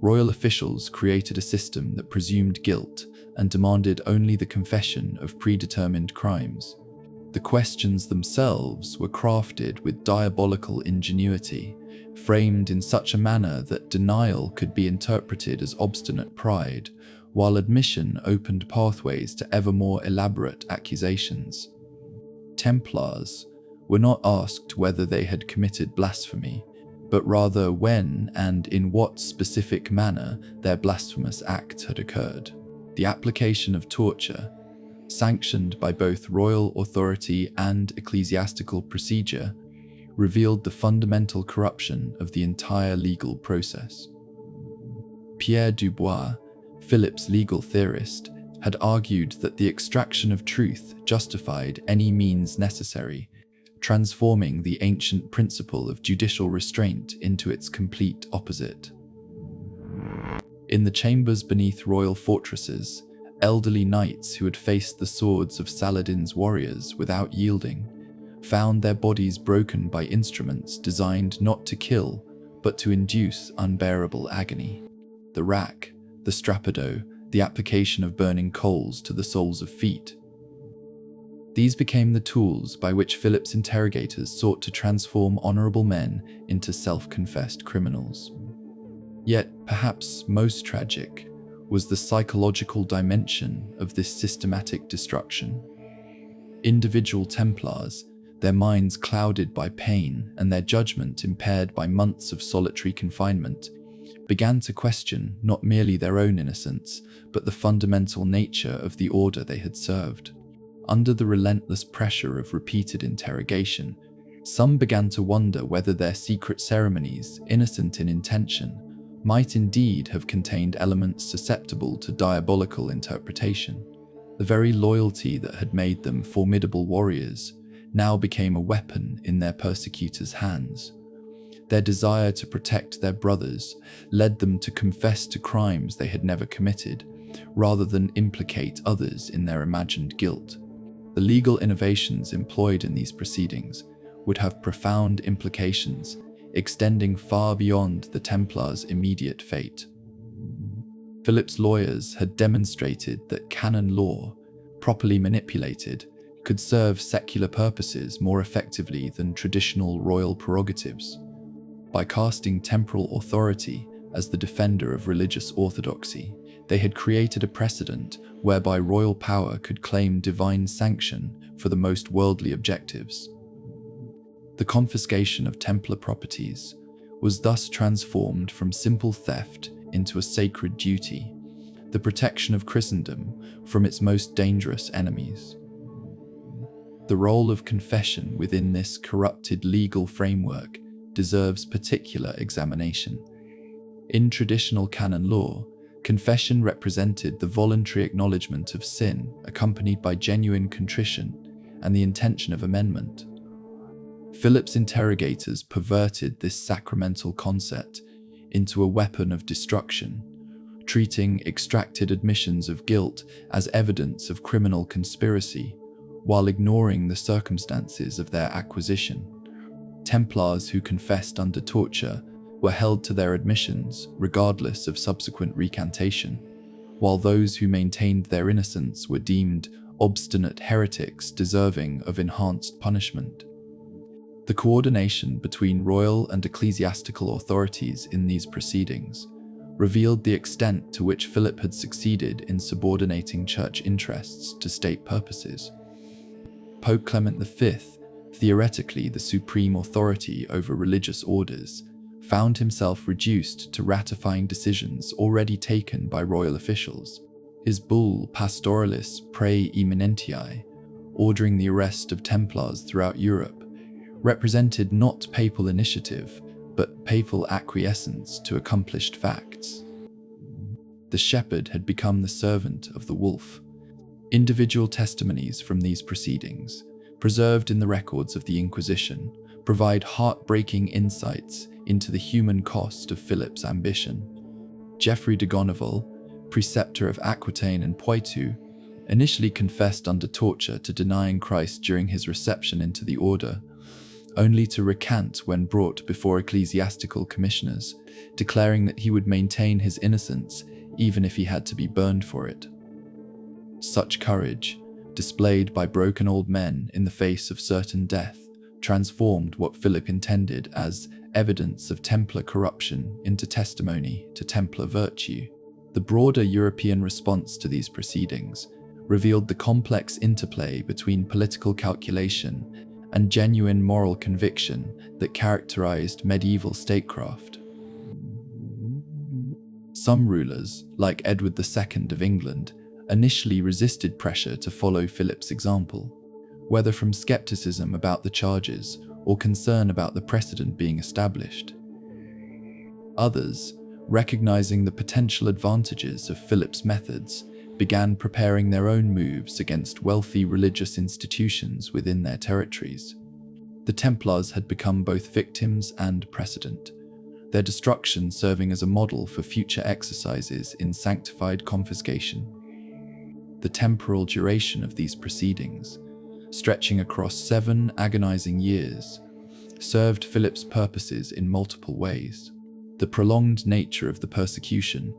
royal officials created a system that presumed guilt and demanded only the confession of predetermined crimes. The questions themselves were crafted with diabolical ingenuity, framed in such a manner that denial could be interpreted as obstinate pride, while admission opened pathways to ever more elaborate accusations. Templars were not asked whether they had committed blasphemy, but rather when and in what specific manner their blasphemous act had occurred. The application of torture, sanctioned by both royal authority and ecclesiastical procedure, revealed the fundamental corruption of the entire legal process. Pierre Dubois, Philip's legal theorist, had argued that the extraction of truth justified any means necessary, transforming the ancient principle of judicial restraint into its complete opposite. In the chambers beneath royal fortresses, elderly knights who had faced the swords of Saladin's warriors without yielding found their bodies broken by instruments designed not to kill, but to induce unbearable agony. The rack, the strappado, the application of burning coals to the soles of feet. These became the tools by which Philip's interrogators sought to transform honorable men into self-confessed criminals. Yet, perhaps most tragic, was the psychological dimension of this systematic destruction. Individual Templars, their minds clouded by pain and their judgment impaired by months of solitary confinement, began to question not merely their own innocence, but the fundamental nature of the order they had served. Under the relentless pressure of repeated interrogation, some began to wonder whether their secret ceremonies, innocent in intention, might indeed have contained elements susceptible to diabolical interpretation. The very loyalty that had made them formidable warriors now became a weapon in their persecutors' hands. Their desire to protect their brothers led them to confess to crimes they had never committed, rather than implicate others in their imagined guilt. The legal innovations employed in these proceedings would have profound implications, extending far beyond the Templars' immediate fate. Philip's lawyers had demonstrated that canon law, properly manipulated, could serve secular purposes more effectively than traditional royal prerogatives. By casting temporal authority as the defender of religious orthodoxy, they had created a precedent whereby royal power could claim divine sanction for the most worldly objectives. The confiscation of Templar properties was thus transformed from simple theft into a sacred duty, the protection of Christendom from its most dangerous enemies. The role of confession within this corrupted legal framework deserves particular examination. In traditional canon law, confession represented the voluntary acknowledgement of sin, accompanied by genuine contrition and the intention of amendment. Philip's interrogators perverted this sacramental concept into a weapon of destruction, treating extracted admissions of guilt as evidence of criminal conspiracy, while ignoring the circumstances of their acquisition. Templars who confessed under torture were held to their admissions regardless of subsequent recantation, while those who maintained their innocence were deemed obstinate heretics deserving of enhanced punishment. The coordination between royal and ecclesiastical authorities in these proceedings revealed the extent to which Philip had succeeded in subordinating church interests to state purposes. Pope Clement V, theoretically the supreme authority over religious orders, found himself reduced to ratifying decisions already taken by royal officials. His bull Pastoralis Prae Eminentiae, ordering the arrest of Templars throughout Europe, represented not papal initiative, but papal acquiescence to accomplished facts. The shepherd had become the servant of the wolf. Individual testimonies from these proceedings, preserved in the records of the Inquisition, provide heartbreaking insights into the human cost of Philip's ambition. Geoffrey de Gonneval, preceptor of Aquitaine and Poitou, initially confessed under torture to denying Christ during his reception into the order, only to recant when brought before ecclesiastical commissioners, declaring that he would maintain his innocence even if he had to be burned for it. Such courage, displayed by broken old men in the face of certain death, transformed what Philip intended as evidence of Templar corruption into testimony to Templar virtue. The broader European response to these proceedings revealed the complex interplay between political calculation and genuine moral conviction that characterized medieval statecraft. Some rulers, like Edward II of England, initially resisted pressure to follow Philip's example, whether from skepticism about the charges or concern about the precedent being established. Others, recognizing the potential advantages of Philip's methods, began preparing their own moves against wealthy religious institutions within their territories. The Templars had become both victims and precedent, their destruction serving as a model for future exercises in sanctified confiscation. The temporal duration of these proceedings, stretching across 7 agonizing years, served Philip's purposes in multiple ways. The prolonged nature of the persecution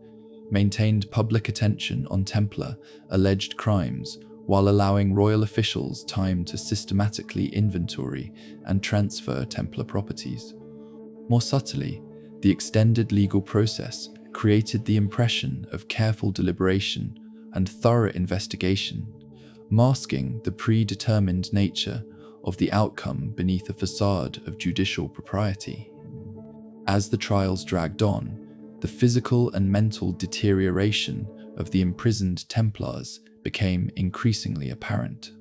maintained public attention on Templar alleged crimes while allowing royal officials time to systematically inventory and transfer Templar properties. More subtly, the extended legal process created the impression of careful deliberation and thorough investigation, masking the predetermined nature of the outcome beneath a facade of judicial propriety. As the trials dragged on, the physical and mental deterioration of the imprisoned Templars became increasingly apparent.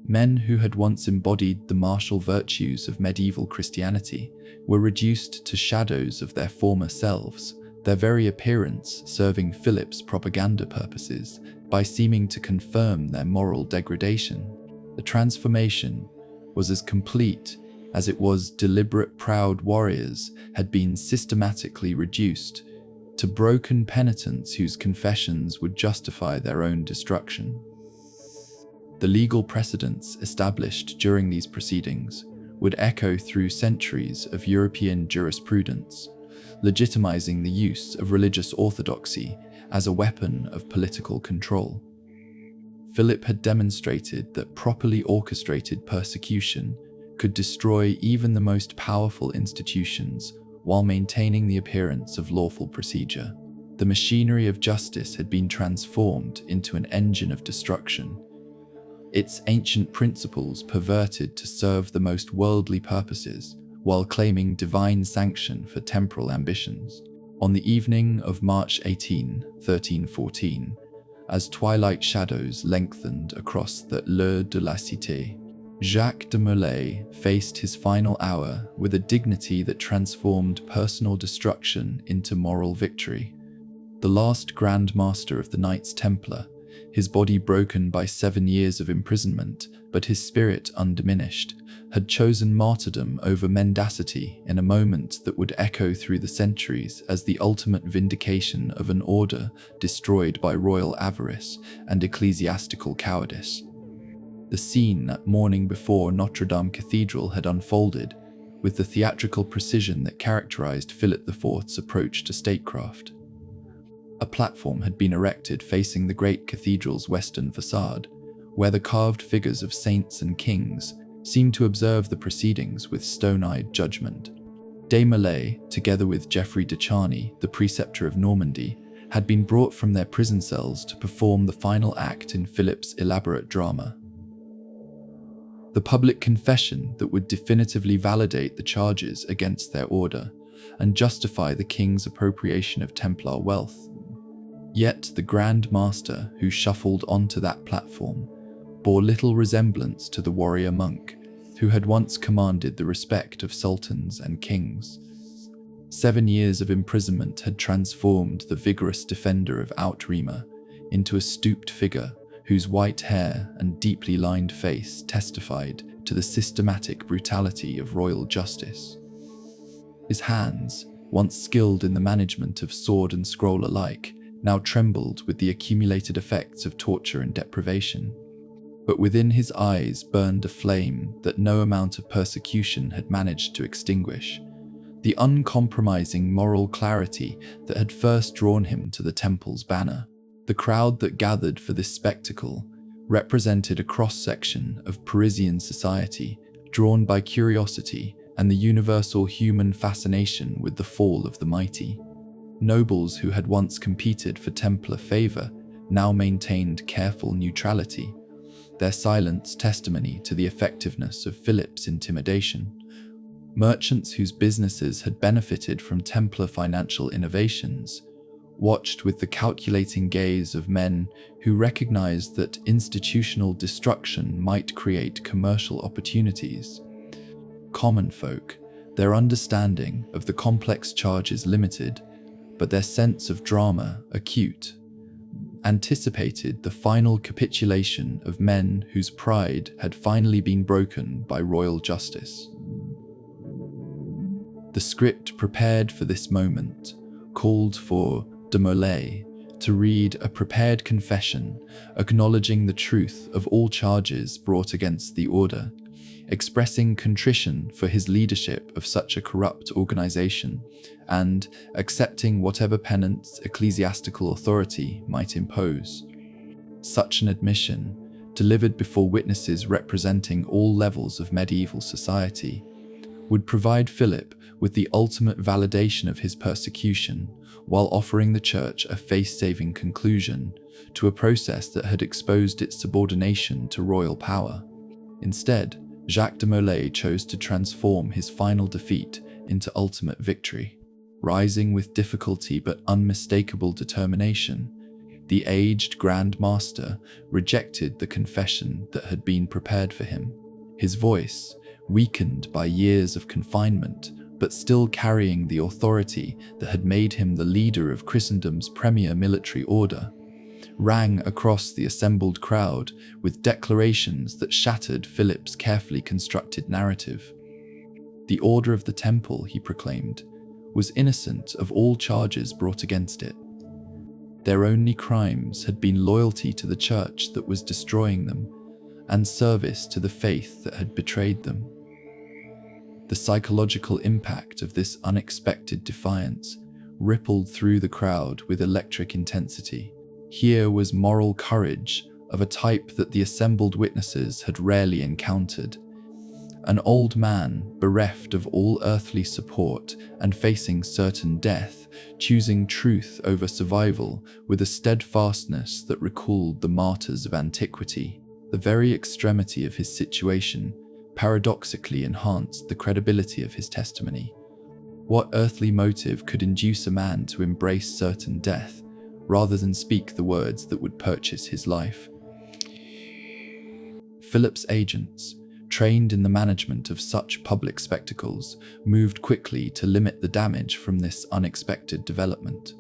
Men who had once embodied the martial virtues of medieval Christianity were reduced to shadows of their former selves, their very appearance serving Philip's propaganda purposes by seeming to confirm their moral degradation. The transformation was as complete as it was deliberate. Proud warriors had been systematically reduced to broken penitents whose confessions would justify their own destruction. The legal precedents established during these proceedings would echo through centuries of European jurisprudence, legitimizing the use of religious orthodoxy as a weapon of political control. Philip had demonstrated that properly orchestrated persecution could destroy even the most powerful institutions while maintaining the appearance of lawful procedure. The machinery of justice had been transformed into an engine of destruction, its ancient principles perverted to serve the most worldly purposes while claiming divine sanction for temporal ambitions. On the evening of March 18, 1314, as twilight shadows lengthened across the Leur de la Cité, Jacques de Molay faced his final hour with a dignity that transformed personal destruction into moral victory. The last Grand Master of the Knights Templar, his body broken by 7 years of imprisonment, but his spirit undiminished, had chosen martyrdom over mendacity in a moment that would echo through the centuries as the ultimate vindication of an order destroyed by royal avarice and ecclesiastical cowardice. The scene that morning before Notre Dame Cathedral had unfolded with the theatrical precision that characterized Philip IV's approach to statecraft. A platform had been erected facing the great cathedral's western facade, where the carved figures of saints and kings seemed to observe the proceedings with stone-eyed judgment. De Molay, together with Geoffrey de Charny, the preceptor of Normandy, had been brought from their prison cells to perform the final act in Philip's elaborate drama. The public confession that would definitively validate the charges against their order and justify the king's appropriation of Templar wealth. Yet the Grand Master who shuffled onto that platform bore little resemblance to the warrior monk who had once commanded the respect of sultans and kings. 7 years of imprisonment had transformed the vigorous defender of Outremer into a stooped figure whose white hair and deeply lined face testified to the systematic brutality of royal justice. His hands, once skilled in the management of sword and scroll alike, now trembled with the accumulated effects of torture and deprivation. But within his eyes burned a flame that no amount of persecution had managed to extinguish. The uncompromising moral clarity that had first drawn him to the temple's banner. The crowd that gathered for this spectacle represented a cross-section of Parisian society, drawn by curiosity and the universal human fascination with the fall of the mighty. Nobles who had once competed for Templar favor now maintained careful neutrality, their silence testimony to the effectiveness of Philip's intimidation. Merchants whose businesses had benefited from Templar financial innovations watched with the calculating gaze of men who recognized that institutional destruction might create commercial opportunities. Common folk, their understanding of the complex charges limited, but their sense of drama acute, anticipated the final capitulation of men whose pride had finally been broken by royal justice. The script prepared for this moment called for de Molay to read a prepared confession acknowledging the truth of all charges brought against the order, expressing contrition for his leadership of such a corrupt organization, and accepting whatever penance ecclesiastical authority might impose. Such an admission, delivered before witnesses representing all levels of medieval society, would provide Philip with the ultimate validation of his persecution, while offering the Church a face-saving conclusion to a process that had exposed its subordination to royal power. Instead, Jacques de Molay chose to transform his final defeat into ultimate victory. Rising with difficulty but unmistakable determination, the aged Grand Master rejected the confession that had been prepared for him. His voice, weakened by years of confinement, but still carrying the authority that had made him the leader of Christendom's premier military order, rang across the assembled crowd with declarations that shattered Philip's carefully constructed narrative. The Order of the Temple, he proclaimed, was innocent of all charges brought against it. Their only crimes had been loyalty to the Church that was destroying them, and service to the faith that had betrayed them. The psychological impact of this unexpected defiance rippled through the crowd with electric intensity. Here was moral courage of a type that the assembled witnesses had rarely encountered. An old man, bereft of all earthly support and facing certain death, choosing truth over survival with a steadfastness that recalled the martyrs of antiquity. The very extremity of his situation paradoxically enhanced the credibility of his testimony. What earthly motive could induce a man to embrace certain death rather than speak the words that would purchase his life? Philip's agents, trained in the management of such public spectacles, moved quickly to limit the damage from this unexpected development.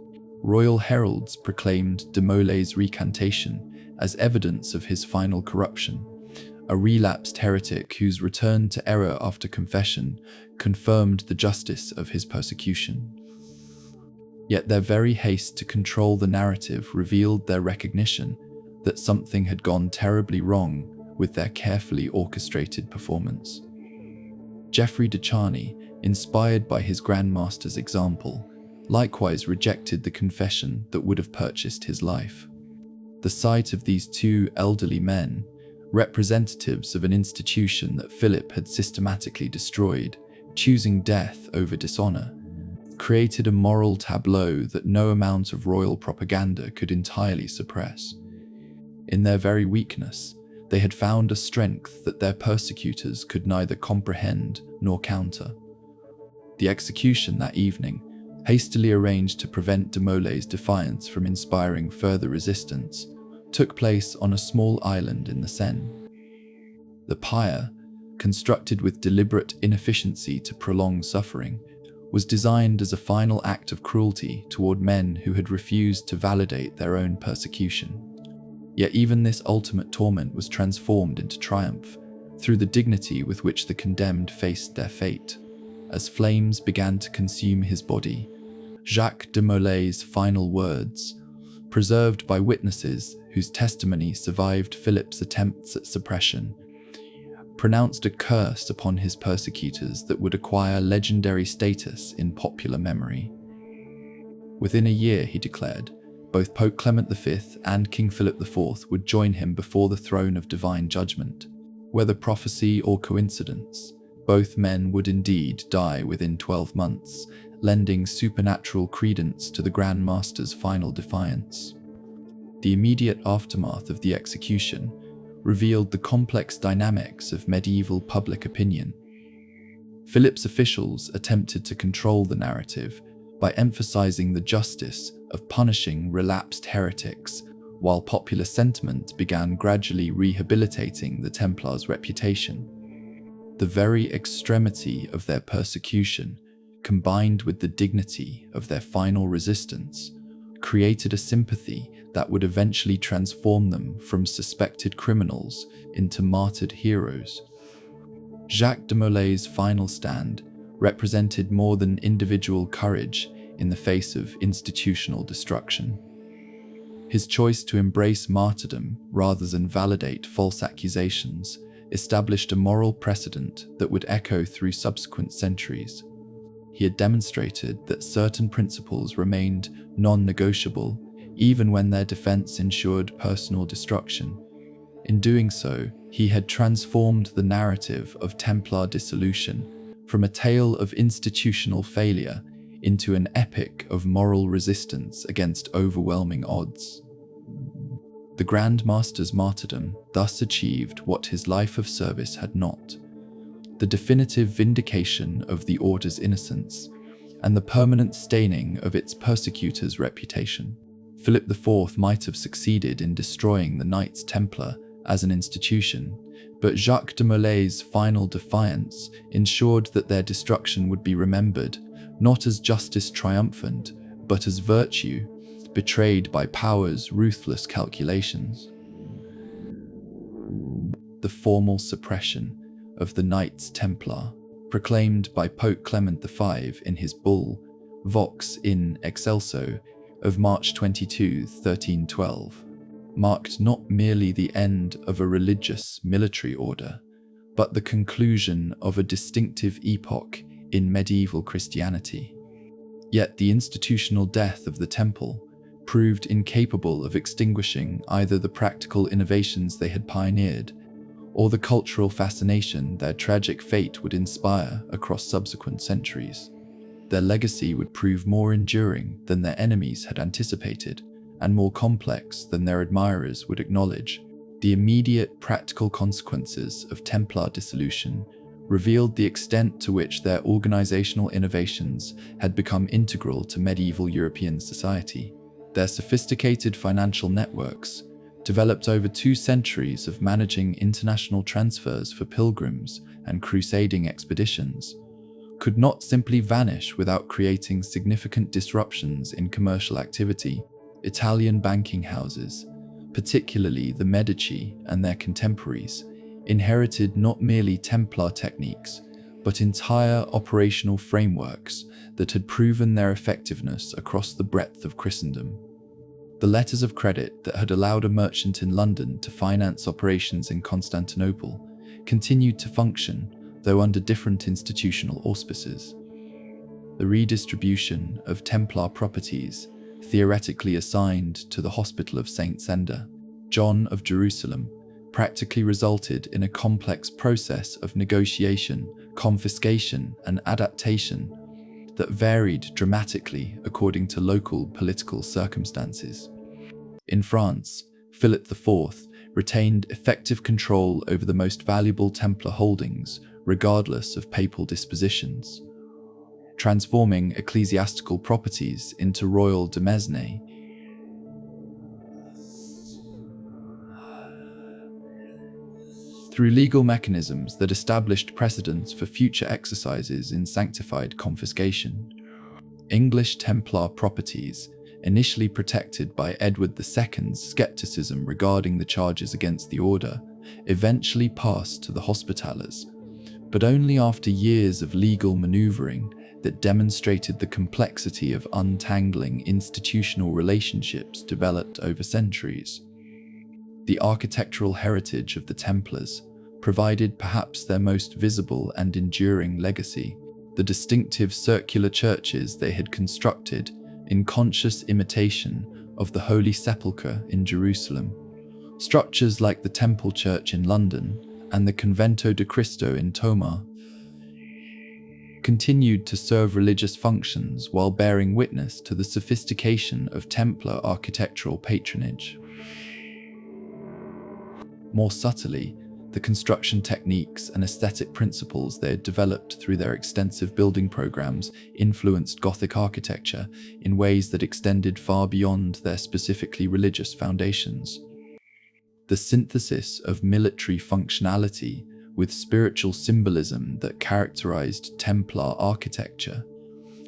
Royal heralds proclaimed de Molay's recantation as evidence of his final corruption, a relapsed heretic whose return to error after confession confirmed the justice of his persecution. Yet their very haste to control the narrative revealed their recognition that something had gone terribly wrong with their carefully orchestrated performance. Geoffrey de Charny, inspired by his Grand Master's example, likewise rejected the confession that would have purchased his life. The sight of these two elderly men, representatives of an institution that Philip had systematically destroyed, choosing death over dishonor, created a moral tableau that no amount of royal propaganda could entirely suppress. In their very weakness, they had found a strength that their persecutors could neither comprehend nor counter. The execution that evening, hastily arranged to prevent de Molay's defiance from inspiring further resistance, took place on a small island in the Seine. The pyre, constructed with deliberate inefficiency to prolong suffering, was designed as a final act of cruelty toward men who had refused to validate their own persecution. Yet even this ultimate torment was transformed into triumph through the dignity with which the condemned faced their fate. As flames began to consume his body, Jacques de Molay's final words, preserved by witnesses whose testimony survived Philip's attempts at suppression, pronounced a curse upon his persecutors that would acquire legendary status in popular memory. Within a year, he declared, both Pope Clement V and King Philip IV would join him before the throne of divine judgment. Whether prophecy or coincidence, both men would indeed die within 12 months, lending supernatural credence to the Grand Master's final defiance. The immediate aftermath of the execution revealed the complex dynamics of medieval public opinion. Philip's officials attempted to control the narrative by emphasizing the justice of punishing relapsed heretics, while popular sentiment began gradually rehabilitating the Templars' reputation. The very extremity of their persecution, combined with the dignity of their final resistance, created a sympathy that would eventually transform them from suspected criminals into martyred heroes. Jacques de Molay's final stand represented more than individual courage in the face of institutional destruction. His choice to embrace martyrdom rather than validate false accusations established a moral precedent that would echo through subsequent centuries. He had demonstrated that certain principles remained non-negotiable even when their defense ensured personal destruction. In doing so, he had transformed the narrative of Templar dissolution from a tale of institutional failure into an epic of moral resistance against overwhelming odds. The Grand Master's martyrdom thus achieved what his life of service had not: the definitive vindication of the Order's innocence and the permanent staining of its persecutors' reputation. Philip IV might have succeeded in destroying the Knights Templar as an institution, but Jacques de Molay's final defiance ensured that their destruction would be remembered not as justice triumphant, but as virtue betrayed by power's ruthless calculations. The formal suppression of the Knights Templar, proclaimed by Pope Clement V in his bull Vox in Excelso of March 22, 1312, marked not merely the end of a religious military order, but the conclusion of a distinctive epoch in medieval Christianity. Yet the institutional death of the Temple proved incapable of extinguishing either the practical innovations they had pioneered or the cultural fascination their tragic fate would inspire across subsequent centuries. Their legacy would prove more enduring than their enemies had anticipated, and more complex than their admirers would acknowledge. The immediate practical consequences of Templar dissolution revealed the extent to which their organizational innovations had become integral to medieval European society. Their sophisticated financial networks, developed over 2 centuries of managing international transfers for pilgrims and crusading expeditions, could not simply vanish without creating significant disruptions in commercial activity. Italian banking houses, particularly the Medici and their contemporaries, inherited not merely Templar techniques, but entire operational frameworks that had proven their effectiveness across the breadth of Christendom. The letters of credit that had allowed a merchant in London to finance operations in Constantinople continued to function, though under different institutional auspices. The redistribution of Templar properties, theoretically assigned to the Hospital of St. Zenda, John of Jerusalem, practically resulted in a complex process of negotiation, confiscation, and adaptation that varied dramatically according to local political circumstances. In France, Philip IV retained effective control over the most valuable Templar holdings, regardless of papal dispositions, transforming ecclesiastical properties into royal demesne. Through legal mechanisms that established precedents for future exercises in sanctified confiscation. English Templar properties initially protected by Edward II's skepticism regarding the charges against the order, eventually passed to the Hospitallers, but only after years of legal maneuvering that demonstrated the complexity of untangling institutional relationships developed over centuries. The architectural heritage of the Templars provided perhaps their most visible and enduring legacy, the distinctive circular churches they had constructed in conscious imitation of the Holy Sepulchre in Jerusalem. Structures like the Temple Church in London and the Convento de Cristo in Tomar continued to serve religious functions while bearing witness to the sophistication of Templar architectural patronage. More subtly, the construction techniques and aesthetic principles they had developed through their extensive building programs influenced Gothic architecture in ways that extended far beyond their specifically religious foundations. The synthesis of military functionality with spiritual symbolism that characterized Templar architecture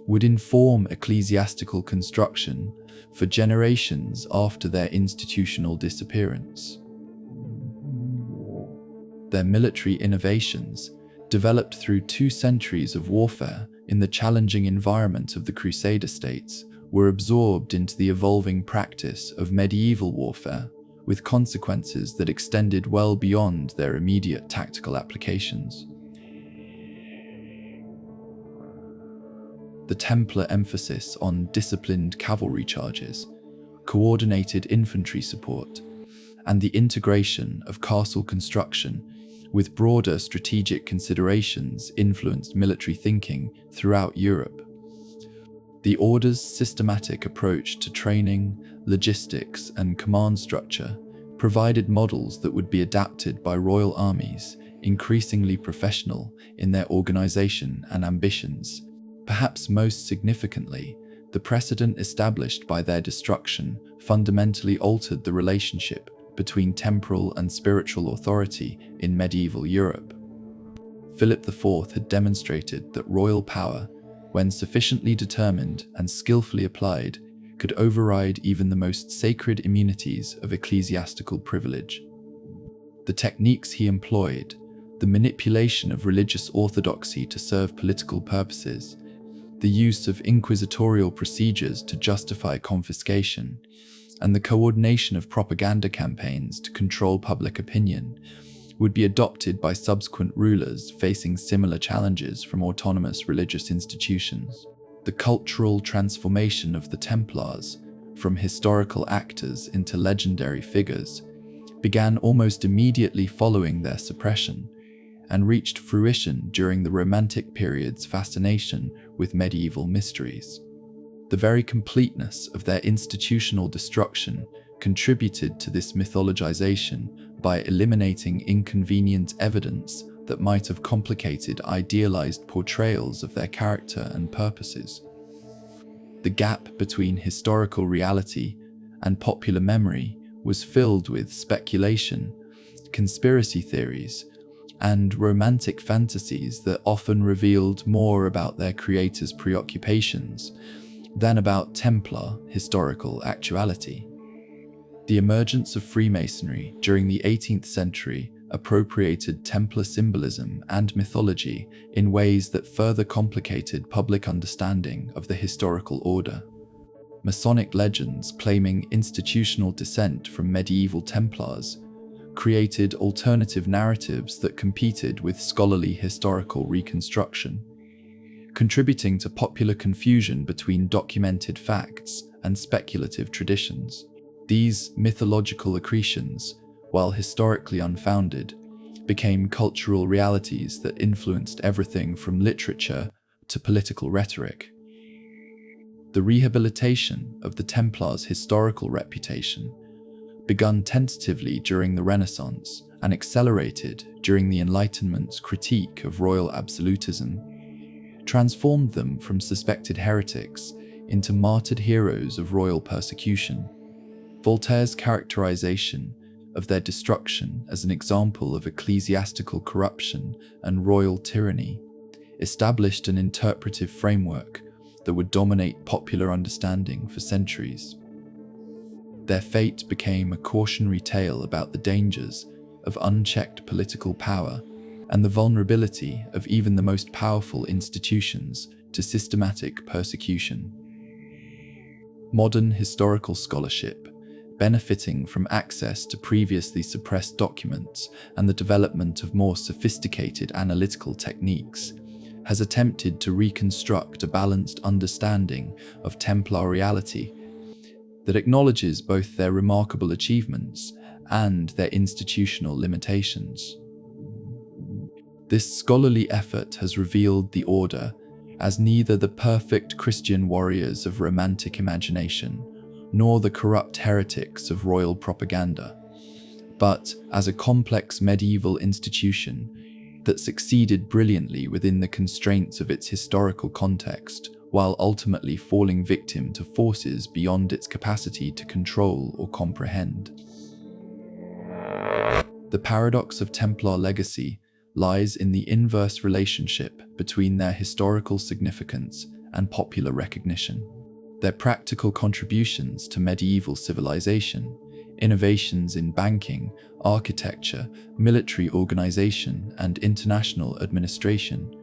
would inform ecclesiastical construction for generations after their institutional disappearance. Their military innovations, developed through 2 centuries of warfare in the challenging environment of the Crusader states, were absorbed into the evolving practice of medieval warfare, with consequences that extended well beyond their immediate tactical applications. The Templar emphasis on disciplined cavalry charges, coordinated infantry support, and the integration of castle construction with broader strategic considerations influenced military thinking throughout Europe. The Order's systematic approach to training, logistics, and command structure provided models that would be adapted by royal armies, increasingly professional in their organization and ambitions. Perhaps most significantly, the precedent established by their destruction fundamentally altered the relationship between temporal and spiritual authority in medieval Europe. Philip IV had demonstrated that royal power, when sufficiently determined and skillfully applied, could override even the most sacred immunities of ecclesiastical privilege. The techniques he employed, the manipulation of religious orthodoxy to serve political purposes, the use of inquisitorial procedures to justify confiscation, and the coordination of propaganda campaigns to control public opinion, would be adopted by subsequent rulers facing similar challenges from autonomous religious institutions. The cultural transformation of the Templars, from historical actors into legendary figures, began almost immediately following their suppression, and reached fruition during the Romantic period's fascination with medieval mysteries. The very completeness of their institutional destruction contributed to this mythologization by eliminating inconvenient evidence that might have complicated idealized portrayals of their character and purposes. The gap between historical reality and popular memory was filled with speculation, conspiracy theories, and romantic fantasies that often revealed more about their creators' preoccupations than about Templar historical actuality. The emergence of Freemasonry during the 18th century appropriated Templar symbolism and mythology in ways that further complicated public understanding of the historical order. Masonic legends claiming institutional descent from medieval Templars created alternative narratives that competed with scholarly historical reconstruction, contributing to popular confusion between documented facts and speculative traditions. These mythological accretions, while historically unfounded, became cultural realities that influenced everything from literature to political rhetoric. The rehabilitation of the Templars' historical reputation, begun tentatively during the Renaissance and accelerated during the Enlightenment's critique of royal absolutism, transformed them from suspected heretics into martyred heroes of royal persecution. Voltaire's characterization of their destruction as an example of ecclesiastical corruption and royal tyranny established an interpretive framework that would dominate popular understanding for centuries. Their fate became a cautionary tale about the dangers of unchecked political power and the vulnerability of even the most powerful institutions to systematic persecution. Modern historical scholarship, benefiting from access to previously suppressed documents and the development of more sophisticated analytical techniques, has attempted to reconstruct a balanced understanding of Templar reality that acknowledges both their remarkable achievements and their institutional limitations. This scholarly effort has revealed the order as neither the perfect Christian warriors of romantic imagination nor the corrupt heretics of royal propaganda, but as a complex medieval institution that succeeded brilliantly within the constraints of its historical context, while ultimately falling victim to forces beyond its capacity to control or comprehend. The paradox of Templar legacy lies in the inverse relationship between their historical significance and popular recognition. Their practical contributions to medieval civilization, innovations in banking, architecture, military organization, and international administration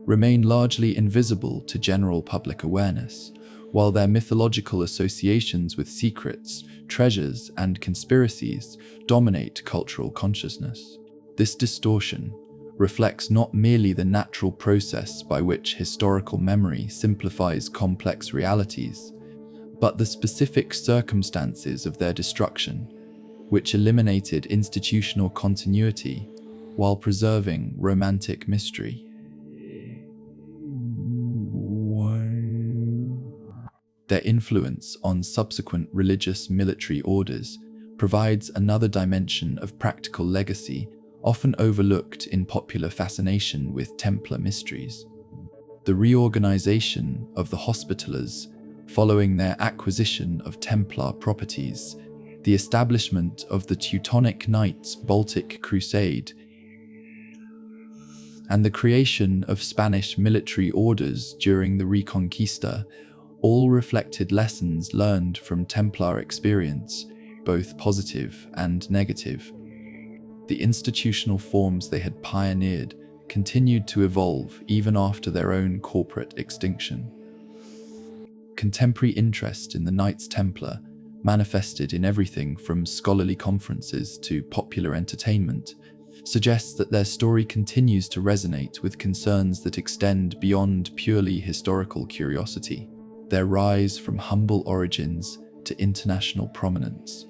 remain largely invisible to general public awareness, while their mythological associations with secrets, treasures, and conspiracies dominate cultural consciousness. This distortion reflects not merely the natural process by which historical memory simplifies complex realities, but the specific circumstances of their destruction, which eliminated institutional continuity while preserving romantic mystery. Their influence on subsequent religious military orders provides another dimension of practical legacy often overlooked in popular fascination with Templar mysteries. The reorganization of the Hospitallers following their acquisition of Templar properties, the establishment of the Teutonic Knights' Baltic Crusade, and the creation of Spanish military orders during the Reconquista all reflected lessons learned from Templar experience, both positive and negative. The institutional forms they had pioneered continued to evolve even after their own corporate extinction. Contemporary interest in the Knights Templar, manifested in everything from scholarly conferences to popular entertainment, suggests that their story continues to resonate with concerns that extend beyond purely historical curiosity. Their rise from humble origins to international prominence,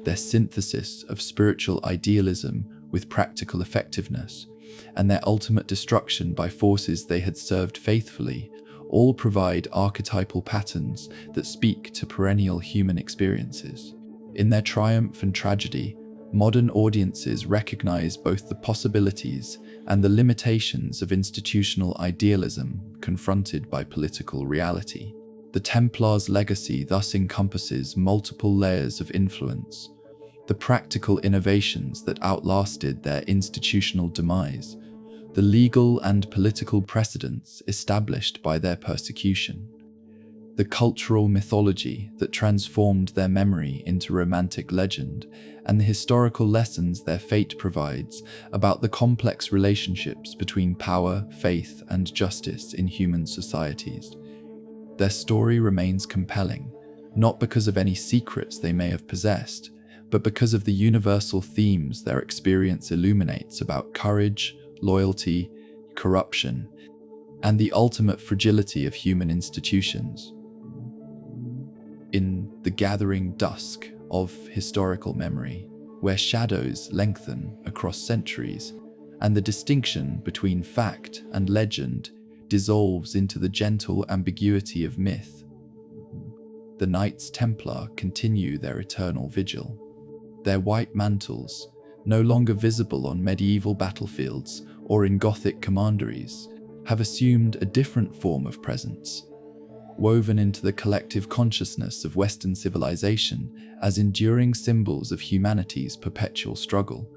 their synthesis of spiritual idealism with practical effectiveness, and their ultimate destruction by forces they had served faithfully, all provide archetypal patterns that speak to perennial human experiences. In their triumph and tragedy, modern audiences recognize both the possibilities and the limitations of institutional idealism confronted by political reality. The Templars' legacy thus encompasses multiple layers of influence: the practical innovations that outlasted their institutional demise, the legal and political precedents established by their persecution, the cultural mythology that transformed their memory into romantic legend, and the historical lessons their fate provides about the complex relationships between power, faith, and justice in human societies. Their story remains compelling, not because of any secrets they may have possessed, but because of the universal themes their experience illuminates about courage, loyalty, corruption, and the ultimate fragility of human institutions. In the gathering dusk of historical memory, where shadows lengthen across centuries, and the distinction between fact and legend dissolves into the gentle ambiguity of myth, the Knights Templar continue their eternal vigil. Their white mantles, no longer visible on medieval battlefields or in Gothic commanderies, have assumed a different form of presence, woven into the collective consciousness of Western civilization as enduring symbols of humanity's perpetual struggle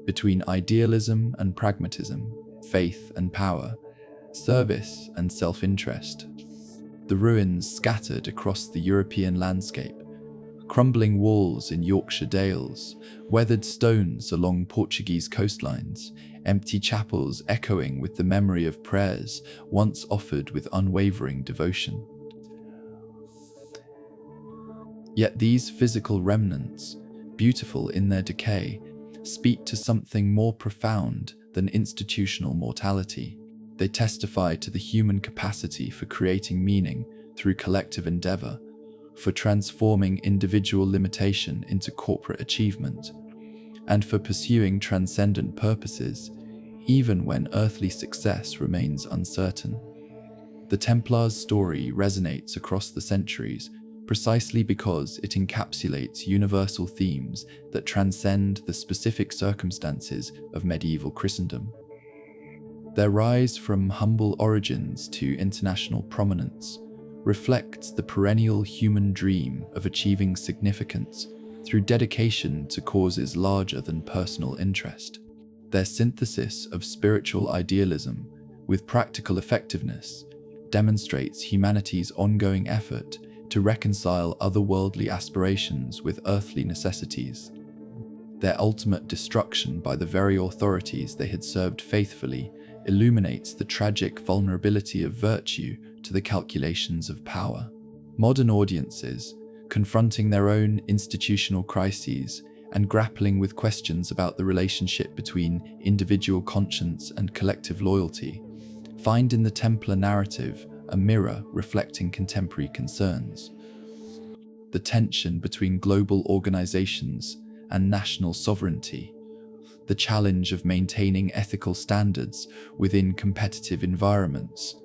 between idealism and pragmatism, faith and power, service and self-interest. the ruins scattered across the European landscape, crumbling walls in Yorkshire dales, weathered stones along Portuguese coastlines, empty chapels echoing with the memory of prayers once offered with unwavering devotion. Yet these physical remnants, beautiful in their decay, speak to something more profound than institutional mortality. They testify to the human capacity for creating meaning through collective endeavor, for transforming individual limitation into corporate achievement, and for pursuing transcendent purposes, even when earthly success remains uncertain. The Templars' story resonates across the centuries precisely because it encapsulates universal themes that transcend the specific circumstances of medieval Christendom. Their rise from humble origins to international prominence reflects the perennial human dream of achieving significance through dedication to causes larger than personal interest. Their synthesis of spiritual idealism with practical effectiveness demonstrates humanity's ongoing effort to reconcile otherworldly aspirations with earthly necessities. Their ultimate destruction by the very authorities they had served faithfully illuminates the tragic vulnerability of virtue to the calculations of power. Modern audiences, confronting their own institutional crises and grappling with questions about the relationship between individual conscience and collective loyalty, find in the Templar narrative a mirror reflecting contemporary concerns. The tension between global organizations and national sovereignty, the challenge of maintaining ethical standards within competitive environments,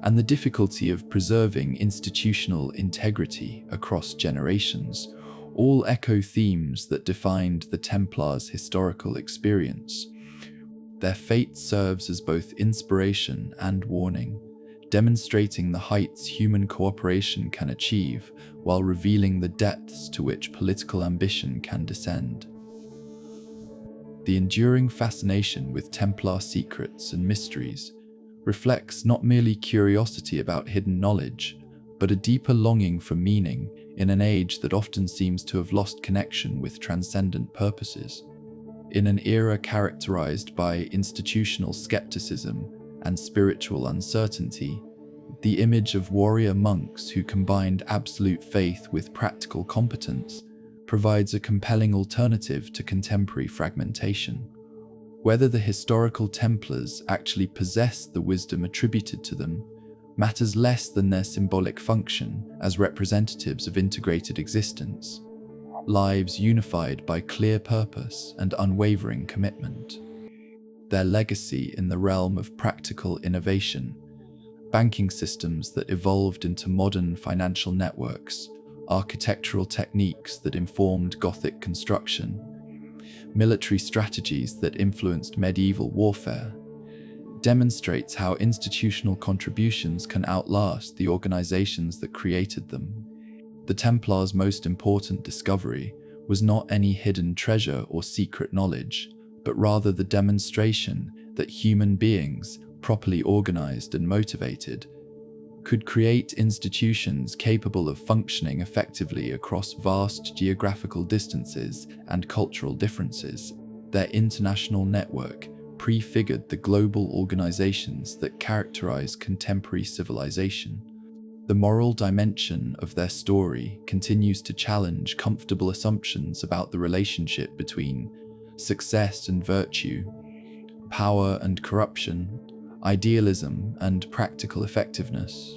and the difficulty of preserving institutional integrity across generations, all echo themes that defined the Templars' historical experience. Their fate serves as both inspiration and warning, demonstrating the heights human cooperation can achieve while revealing the depths to which political ambition can descend. The enduring fascination with Templar secrets and mysteries reflects not merely curiosity about hidden knowledge, but a deeper longing for meaning in an age that often seems to have lost connection with transcendent purposes. In an era characterized by institutional skepticism and spiritual uncertainty, the image of warrior monks who combined absolute faith with practical competence provides a compelling alternative to contemporary fragmentation. Whether the historical Templars actually possessed the wisdom attributed to them matters less than their symbolic function as representatives of integrated existence, lives unified by clear purpose and unwavering commitment. Their legacy in the realm of practical innovation, banking systems that evolved into modern financial networks, architectural techniques that informed Gothic construction, military strategies that influenced medieval warfare, demonstrates how institutional contributions can outlast the organizations that created them. The Templars' most important discovery was not any hidden treasure or secret knowledge, but rather the demonstration that human beings, properly organized and motivated, could create institutions capable of functioning effectively across vast geographical distances and cultural differences. Their international network prefigured the global organizations that characterize contemporary civilization. The moral dimension of their story continues to challenge comfortable assumptions about the relationship between success and virtue, power and corruption, idealism and practical effectiveness.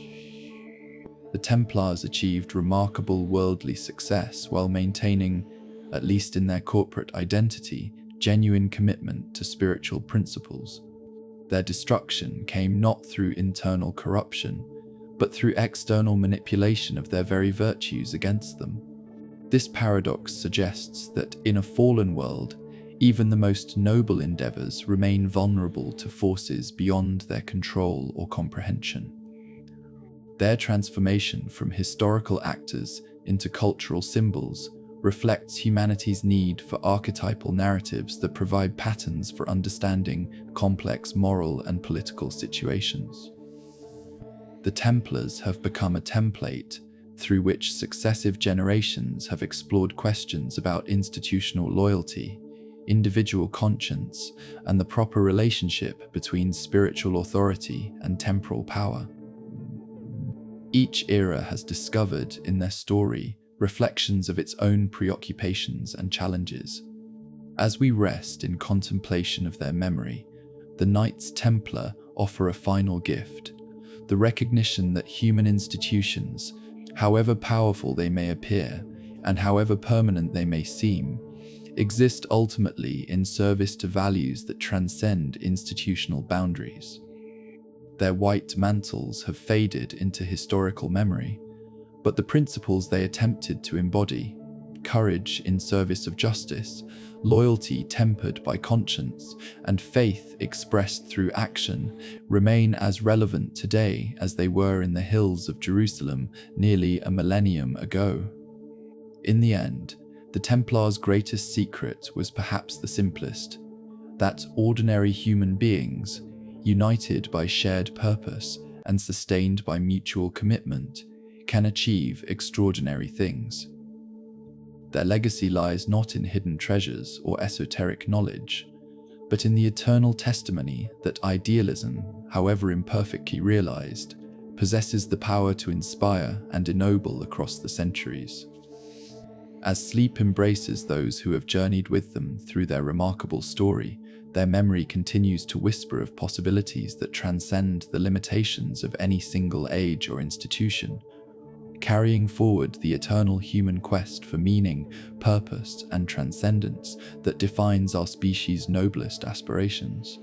The Templars achieved remarkable worldly success while maintaining, at least in their corporate identity, genuine commitment to spiritual principles. Their destruction came not through internal corruption, but through external manipulation of their very virtues against them. This paradox suggests that in a fallen world, even the most noble endeavors remain vulnerable to forces beyond their control or comprehension. Their transformation from historical actors into cultural symbols reflects humanity's need for archetypal narratives that provide patterns for understanding complex moral and political situations. The Templars have become a template through which successive generations have explored questions about institutional loyalty, individual conscience, and the proper relationship between spiritual authority and temporal power. Each era has discovered in their story reflections of its own preoccupations and challenges. As we rest in contemplation of their memory, the Knights Templar offer a final gift: the recognition that human institutions, however powerful they may appear and however permanent they may seem, exist ultimately in service to values that transcend institutional boundaries. Their white mantles have faded into historical memory, but the principles they attempted to embody, courage in service of justice, loyalty tempered by conscience, and faith expressed through action, remain as relevant today as they were in the hills of Jerusalem nearly a millennium ago. In the end, the Templars' greatest secret was perhaps the simplest: that ordinary human beings, united by shared purpose and sustained by mutual commitment, can achieve extraordinary things. Their legacy lies not in hidden treasures or esoteric knowledge, but in the eternal testimony that idealism, however imperfectly realized, possesses the power to inspire and ennoble across the centuries. As sleep embraces those who have journeyed with them through their remarkable story, their memory continues to whisper of possibilities that transcend the limitations of any single age or institution, carrying forward the eternal human quest for meaning, purpose, and transcendence that defines our species' noblest aspirations.